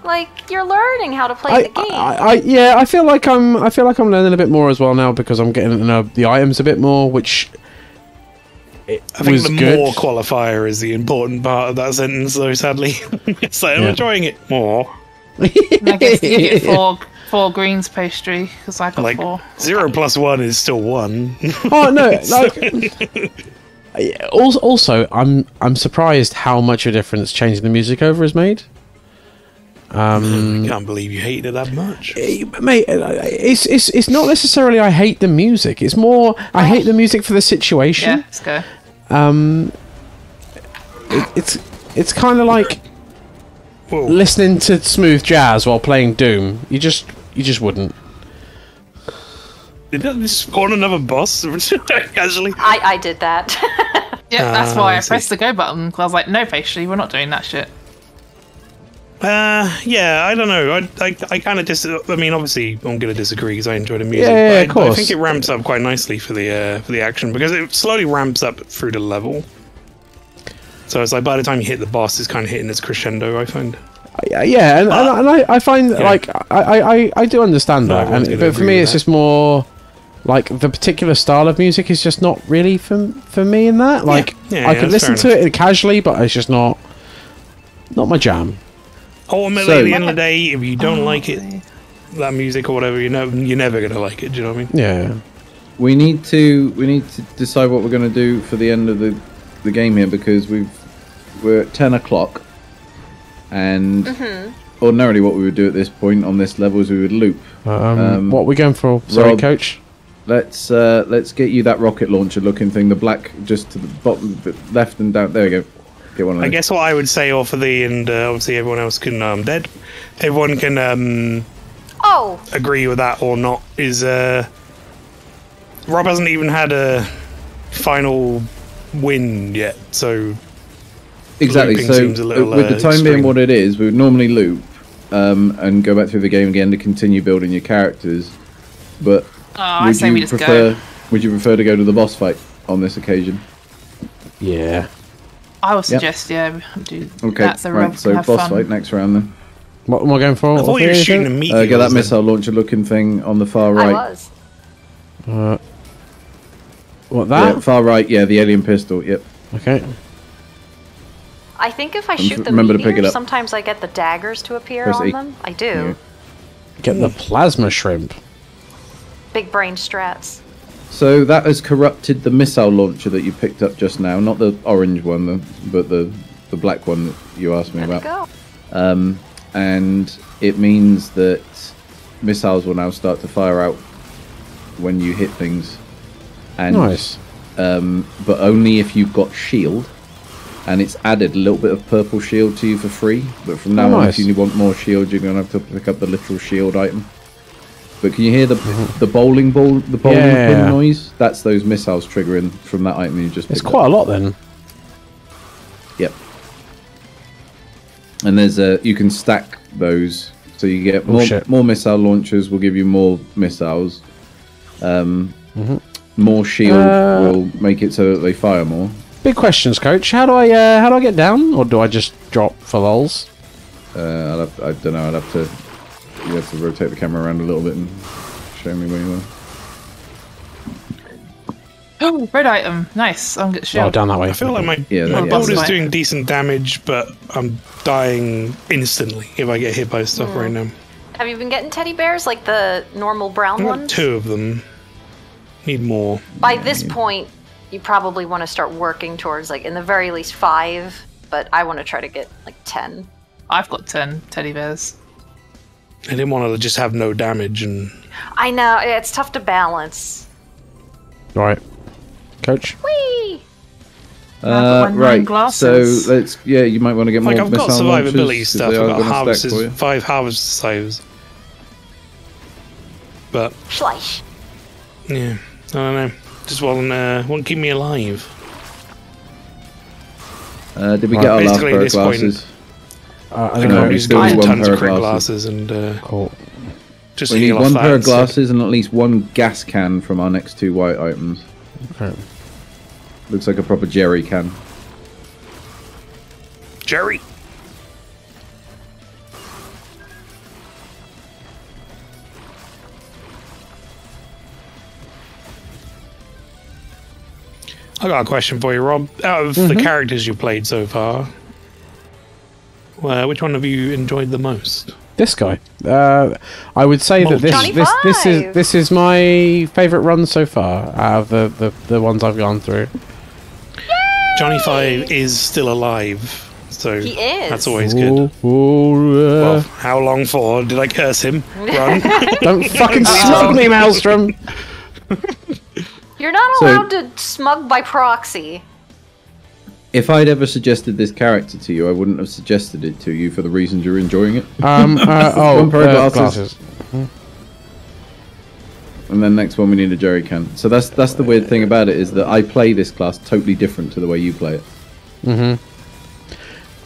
Like you're learning how to play the game. Yeah, I feel like I'm learning a bit more as well now because I'm getting to know the items a bit more, which I think was the good. more qualifier is the important part of that sentence, though, sadly. It's like, I'm Yeah. enjoying it more. And I guess you get four greens pastry because I got Like, 4. 0 plus 1 is still 1. Oh no! Like, also, I'm surprised how much of a difference changing the music over has made. I can't believe you hate it that much. Mate, it's not necessarily I hate the music. It's more I hate the music for the situation. Yeah, let's go. It's kind of like Whoa. listening to smooth jazz while playing Doom. You just wouldn't. Did that spawn another boss? Casually? I did that. Yeah, that's why I I see. pressed the go button because I was like, no pastry, we're not doing that shit. Yeah, I don't know. I kind of I mean, obviously, I'm going to disagree because I enjoy the music. Yeah, but of course. I think it ramps up quite nicely for the action because it slowly ramps up through the level. So it's like by the time you hit the boss, it's kind of hitting its crescendo. I find. Yeah, and I find like I do understand that, but for me, it's just more like the particular style of music is just not really for me in that. Like I could listen to it casually, but it's just not my jam. Ultimately, at the end of the day, if you don't like it, that music or whatever, you're never gonna like it. Do you know what I mean? Yeah. We need to decide what we're going to do for the end of the game here because we're at 10 o'clock, and ordinarily what we would do at this point on this level is we would loop. What are we going for? Sorry, Rob, Coach. Let's get you that rocket launcher looking thing, the black just to the bottom, the left and down. There we go. Get one of I guess what I would say, and obviously everyone else can dead. Everyone can agree with that or not. Is Rob hasn't even had a final win yet, so exactly. So seems a little, with the time extreme. being what it is, we would normally loop and go back through the game again to continue building your characters. But I say we just go. Would you prefer to go to the boss fight on this occasion? Yeah. I would suggest, do okay, that so Rob so can have boss fun. fight next round then. What am I going for? I thought you were shooting a meteor. Get that missile launcher looking thing on the far right. I was. What, that? Yeah, far right, yeah, the alien pistol, yep. Okay. I think if I shoot the remember to pick it meteor, up. sometimes I get the daggers to appear Press on E. them. I do. Get the plasma shrimp. Big brain strats. So that has corrupted the missile launcher that you picked up just now, not the orange one, but the black one that you asked me There we about. go. And it means that missiles will now start to fire out when you hit things. And, Nice. But only if you've got shield. And it's added a little bit of purple shield to you for free. But from now on, nice. if you want more shield, you're going to have to pick up the literal shield item. But can you hear the bowling ball, the bowling pin noise? That's those missiles triggering from that item you just picked It's quite a lot then. Yep. And there's you can stack those, so you get more missile launchers. Will give you more missiles. More shield will make it so that they fire more. Big questions, Coach. How do I get down, or do I just drop for lols? I don't know. I'd have to. You have to rotate the camera around a little bit and show me where you are. Oh, red item. Nice. I'm good. Oh, down that way. I feel like my Yeah, bolt is Right. doing decent damage, but I'm dying instantly if I get hit by stuff right now. Have you been getting teddy bears like the normal brown I got ones? 2 of them. Need more. By this point, you probably want to start working towards like in the very least 5, but I want to try to get like 10. I've got 10 teddy bears. I didn't want to just have no damage and. I know, it's tough to balance. Right, Coach. Whee! I've got my 9 glasses. So let's. Yeah, you might want to get more Like, I've got missile survivability launchers, stuff. they I've are got gonna stack harvests, for you. 5 harvest saves. But, Schleich. yeah, I don't know. Just won't keep me alive. Did we get our last Basically, pair at of this point- glasses? I I think can No, probably we just still go need for one tons pair of of crit glasses. glasses and Cool. just We need heal one off pair that of glasses and at least one gas can from our next 2 white items. Okay. Looks like a proper jerry can. Jerry! I got a question for you, Rob. Out of the characters you played so far, which one have you enjoyed the most? This guy. I would say that Johnny this is my favourite run so far out of the ones I've gone through. Johnny 5 is still alive, so He is. that's always good. Well, how long for? Did I curse him? Run. Don't fucking smug me, Maelstrom. You're not So- allowed to smug by proxy. If I'd ever suggested this character to you, I wouldn't have suggested it to you for the reasons you're enjoying it. One pair of glasses. And then next one we need a jerry can. So that's the weird thing about it, is that I play this class totally different to the way you play it.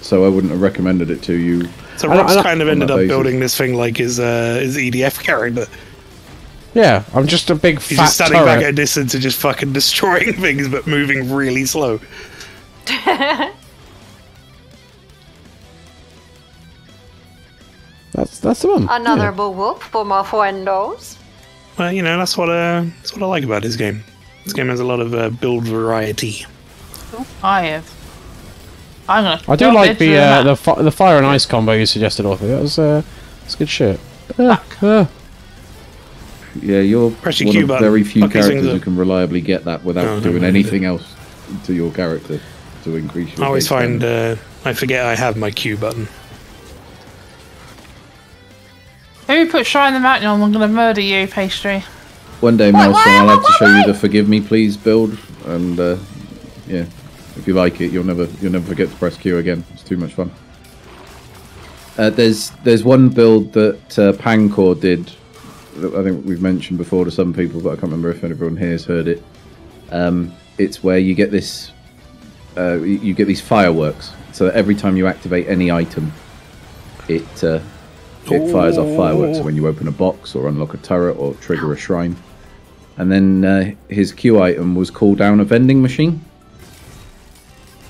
So I wouldn't have recommended it to you. So Rob's kind of On ended that up basis. building this thing like his EDF character. Yeah, I'm just a big He's fat just standing back at a turret. distance and just fucking destroying things, but moving really slow. That's the one. Another Yeah. whoop for my friendos. Well, you know, that's what I like about this game. This game has a lot of build variety. I have. I'm gonna. I do drop like it to map. the fire and ice combo you suggested, Orphe. That's good shit. Yeah, you're Press your one Q of button. very few Fuck these characters things who up. can reliably get that without No, doing no, anything else to your character to increase your I always base find damage. I forget I have my Q button. Who put Shrine the Mountain on? I'm gonna murder you, pastry. One day, Maelstrom, I'll have to show you the Forgive Me Please build, and yeah, if you like it, you'll never forget to press Q again. It's too much fun. There's one build that Pancor did that I think we've mentioned before to some people, but I can't remember if everyone here has heard it. It's where you get this, you get these fireworks. So that every time you activate any item, it fires off fireworks when you open a box or unlock a turret or trigger a shrine. And then his Q item was call down a vending machine,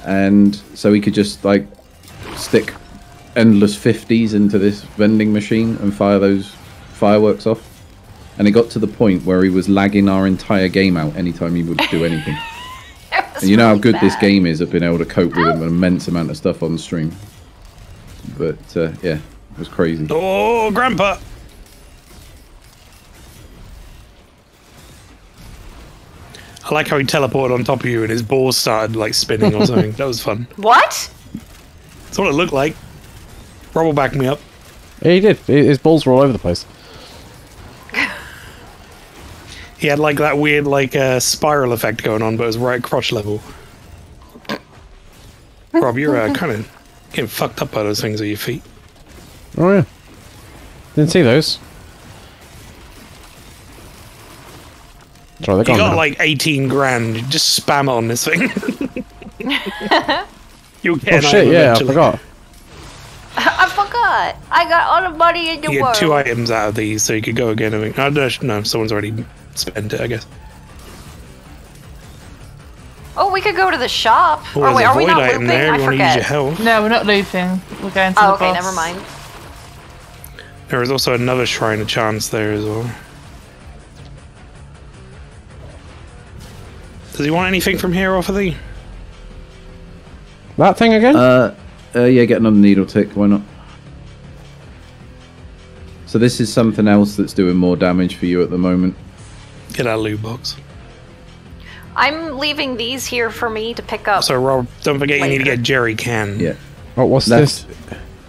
and so he could just like stick endless 50s into this vending machine and fire those fireworks off. And it got to the point where he was lagging our entire game out anytime he would do anything. And you know how good this game is at being able to cope with an immense amount of stuff on stream. But yeah, it was crazy. Oh, Grandpa! I like how he teleported on top of you and his balls started like spinning or something. That was fun. What? That's what it looked like. Rob will back me up. Yeah, he did. His balls were all over the place. He had like that weird like spiral effect going on, but it was right at crotch level. Rob, you're kind of getting fucked up by those things at your feet. Oh yeah. Didn't see those. Sorry, they're You gone got now. like 18 grand. You just spam it on this thing. You'll get Oh an shit! item Yeah, I eventually. forgot. I forgot. I got all the money in the You world. get 2 items out of these, so you could go again. I think. No, someone's already spent it, I guess. Oh, we could go to the shop. Oh, Or there's wait, a are we void not item looping? there. I You want to use your forget. health? No, we're not looping. We're going to the Oh, okay, boss. never mind. There is also another shrine of chance there as well. Does he want anything from here off of the? That thing again? Yeah, get another needle tick. Why not? So this is something else that's doing more damage for you at the moment. Get our loot box. I'm leaving these here for me to pick up. So Rob, don't forget you need to Later. get jerry can. Yeah. Oh, what's this?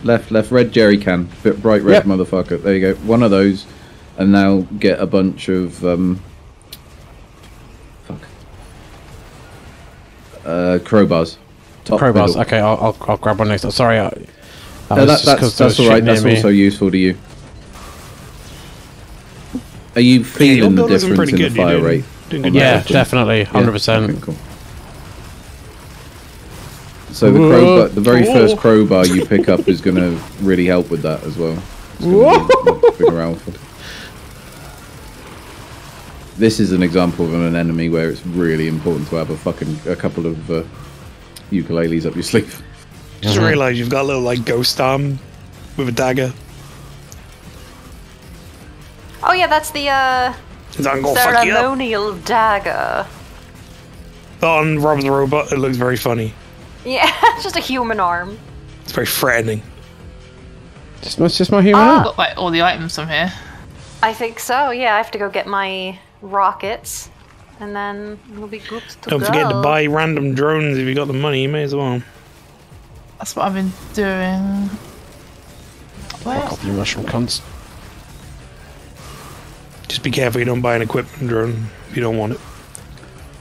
Left, red jerry can. Bit bright red Yep. motherfucker. There you go. One of those, and now get a bunch of crowbars. Top Crowbars. middle. Okay, I'll grab one next. Sorry, That's alright. That's also useful to you. Are you feeling the builders are difference pretty in the good. You're fire doing- rate? doing good Yeah, damage. definitely, 100%. Okay, cool. So the crowbar, the very first crowbar you pick up is going to really help with that as well. It's gonna be a bigger alpha. This is an example of an enemy where it's really important to have a couple of ukuleles up your sleeve. Just realised you've got a little like ghost arm with a dagger. Oh yeah, that's the It's I'm gonna fuck you up. ceremonial dagger. But on Rob's robot, it looks very funny. Yeah, it's just a human arm. It's very threatening. It's just my human I've arm. got like all the items from here. I think so. Yeah, I have to go get my rockets, and then we'll be good to Don't go. forget to buy random drones if you got the money. You may as well. That's what I've been doing. Where? God, you mushroom cunts. Just be careful you don't buy an equipment drone if you don't want it.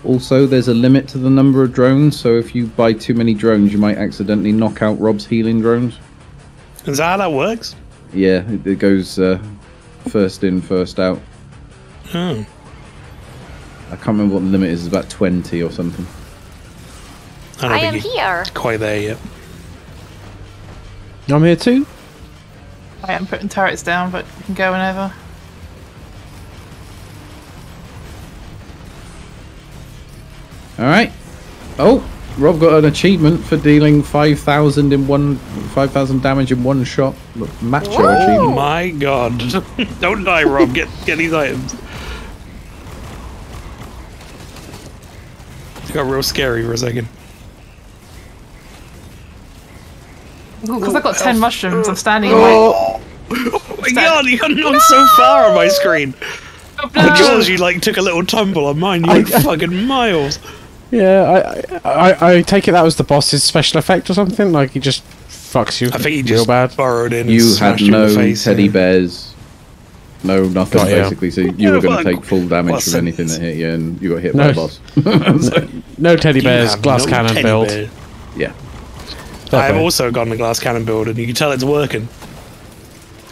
Also, there's a limit to the number of drones, so if you buy too many drones, you might accidentally knock out Rob's healing drones. Is that how that works? Yeah, it goes first in, first out. Oh. I can't remember what the limit is. It's about 20 or something. I don't I think am you're here. quite there yet. I'm here too. I am putting turrets down, but you can go whenever. Alright. Oh, Rob got an achievement for dealing 5,000 damage in one shot. Macho Oh achievement. my god. Don't die, Rob. Get these items. It got real scary for a second. Because I've got 10 mushrooms, I'm standing Oh my god, you got knocked so far on my screen. On yours, you like took a little tumble. On mine, you went fucking miles. Yeah, I take it that was the boss's special effect or something. Like he just fucks you. I think he real just bad. burrowed in. You and had smashed you in no the face, teddy yeah. bears, no nothing Got ya. basically. So you were going to fuck. take full damage What's from anything this? that hit you, and you got hit No. by the boss. No teddy You bears, have glass no cannon teddy build. bear. Yeah, I have Okay. also gotten the glass cannon build, and you can tell it's working.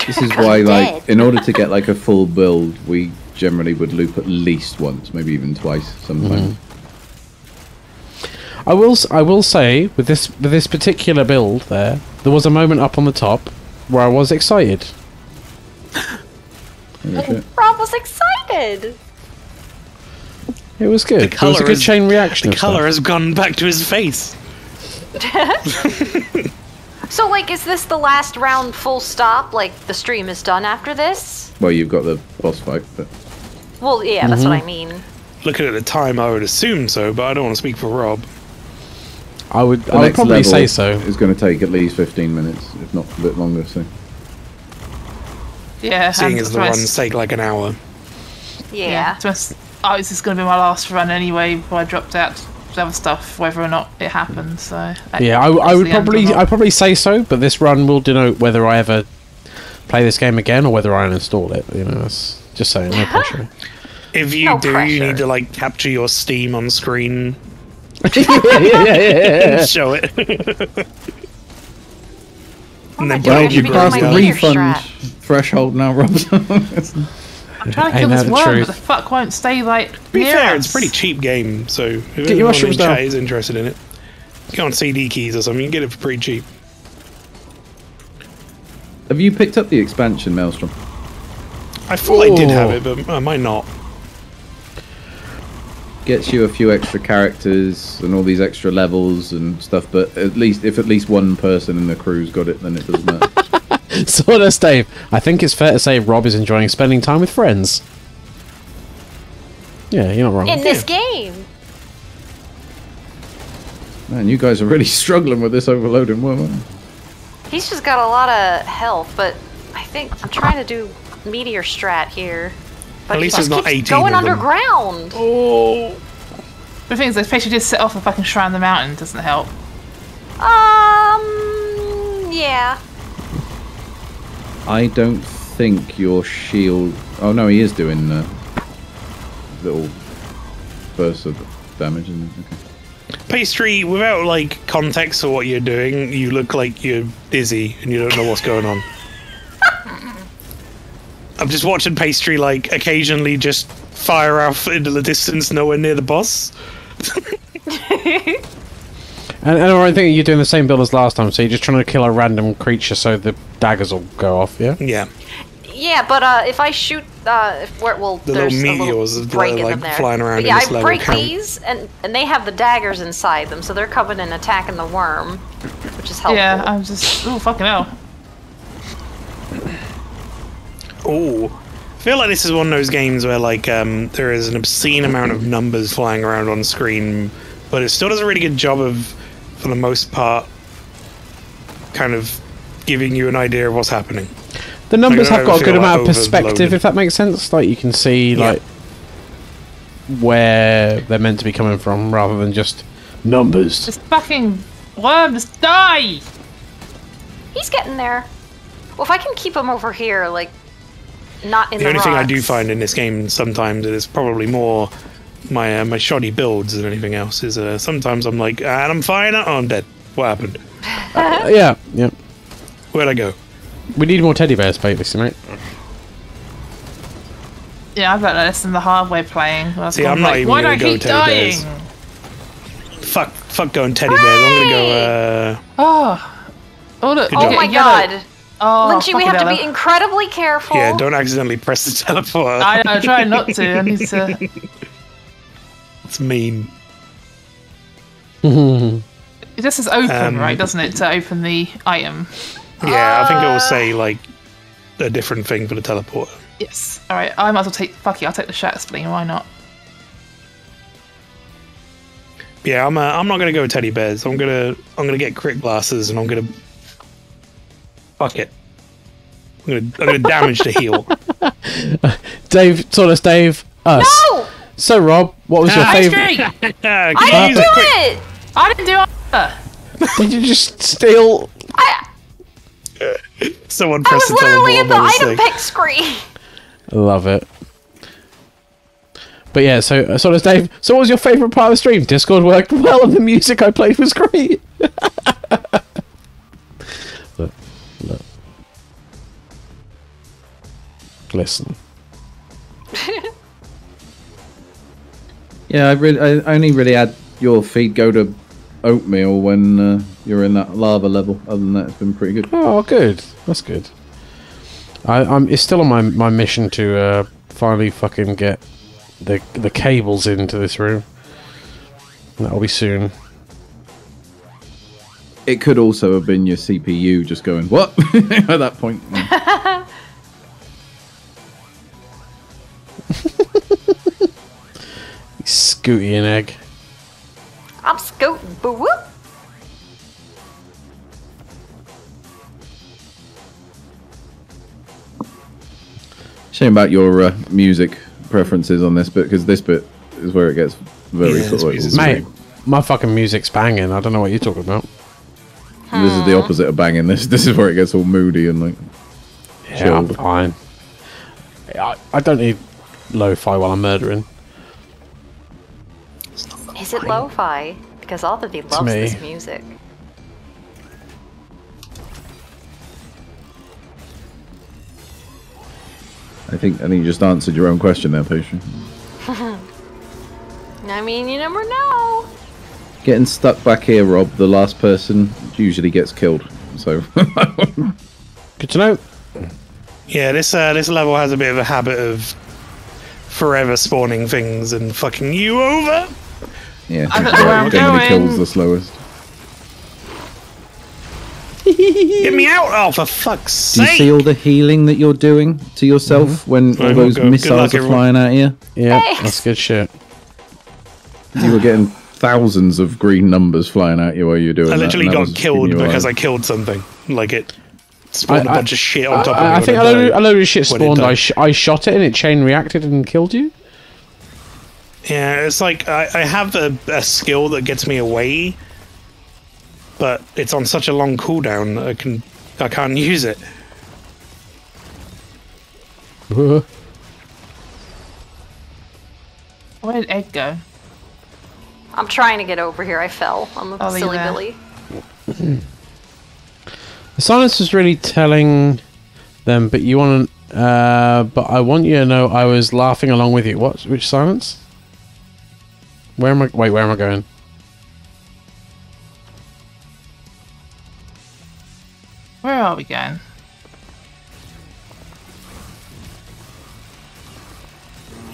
this is why, like, in order to get like a full build, we generally would loop at least once, maybe even twice sometimes. I will say with this particular build there was a moment up on the top where I was excited. Oh, shit. Rob was excited. It was good. It was a good chain reaction. The of stuff. color has gone back to his face. So, like, is this the last round full stop? Like, the stream is done after this? Well, you've got the boss fight, but Well, yeah, that's what I mean. Looking at the time, I would assume so, but I don't want to speak for Rob. I would the I would next probably level say so. It's going to take at least 15 minutes, if not a bit longer. So Yeah, Seeing and as the to runs take like an hour. Yeah. to us, this is going to be my last run anyway before I dropped out to other stuff, whether or not it happens. So Yeah, I would probably say so, but this run will denote whether I ever play this game again or whether I uninstall it. You know, that's just saying, no pressure. If you No do, pressure. you need to like capture your Steam on screen yeah. and show it. And then God, well, put it you in your passed the graveyard. Meteor refund strat. threshold now, Rob. I'm trying to Ain't kill that this the worm, truth? but the fuck won't stay like To be near fair, us. it's a pretty cheap game, so if your anyone mushrooms in chat down. is interested in it, go on CD Keys or something, you can get it for pretty cheap. Have you picked up the expansion, Maelstrom? I thought I did have it, but I might not. Gets you a few extra characters and all these extra levels and stuff, but at least one person in the crew's got it, then it doesn't matter. Sawdust Dave, I think it's fair to say Rob is enjoying spending time with friends. Yeah, you're not wrong. In this game. Man, you guys are really struggling with this overloading worm, aren't you? He's just got a lot of health, but I think I'm trying to do meteor strat here. But At least he there's not keeps 18 going of them. underground. The thing is, they basically just set off a fucking shrine the mountain doesn't help. Yeah. I don't think your shield... Oh no, he is doing little bursts of damage. Isn't he? Okay. Pastry, without like context for what you're doing, you look like you're dizzy and you don't know what's going on. I'm just watching Pastry like occasionally just fire off into the distance, nowhere near the boss. And I think you're doing the same build as last time, so you're just trying to kill a random creature so the daggers will go off, yeah? Yeah, Yeah, but if I shoot, the there's little a meteors little that break are in like them there. flying around But in yeah, this I level break count. these, and they have the daggers inside them, so they're coming and attacking the worm, which is helpful. Yeah, I'm just fucking hell. Oh, I feel like this is one of those games where like there is an obscene amount of numbers flying around on screen, but it still does a really good job of, for the most part, kind of giving you an idea of what's happening. The numbers I have don't got a good feel like amount of perspective, overloaded. if that makes sense. Like, you can see, Yeah. like, where they're meant to be coming from, rather than just numbers. This fucking worm, just die! He's getting there. Well, if I can keep him over here, like, not in The the only thing I do rocks. find in this game sometimes it is probably more my shoddy builds than anything else. Is sometimes I'm like, and I'm fine. Oh, I'm dead. What happened? Yeah. Where'd I go? We need more teddy bears, basically, mate. Yeah, I've learned this in the hard way playing. I was See, going I'm not like, even why do I gonna go keep teddy dying? bears. Fuck going teddy bears. I'm gonna go. Oh, look! Good I job. Oh get my a yellow- god. Oh, Lynchy, we have to be incredibly careful. Yeah, don't accidentally press the teleporter. I know, try not to. I need to. It's mean. It just says open, right, doesn't it, to open the item? Yeah, I think it will say, like, a different thing for the teleporter. Yes. Alright, I might as well take... Fuck it, I'll take the Shatter Spleen, why not? Yeah, I'm not gonna go with teddy bears. I'm gonna get crit glasses, and I'm gonna... Fuck it. I'm gonna damage the heal. Dave, Sawdust Dave, us. No! So, Rob, what was your favourite? I I didn't do it! I didn't do either! Did you just steal? Someone I pressed was the literally teleporter at the by item mistake. pick screen. Love it. But yeah, so does Dave. So what was your favourite part of the stream? Discord worked well and the music I played was great. Look. Listen. Yeah, I only really had your feed go to oatmeal when you're in that lava level. Other than that, it's been pretty good. Oh, good. That's good. It's still on my mission to finally fucking get the cables into this room. That'll be soon. It could also have been your CPU just going, what? At that point. Yeah. Scooty and egg. I'm scooting, boo whoop. Shame about your music preferences on this bit, because this bit is where it gets very Yeah, sort of this Mate, my fucking music's banging. I don't know what you're talking about. This is the opposite of banging. This is where it gets all moody and like Yeah, I'm chilled. fine. I don't need lo-fi while I'm murdering. Is it lo-fi? Because Altheby loves me. this music. I think you just answered your own question there, Patient. I mean, you never know. Getting stuck back here, Rob, the last person usually gets killed. So Good to know. Yeah, this level has a bit of a habit of forever spawning things and fucking you over. yeah, I don't know where I'm generally going. kills the slowest. Get me out! Oh, for fuck's Do you sake! see all the healing that you're doing to yourself when all Right, those we'll go. Good missiles luck, are everyone. flying at you? Yeah, Thanks. that's good shit. You were getting thousands of green numbers flying at you while you're doing I that. literally and that got was killed keeping you because I alive. killed something. Like it spawned a bunch of shit on top of me. I when think died. a load of shit when it spawned. died. I shot it and it chain reacted and killed you. Yeah, it's like I have a skill that gets me away, but it's on such a long cooldown that I can't use it. Where did Egg go? I'm trying to get over here. I fell. I'm a Oh, silly yeah. Billy. The silence was really telling them, but you want to. But I want you to know I was laughing along with you. What? Which silence? Where am I? Wait, where am I going? Where are we going?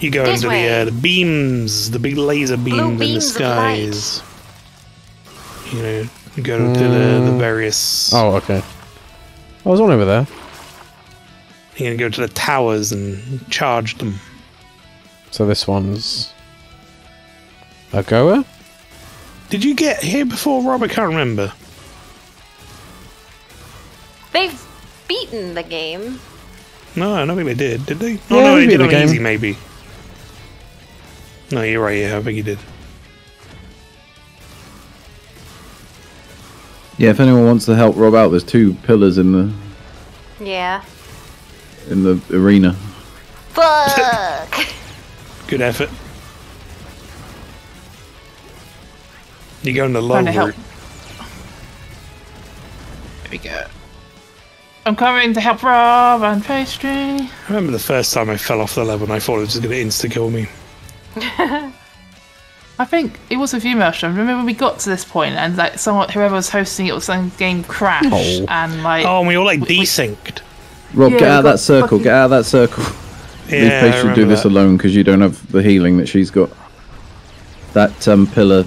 You go This into way. the beams, the big laser beams in the beams of light. skies. You know, you go to the various. Oh, okay. I was on over there. You're gonna go to the towers and charge them. So this one's a goer. Did you get here before, Rob? I can't remember. They've beaten the game. No, I don't think they did. Did they? Yeah, Oh no, they they beat did the on game. easy, maybe. No, you're right. Yeah, I think you did. Yeah, if anyone wants to help Rob out, there's 2 pillars in Yeah. the arena. Fuck. Good effort. You go in the low Trying to help. route. There we go. I'm coming to help Rob and Pastry. I remember the first time I fell off the level and I thought it was just going to insta-kill me. I think it was with you, Maelstrom. Remember when we got to this point and like whoever was hosting it was some game crashed and like. Oh, and we all like desynced. Rob, Yeah, get out of we that got circle. fucking- Get out of that circle. Yeah, Leave I Paige to do remember this that. alone because you don't have the healing that she's got. That pillar,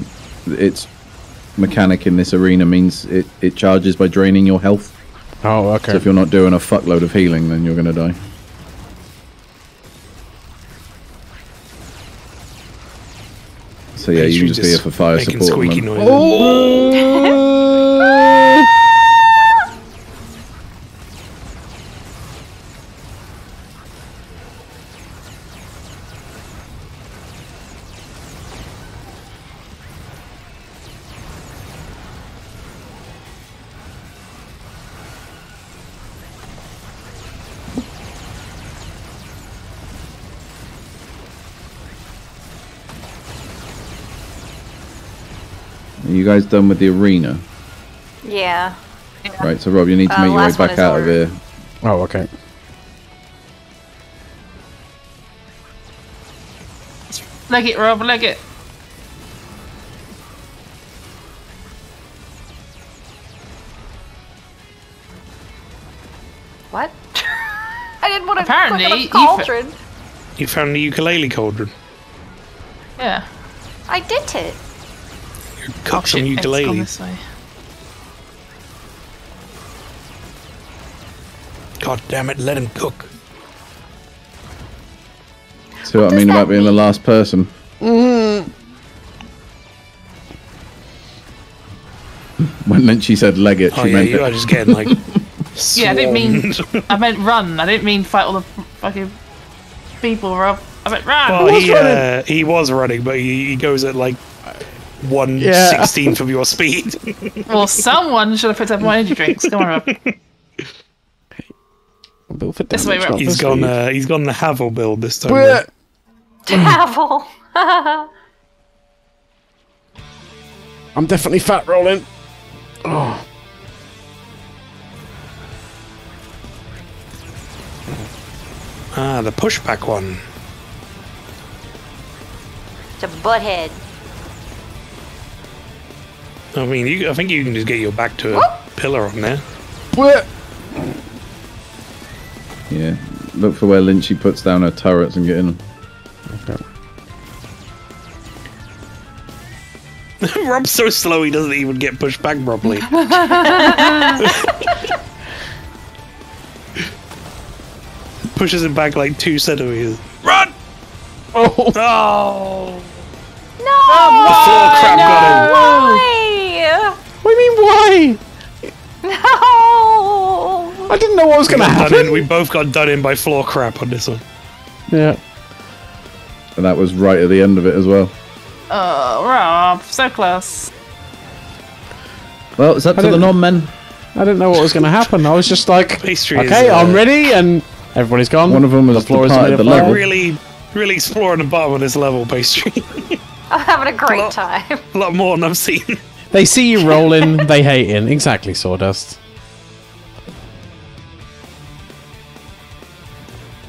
its mechanic in this arena means it charges by draining your health. Oh, okay. So if you're not doing a fuckload of healing, then you're going to die. So yeah, you can just be here for fire making support. squeaky man. noises. Are you guys done with the arena? Yeah. Right, so Rob, you need to make your way last one back is out of ordered. here. Oh, okay. Leg it, Rob, leg it. What? I didn't want to Apparently, click on a you cauldron. You found the ukulele cauldron. Yeah. I did it. Cook some Shit, it's gone ukulele. this way. God damn it, let him cook. See what I does mean that about being the mean? last person? When Lynchy said leg it, Oh she yeah, meant you are it. just getting like. Yeah, I didn't mean. swarmed. I meant run. I didn't mean fight all the fucking people, Rob. I meant run. Well, he was running, but he goes at like 1/16th of your speed. Well, someone should have picked up more energy drinks. Come on, Rob. Built for This way, damage, Rob. not for He's speed. gone the Havel build this time. Bleh. Travel. I'm definitely fat rolling. Oh. Ah, the pushback one. It's a butthead. I mean, I think you can just get your back to a pillar on there. Bleh. Yeah. Look for where Lynchy puts down her turrets and get in them. Okay. Rob's so slow he doesn't even get pushed back properly. Pushes him back like 2 centimeters. Run! Oh. Oh! No! The floor crap got him. Why? What do you mean, why? No! I didn't know what was going to happen. We both got done in by floor crap on this one. Yeah. And that was right at the end of it as well. Oh, Rob, so close. Well, it's up to the didn't- non-men. I didn't know what was going to happen. I was just like, Pastry is, okay, I'm ready, and everybody's gone. One of them was the floor is departed made the of fire. level. Really exploring the bottom of this level, Pastry. I'm having a great Hello. time. A lot more than I've seen. They see you rolling, they hate in. Exactly, Sawdust.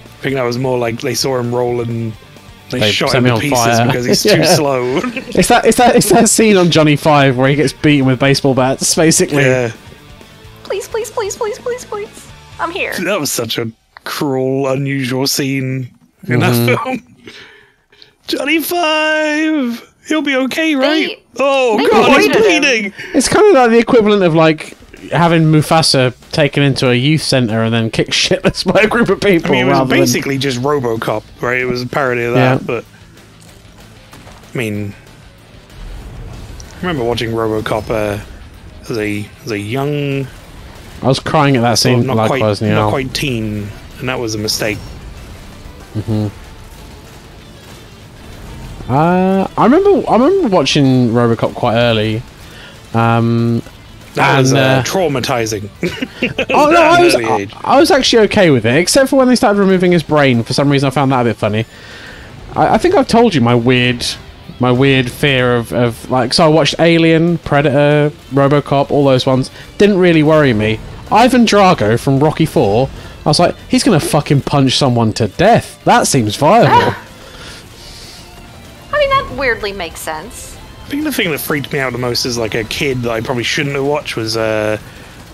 I think that was more like they saw him roll and they They shot set him me to on pieces fire. because he's too Yeah. slow. It's that scene on Johnny 5 where he gets beaten with baseball bats, basically. Yeah, Please, please, please, please, please, please. I'm here. that was such a cruel, unusual scene in that film. Johnny 5! He'll be okay, right? They God, he's avoided him. bleeding! It's kind of like the equivalent of like having Mufasa taken into a youth centre and then kicked shitless by a group of people. I mean, it was rather basically just RoboCop, right? It was a parody of that, Yeah. but... I mean... I remember watching RoboCop as a young... than... I was crying at that sort scene of not likewise, quite, Neil. not quite teen, and that was a mistake. I remember watching RoboCop quite early. That was And, traumatizing. Oh no, At an early age. I was actually okay with it, except for when they started removing his brain. For some reason, I found that a bit funny. I think I've told you my weird fear of like. So I watched Alien, Predator, RoboCop, all those ones. Didn't really worry me. Ivan Drago from Rocky 4. I was like, he's gonna fucking punch someone to death. That seems viable. I mean, that weirdly makes sense. I think the thing that freaked me out the most as like a kid that I probably shouldn't have watched was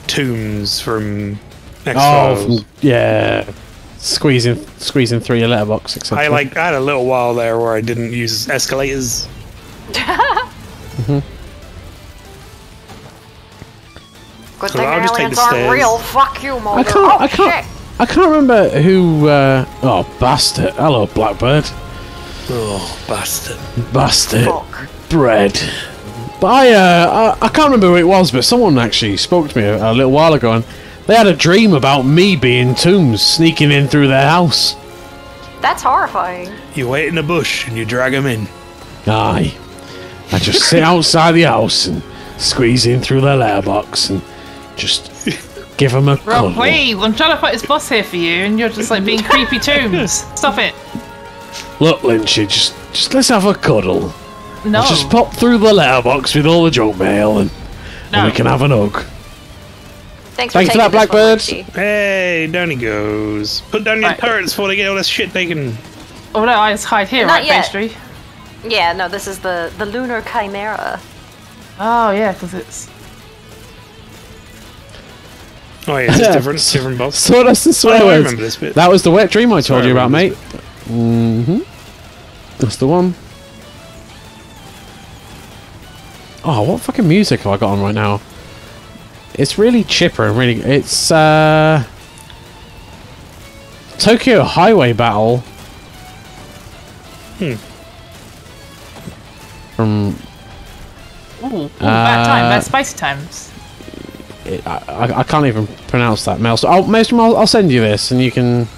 Tombs from X-Files. Yeah. Squeezing through your letterbox, etc. I had a little while there where I didn't use escalators. Good So thing I'll just take aliens the aren't stairs. real. Fuck you, Mulder. I can't remember who. Oh, bastard! Hello, Blackbird. Oh, bastard. Bastard. Fuck. Bread. But I can't remember who it was, but someone actually spoke to me a little while ago, and they had a dream about me being Tombs, sneaking in through their house. That's horrifying. You wait in the bush and you drag them in. Aye. I just sit outside the house and squeeze in through their letterbox and just give them a Rob, cuddle. please, I'm trying to fight this boss here for you, and you're just like being creepy Tombs. Stop it. Look, Lynchy, just let's have a cuddle. No. I'll just pop through the letterbox with all the junk mail and we can have an hug. Thanks for taking that, this one, Blackbird. Lynchy. Hey, down he goes. Put down your Right. turrets before they get all this shit taken. Oh no, I just hide here, Not right, yet. pastry? Yeah, no, this is the lunar chimera. Oh yeah, because it's... Oh yeah, it's different boss. Sawdust and swear I words. remember this bit. That was the wet dream I told you about, remember mate. That's the one. Oh, what fucking music have I got on right now? It's really chipper and really... It's, Tokyo Highway Battle. From... bad time, bad spicy times. I can't even pronounce that, Mel. So I'll send you this, and you can...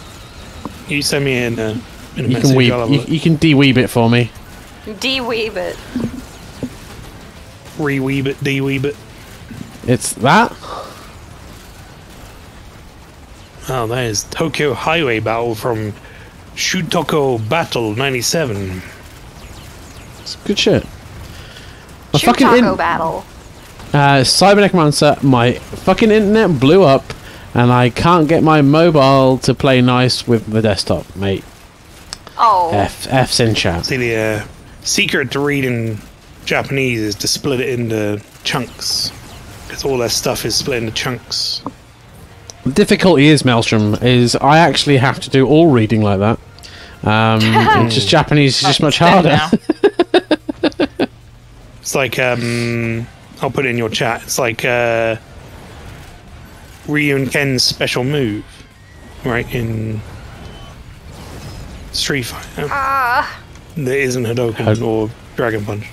You send me in a You message. can weeb. I'll have a look. You can de-weeb it for me. De-weeb it. Re-weeb it, de-weeb it. It's that. Oh, that is Tokyo Highway Battle from Shutoko Battle 97. It's good shit. My Taco battle. Cyber Necromancer, my fucking internet blew up, and I can't get my mobile to play nice with the desktop, mate. Oh. F's in chat. See, the secret to reading Japanese is to split it into chunks. Because all their stuff is split into chunks. The difficulty is, Maelstrom, is I actually have to do all reading like that. It's just Japanese is just much harder. It's like, I'll put it in your chat. It's like Ryu and Ken's special move, right, in Street Fighter. That isn't Hadouken or Dragon Punch.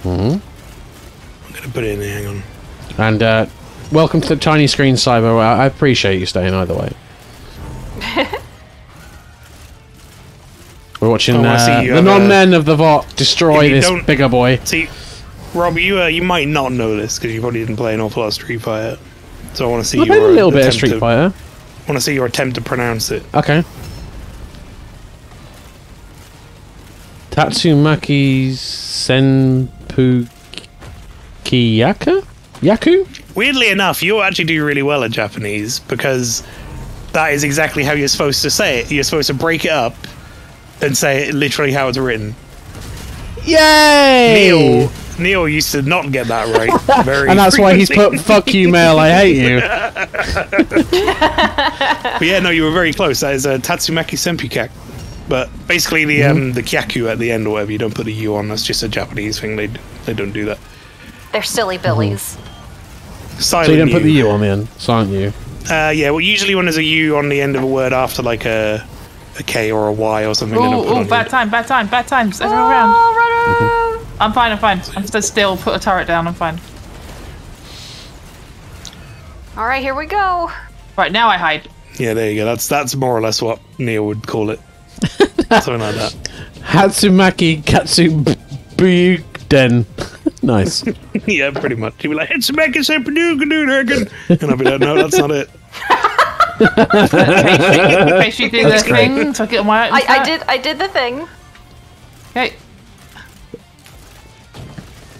I'm gonna put it in there, hang on. And welcome to the tiny screen, Cyber. I appreciate you staying either way. We're watching the non-men of the VOT destroy this bigger boy. See, Rob, you might not know this because you probably didn't play an awful lot of Street Fighter. So I want to see I've played a little bit of Street Fighter. I want to see your attempt to pronounce it. Okay. Tatsumaki Senpu Yaku? Weirdly enough, you actually do really well at Japanese because that is exactly how you're supposed to say it. You're supposed to break it up and say it literally how it's written. Yay! Neil used to not get that right. Very and that's why he's put "fuck you, Mel, I hate you." But yeah, no, you were very close. That is Tatsumaki Senpukak. But basically, the kyaku at the end or whatever, you don't put a U on. That's just a Japanese thing. They don't do that. They're silly billies. Silent So you don't U. put the U on the end, silent U. Yeah, well, usually when there's a U on the end of a word after like a K or a Y or something. Oh, bad times. Everyone around. I'm fine. I'm stood still. Put a turret down. I'm fine. All right, here we go. Right, now I hide. Yeah, there you go. That's more or less what Neil would call it. Something like that. Hatsumaki Katsubuden. Nice. Yeah, pretty much. He'd be like, Hatsumaki Senpukak, and I'd be like, no, that's not it. Pastry do the thing, so I get on my items. I did the thing. Okay.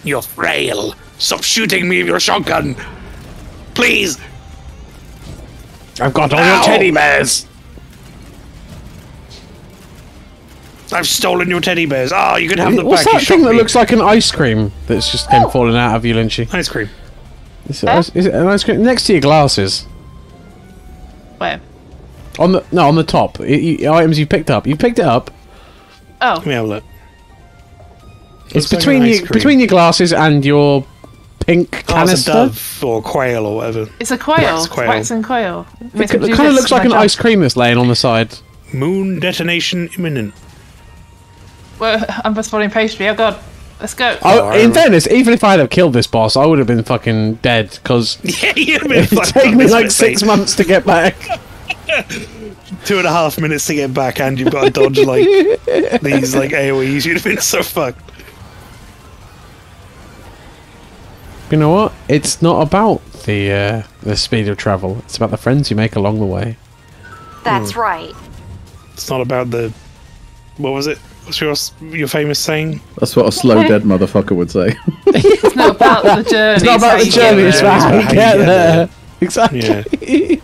You're frail. Stop shooting me with your shotgun. Please. I've got all your teddy bears. I've stolen your teddy bears. Oh, you can have them What's back. that You thing shot that me. looks like an ice cream that's just came falling out of you, Lynchy? Ice cream. Is it an ice cream next to your glasses? Where? On the top. Items you picked up. You picked it up. Oh. Let me have a look. It's Looks like an ice cream. between your glasses and your pink Oh, it's a canister. dove or quail or whatever. It's a quail. Wax quail. Wax and quail. It kind of looks like an ice cream that's laying on the side. Moon detonation imminent. Well, I'm just following pastry. Oh god. Let's go. In fairness, even if I'd have killed this boss, I would have been fucking dead because Yeah, you'd have been it fucked took up me this like bit, 6 mate. months to get back. 2.5 minutes to get back, and you've got to dodge like these like AoEs. You'd have been so fucked. You know what? It's not about the speed of travel. It's about the friends you make along the way. That's right. It's not about the. What was it? What's your famous saying? That's what a slow dead motherfucker would say. It's not about the journey. It's not about the journey, it's about how you get there. Exactly. Yeah.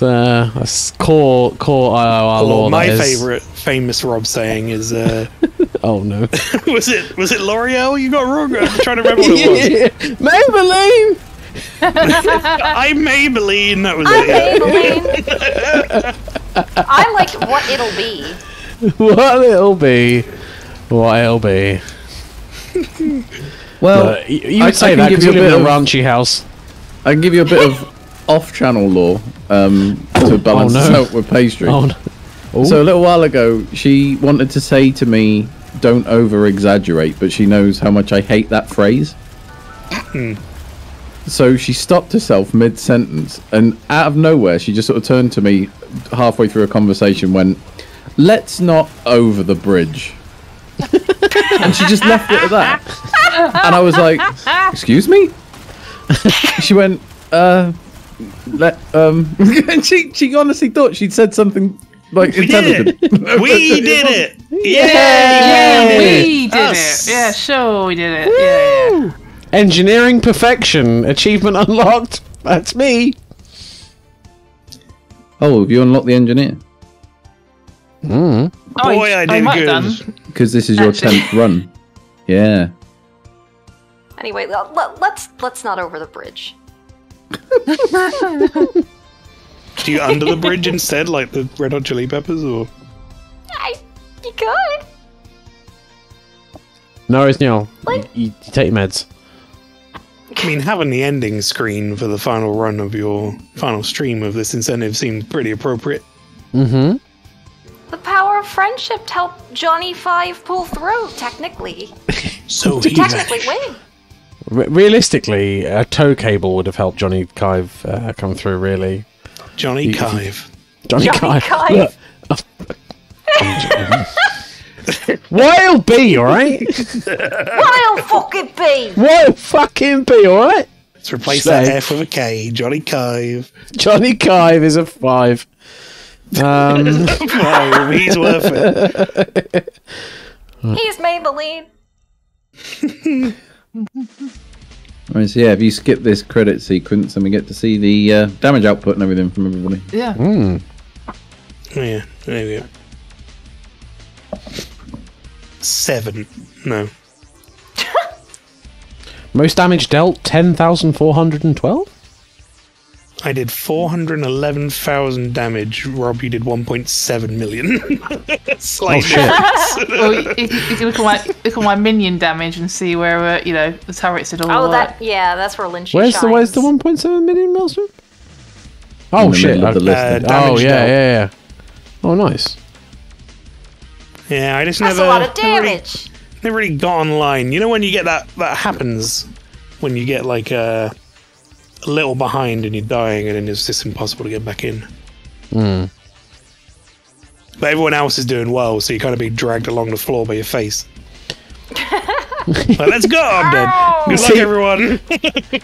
That's core IOR law. Or my that is. favourite famous Rob saying is, Oh no. was it L'Oreal? You got it wrong. I'm trying to remember what it was. Maybelline. I'm Maybelline. That was I'm it. Maybelline. I like what it'll be. What it'll be. What it'll be. Well, You I would say can that give because you you a live bit in a of- ranchy house. I can give you a bit of off-channel lore to balance no. this out with pastry. Oh, no. Ooh. So a little while ago, she wanted to say to me, "Don't over-exaggerate," but she knows how much I hate that phrase. So she stopped herself mid-sentence, and out of nowhere, she just sort of turned to me halfway through a conversation, went, "Let's not over the bridge," and she just left it at that. And I was like, "Excuse me?" She went, and she honestly thought she'd said something like We did intelligent. it. We did it. Yeah, we did Us. it. Yeah, sure, we did it. Yeah. Engineering perfection. Achievement unlocked. That's me. Oh, have you unlocked the engineer? Oh, Boy, I did might good. have done. Because this is your Actually. 10th run. Yeah. Anyway, let's not over the bridge. Do you under the bridge instead, like the Red Hot Chili Peppers, or? You could. No, it's Neil. Like- You take your meds. I mean, having the ending screen for the final run of your final stream of this incentive seemed pretty appropriate. Mm-hmm. The power of friendship helped Johnny 5 pull through, technically. So To he technically win. Realistically, a tow cable would have helped Johnny Kive come through, really. Johnny Kive. Johnny Johnny Kive. Kive. What it'll be, alright? What'll fucking be? What it'll fucking be, alright? Let's replace that Say. F with a K. Johnny Kive. Johnny Kive is a 5. Wow, he's worth it. He's Maybelline. Right, so yeah, if you skip this credit sequence, then we get to see the damage output and everything from everybody. Yeah. Yeah, there we go. 7. No. Most damage dealt, 10,412? I did 411,000 damage. Rob, you did 1.7 million. Slight difference. Well, you can look at my minion damage and see where the turrets did all Oh, the work. that's where Lynchy Where's shines. the 1.7 million milestone? In Oh the shit! middle of the list there. Oh damage yeah, dealt. yeah. Oh nice. Yeah, I just That's never. a lot of never really- damage. Never really got online. You know when you get that happens when you get like a little behind and you're dying and then it's just impossible to get back in. But everyone else is doing well, so you kind of being dragged along the floor by your face. Like, let's go, I'm dead. Good luck, See- everyone.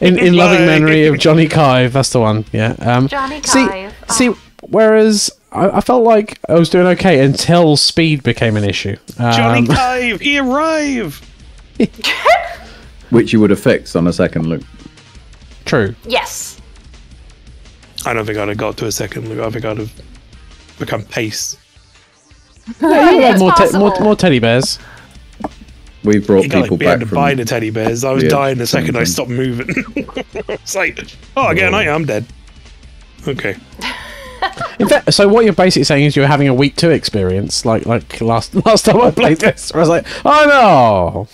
In loving Bye. memory of Johnny Kive, that's the one. Yeah. Johnny See, Kive. see. Whereas I felt like I was doing okay until speed became an issue. Johnny Kive, he arrived. Which you would have fixed on a second look. True. Yes. I don't think I'd have got to a second look. I think I'd have become pace. Yeah, you had It's more teddy bears. We've brought You got people like, we had back to buy from. the teddy bears. I was Yeah, dying the second I something. stopped moving. It's like, oh, I get an item, I'm dead. Okay. In fact, so what you're basically saying is you're having a week 2 experience, like last time I played this. I was like, oh no.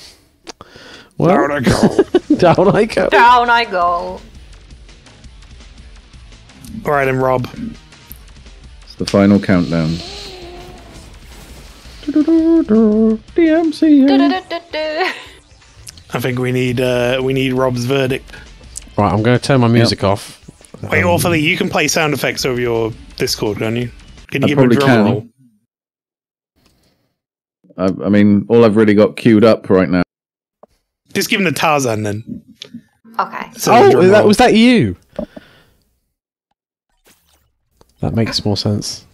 Well, Down I go. down I go. Down I go. All right, then, Rob. It's the final countdown. DMC. Du-du-du-du-du. I think we need Rob's verdict. Right, I'm going to turn my music off. Wait, awfully, you can play sound effects over your Discord, can't you? Can you I give me a probably drum can. roll? I mean, all I've really got queued up right now. Just give him the Tarzan then. Okay. So the drum roll. Was that you? That makes more sense.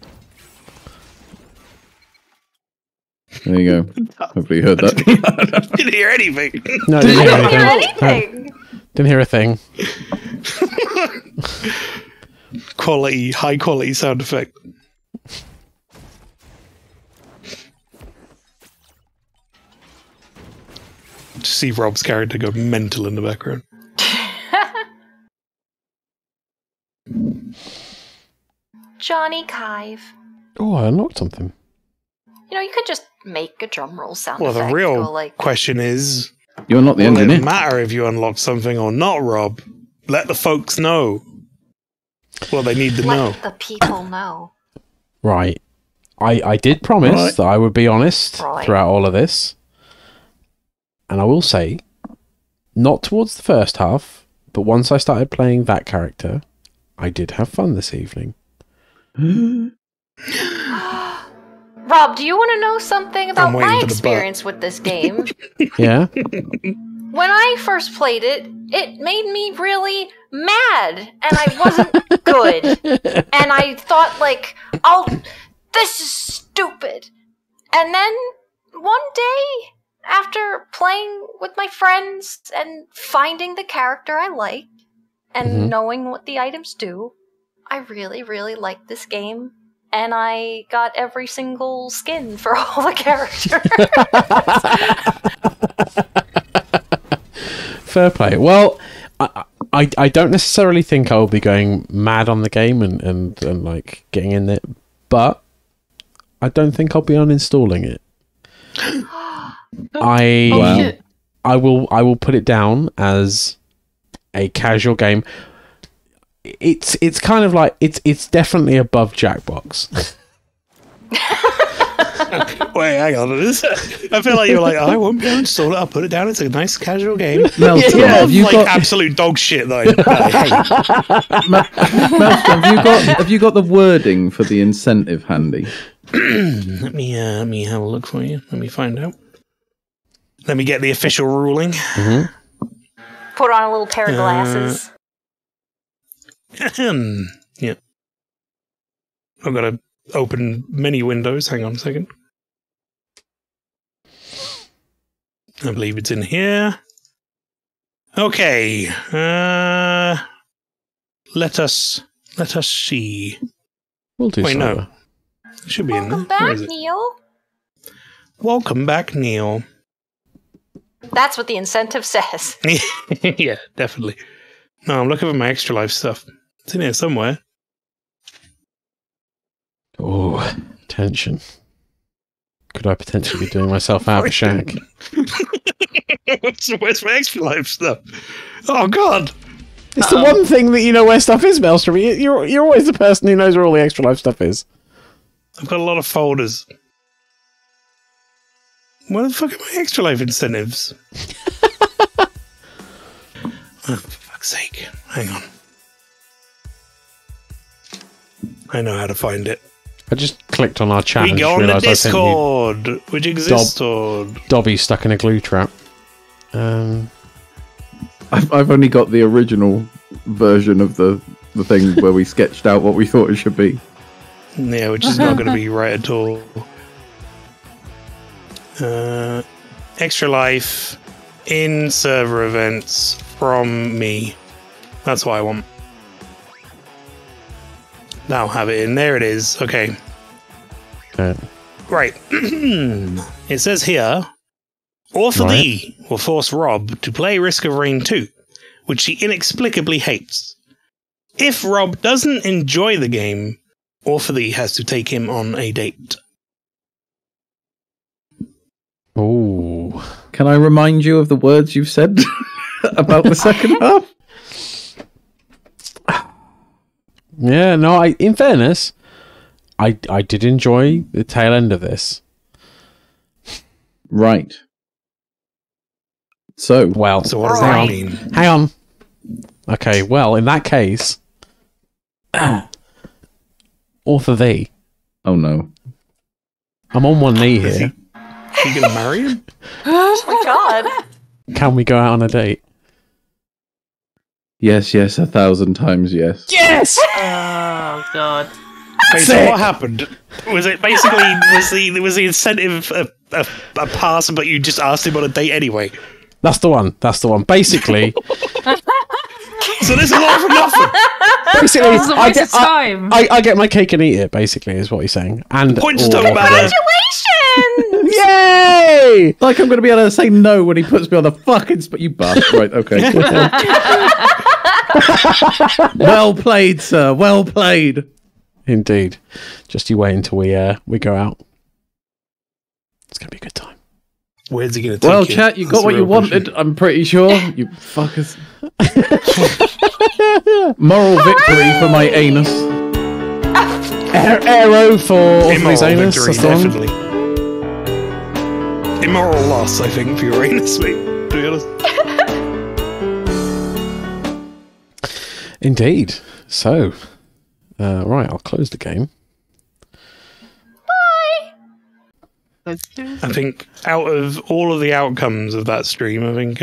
There you go. Hopefully you heard that. Didn't hear anything. No, I I didn't hear didn't hear anything. anything. Didn't hear a thing. High quality sound effect. Just see Rob's character go mental in the background. Johnny Kive. Oh, I unlocked something. You know, you could just make a drum roll sound Well, effect. the real Go like, question is, You're not the will engineer. it matter if you unlock something or not, Rob? Let the folks know. Well, they need to know. let the people know. Right. I did promise Right. that I would be honest Right. throughout all of this. And I will say, not towards the first half, but once I started playing that character, I did have fun this evening. Rob, do you want to know something about waiting my for the experience with this game? Yeah? When I first played it, it made me really mad, and I wasn't good. And I thought, like, oh, this is stupid. And then one day, after playing with my friends and finding the character I liked and knowing what the items do, I really, really liked this game. And I got every single skin for all the characters. Fair play. Well, I don't necessarily think I will be going mad on the game and like getting in it, but I don't think I'll be uninstalling it. Wow. Shit. I will put it down as a casual game. It's kind of like it's definitely above Jackbox. Wait, hang on. I feel like you're like, I won't be able to install it. I'll put it down. It's a nice casual game. Maelstrom, Yeah, have you like got absolute dog shit that I hate. Maelstrom, have you got the wording for the incentive handy? Let me have a look for you. Let me find out. Let me get the official ruling. Put on a little pair of glasses. Yeah. I've got to open many windows. Hang on a second. I believe it's in here. Okay. Let us see. We'll do Wait, so. no. It should be in there. Welcome Where back, is it? Neil. Welcome back, Neil. That's what the incentive says. Yeah, definitely. No, I'm looking for my extra life stuff. It's in here somewhere. Oh, tension. Could I potentially be doing myself out of a shank? Where's my extra life stuff? Oh, God. It's the one thing that you know where stuff is, Maelstrom. You're always the person who knows where all the extra life stuff is. I've got a lot of folders. Where the fuck are my extra life incentives? Oh, for fuck's sake. Hang on. I know how to find it. I just clicked on our chat We and go just on the realised I sent you Discord, which existed. Dobby stuck in a glue trap. I've only got the original version of the thing where we sketched out what we thought it should be. Yeah, which is not going to be right at all. Extra life in server events from me. That's what I want. Now have it in. There it is. Okay. Okay. Right. It says here, Author Lee will force Rob to play Risk of Rain 2, which he inexplicably hates. If Rob doesn't enjoy the game, Author Lee has to take him on a date. Ooh. Can I remind you of the words you've said about the second half? Yeah, no, in fairness, I did enjoy the tail end of this. Right. So Well, So what does hang that on. mean? Hang on. Okay, well, in that case, Author thee. oh no. I'm on one knee here. Are you going to marry him? Oh my god. Can we go out on a date? Yes, 1,000 times yes. Yes! Oh god. Wait, so what happened? Was it basically was the incentive a pass, but you just asked him on a date anyway? That's the one. Basically, So there's a lot for nothing. basically, This is a waste of time. I get my cake and eat it. Basically, is what he's saying. And Points don't matter. Congratulations! Yay! Like I'm going to be able to say no when he puts me on the fucking spot. You bastard. Right, okay. Well played, sir. Well played. Indeed. Just you wait until we go out. It's gonna be a good time. Where's he going to take Well, you? chat, you That's got the what you real question. wanted, I'm pretty sure. You fuckers. Moral victory for my anus. Arrow for Immoral anus. victory, That's the one. definitely. Immoral loss, I think, for your anus, mate, to be honest. Indeed. So, right, I'll close the game. I think out of all of the outcomes of that stream, I think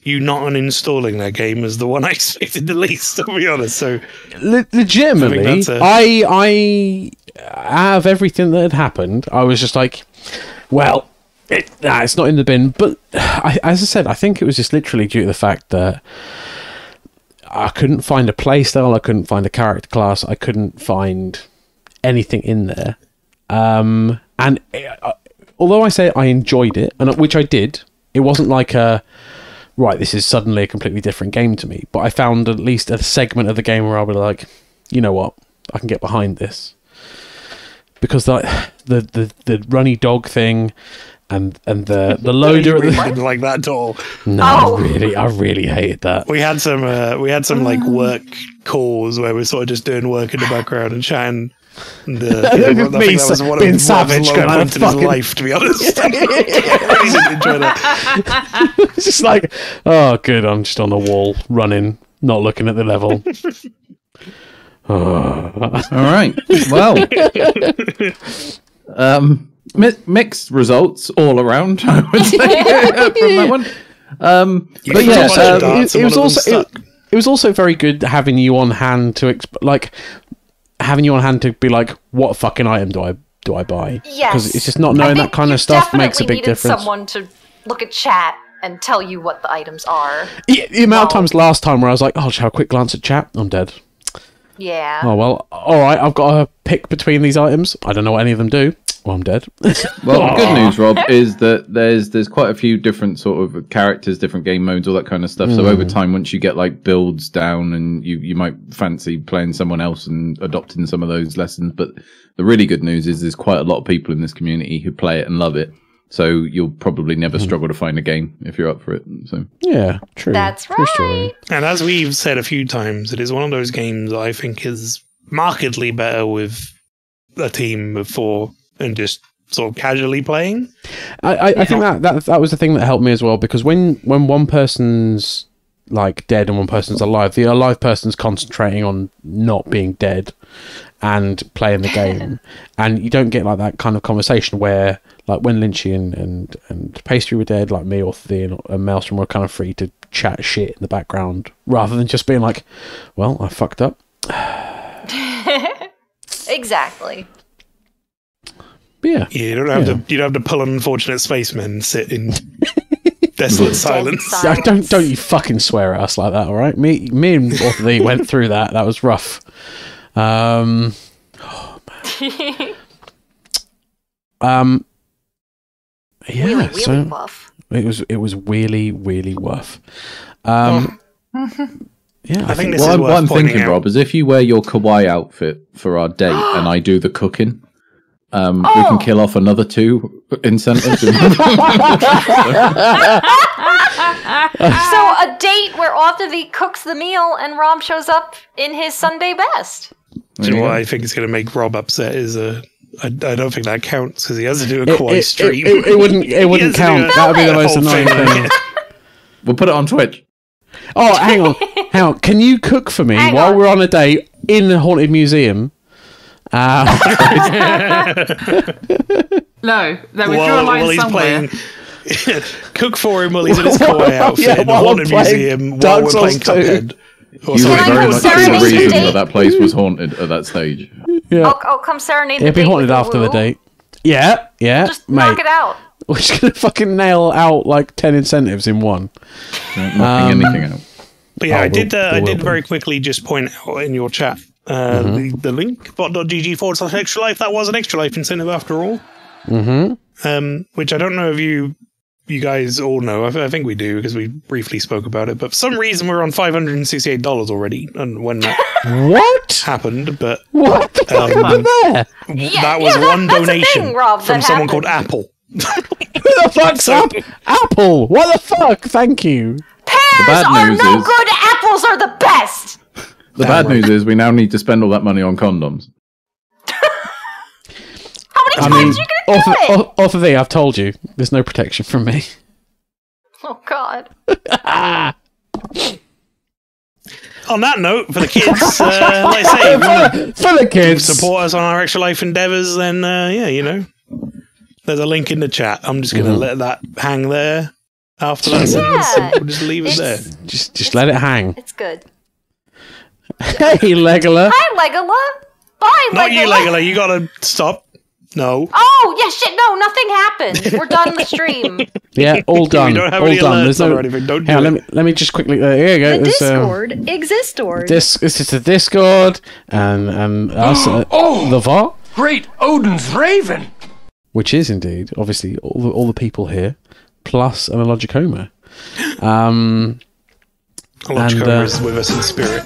you not uninstalling that game is the one I expected the least, to be honest. So Legitimately, I think that's I out of everything that had happened, I was just like, well, it's not in the bin. But as I said, I think it was just literally due to the fact that I couldn't find a playstyle, I couldn't find a character class, I couldn't find anything in there. And although I say I enjoyed it, and which I did, it wasn't like right, this is suddenly a completely different game to me. But I found at least a segment of the game where I was like, you know what, I can get behind this. Because the runny dog thing and the loader. I didn't like that at all. No, I really hated that. We had some like work calls where we're sort of just doing work in the background and chatting. And, I think that was one of being the savage, low going, points in his fucking- life, to be honest. I really didn't enjoy that. It's just like, oh, good, I'm just on the wall, running, not looking at the level. All right. Well, mixed results all around, I would say, from that one. You But yeah, forgot about darts it and was one of also them stuck. it was also very good having you on hand to be like, what fucking item do I buy? Yes. Because it's just not knowing that kind of stuff makes a big difference. Someone to look at chat and tell you what the items are. Yeah, the amount of times last time where I was like, oh, I'll just have a quick glance at chat, I'm dead. Yeah. Oh well, all right, I've got to pick between these items. I don't know what any of them do. Well, I'm dead. Well, the good news, Rob, is that there's quite a few different sort of characters, different game modes, all that kind of stuff. So over time, once you get like builds down, and you might fancy playing someone else and adopting some of those lessons. But the really good news is there's quite a lot of people in this community who play it and love it. So you'll probably never struggle to find a game if you're up for it. So Yeah, true. That's True story. right. And as we've said a few times, it is one of those games I think is markedly better with a team of 4 and just sort of casually playing. I think that was the thing that helped me as well, because when one person's like dead and one person's alive, the alive person's concentrating on not being dead and playing the game, and you don't get like that kind of conversation where, like, when Lynchy and Pastry were dead, like me or Thea and Maelstrom were kind of free to chat shit in the background rather than just being like, well, I fucked up. Exactly. But yeah. You don't have to pull an unfortunate spaceman and sit in desolate silence. Yeah, don't you fucking swear at us like that, all right? Me and Author Lee went through that. That was rough. Oh man. Yeah, Wheelie so buff. it was really worth. Yeah, I think this What is I'm, worth what I'm pointing thinking, out. Rob, is if you wear your kawaii outfit for our date and I do the cooking, we can kill off another 2 incentives. So a date where Author cooks the meal and Rob shows up in his Sunday best. Do you know what I think is going to make Rob upset is I don't think that counts because he has to do a kawaii stream. It wouldn't count. That would be the most annoying thing. We'll put it on Twitch. Oh, hang on. Can you cook for me while we're on a date in the Haunted Museum? No, we draw a line somewhere. Cook for him while he's in his kawaii outfit in the Haunted Museum while we're playing Cuphead. You Can would I very go much be serenade the the reason date? that place was haunted at that stage. Yeah. I'll come serenade It'd the be date haunted with after the woo. date. Yeah, Just mate. knock it out. We're just gonna fucking nail out like 10 incentives in one. Knocking anything out. But yeah, Oh, I did will did be. very quickly just point out in your chat the link bot.gg/extra life. That was an extra life incentive after all. Which I don't know if you guys all know. I think we do because we briefly spoke about it. But for some reason we're on $568 already, and when that What? happened, but What the fuck happened there? that was one that's a donation thing, Rob, from that someone called happened. Apple. Who the fuck's Apple? What the fuck? Thank you. Pears bad are news no is- good. Apples are the best. The bad news is we now need to spend all that money on condoms. How many times are you gonna do it? Author V, I've told you, there's no protection from me. Oh God. On that note, for the kids, like I say, if you want to For the kids. support us on our extra life endeavors, then yeah, you know, there's a link in the chat. I'm just gonna let that hang there after that sentence. Yeah. We'll just leave it there. Just let it hang. It's good. Hey, Legola. Hi, Legola. Bye, Not Legola. you, Legola. You gotta stop. No. Oh, yeah, shit, no, nothing happened. We're done the stream. Yeah, all done. don't have all any done. alerts There's on no. or anything, don't Hang on, do it. let me just quickly. Here you go. The There's, Discord existord. this is the Discord and us. The what? Great Odin's Raven! Which is indeed, obviously, all the people here, plus an Logicoma. Logicoma is with us in spirit.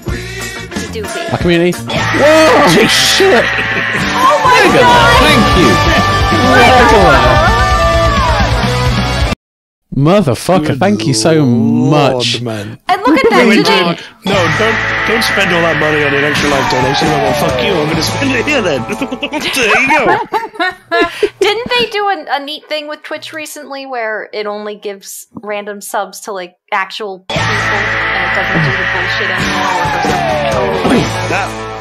Doofy. Our community. Whoa! Shit! Oh my God. Thank you. Motherfucker! Thank you so much. Lord, man. And look at that. Wait, Did they- no, don't spend all that money on an extra life donation. I'm like, well, fuck you. I'm going to spend it here then. There you go. Didn't they do a neat thing with Twitch recently where it only gives random subs to like actual people and it doesn't do the bullshit anymore? Or for some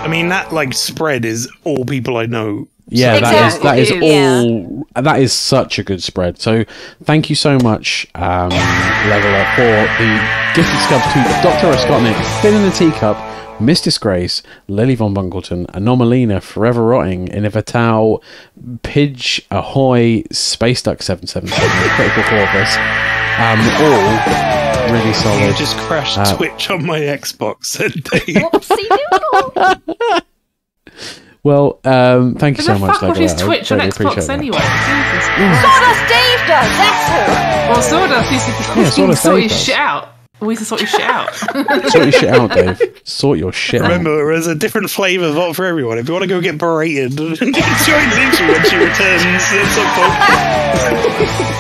totally That like spread is all people I know. Yeah, Exactly. that is It all. That is such a good spread. So, thank you so much, Leveler, for the gifted scubs to Dr. Oscotnik, Finn in the Teacup, Miss Disgrace, Lily Von Bungleton, Anomalina, Forever Rotting, Inivital, Pidge, Ahoy, Space Duck 777, Critical Corpus, all really You solid. just crashed Twitch on my Xbox, said Dave. Whoopsie doodle. Well, thank you Who so the much, fuck watches Leveler. Twitch I on really appreciate Xbox that. anyway? Jesus Christ. Sawdust Dave does. That's who. Well, Sawdust needs to Yeah, Sawdust sort Dave his does. shit out. We need to sort his shit out. Sort your shit out, Dave. Sort your shit out. Remember, there's a different flavour vote for everyone. If you want to go get berated, join Lynchy when she returns at some point.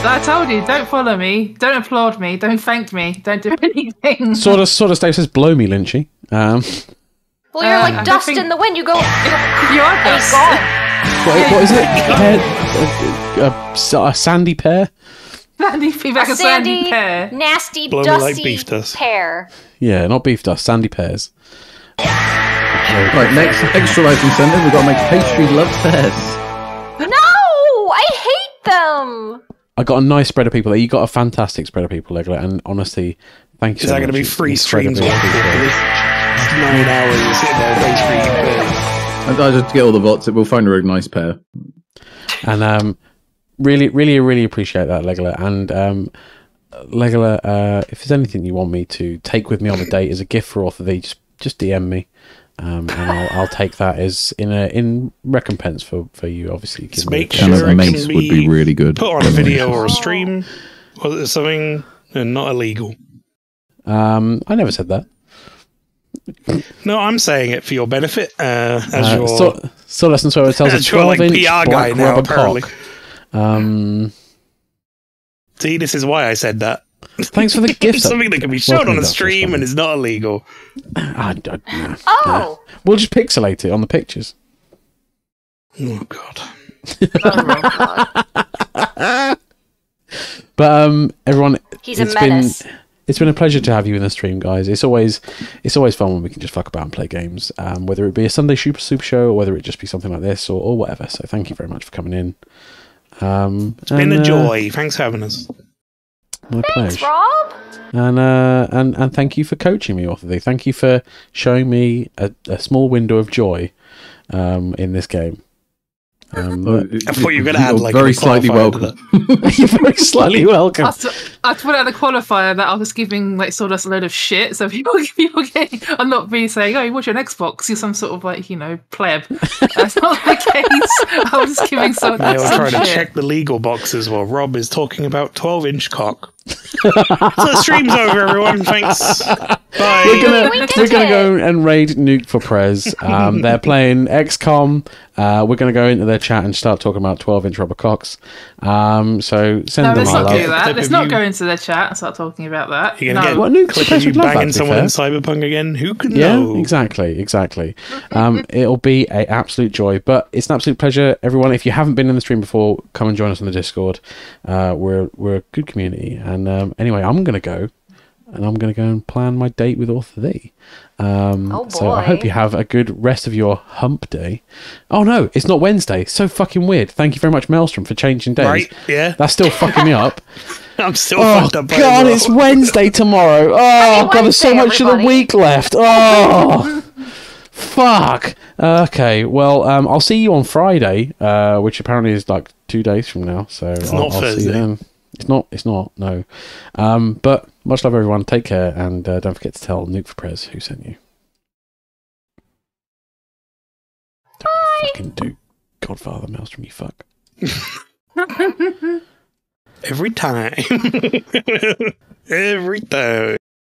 I told you, don't follow me, don't applaud me, don't thank me, don't do anything. Sort of Dave says, blow me, Lynchy. Well, you're I like dust think- in the wind. You go. You are And it's dust. gone. What is it? A sandy pear? Sandy, like a sandy pear. nasty, Blow me like dusty beef dust. pear. Yeah, not beef dust, sandy pears. Right, next extra life incentive, we've got to make pastry love pears. No, I hate them. I got a nice spread of people there. You got a fantastic spread of people, Legola, and honestly, thank you Is so that much. going to be It's free streams? incredibly appreciated. 9 hours sitting there, pastry. I just get all the votes. We'll find her a nice pair. And really appreciate that, Legola. And Legola, if there's anything you want me to take with me on a date as a gift for Author V, just DM me. and I'll take that as in recompense for you, obviously. Let's make Kind sure of it mace can would be really good. put on a video or a stream or something and not illegal. I never said that. No, I'm saying it for your benefit. As your so lessons where it tells a as your, 12-inch PR guy black now, rubber apparently. cock. See, this is why I said that. Thanks for the gift. Something that can be shown on a That's stream funny. and is not illegal. Nah. Oh, We'll just pixelate it on the pictures. Oh God. But everyone, he's a menace. It's been a pleasure to have you in the stream, guys. It's always fun when we can just fuck about and play games, whether it be a Sunday Super Show or whether it just be something like this or whatever. So thank you very much for coming in. It's been a joy. Thanks for having us. My Thanks, pleasure. Rob. And thank you for coaching me, Orthodox. Thank you for showing me a small window of joy in this game. I thought you were going to add like very a slightly qualifier to welcome. that. You're very slightly welcome. I put out a qualifier that I was giving like Sawdust a load of shit, so people getting, I'm not being saying, "Oh, you watch an Xbox?" You're some sort of like pleb. That's not the case. I was just giving Sawdust They were some trying to shit. check the legal boxes while Rob is talking about 12-inch cock. So the stream's over, everyone. Thanks. Bye. We're gonna go and raid Nuke for Prez. They're playing XCOM. We're gonna go into their chat and start talking about 12-inch rubber cocks. So send No, them let's our not love. do that. Clip Let's of not you- go into their chat and start talking about that. You're No. going to Well, get Nuke's clip of supposed you to love that, banging to be someone in fair. Cyberpunk again? Who could Yeah, know? exactly. It'll be an absolute joy, but it's an absolute pleasure, everyone. If you haven't been in the stream before, come and join us on the Discord. We're a good community, and anyway, I'm gonna go and plan my date with Author Thee. So I hope boy. you have a good rest of your hump day. Oh no, it's not Wednesday. So fucking weird. Thank you very much, Maelstrom, for changing days. Right, yeah. That's still fucking me up. I'm still Oh fucked up by god, it as it's well. Wednesday tomorrow. Oh god, there's so Wednesday, much of the everybody. week left. Oh fuck. Okay, well, I'll see you on Friday, which apparently is like 2 days from now. So not I'll see you Thursday. then. It's not. No. But much love, everyone. Take care, and don't forget to tell Nuke for Prez who sent you. Don't you fucking do, Godfather Maelstrom, you fuck. Every time. Every time.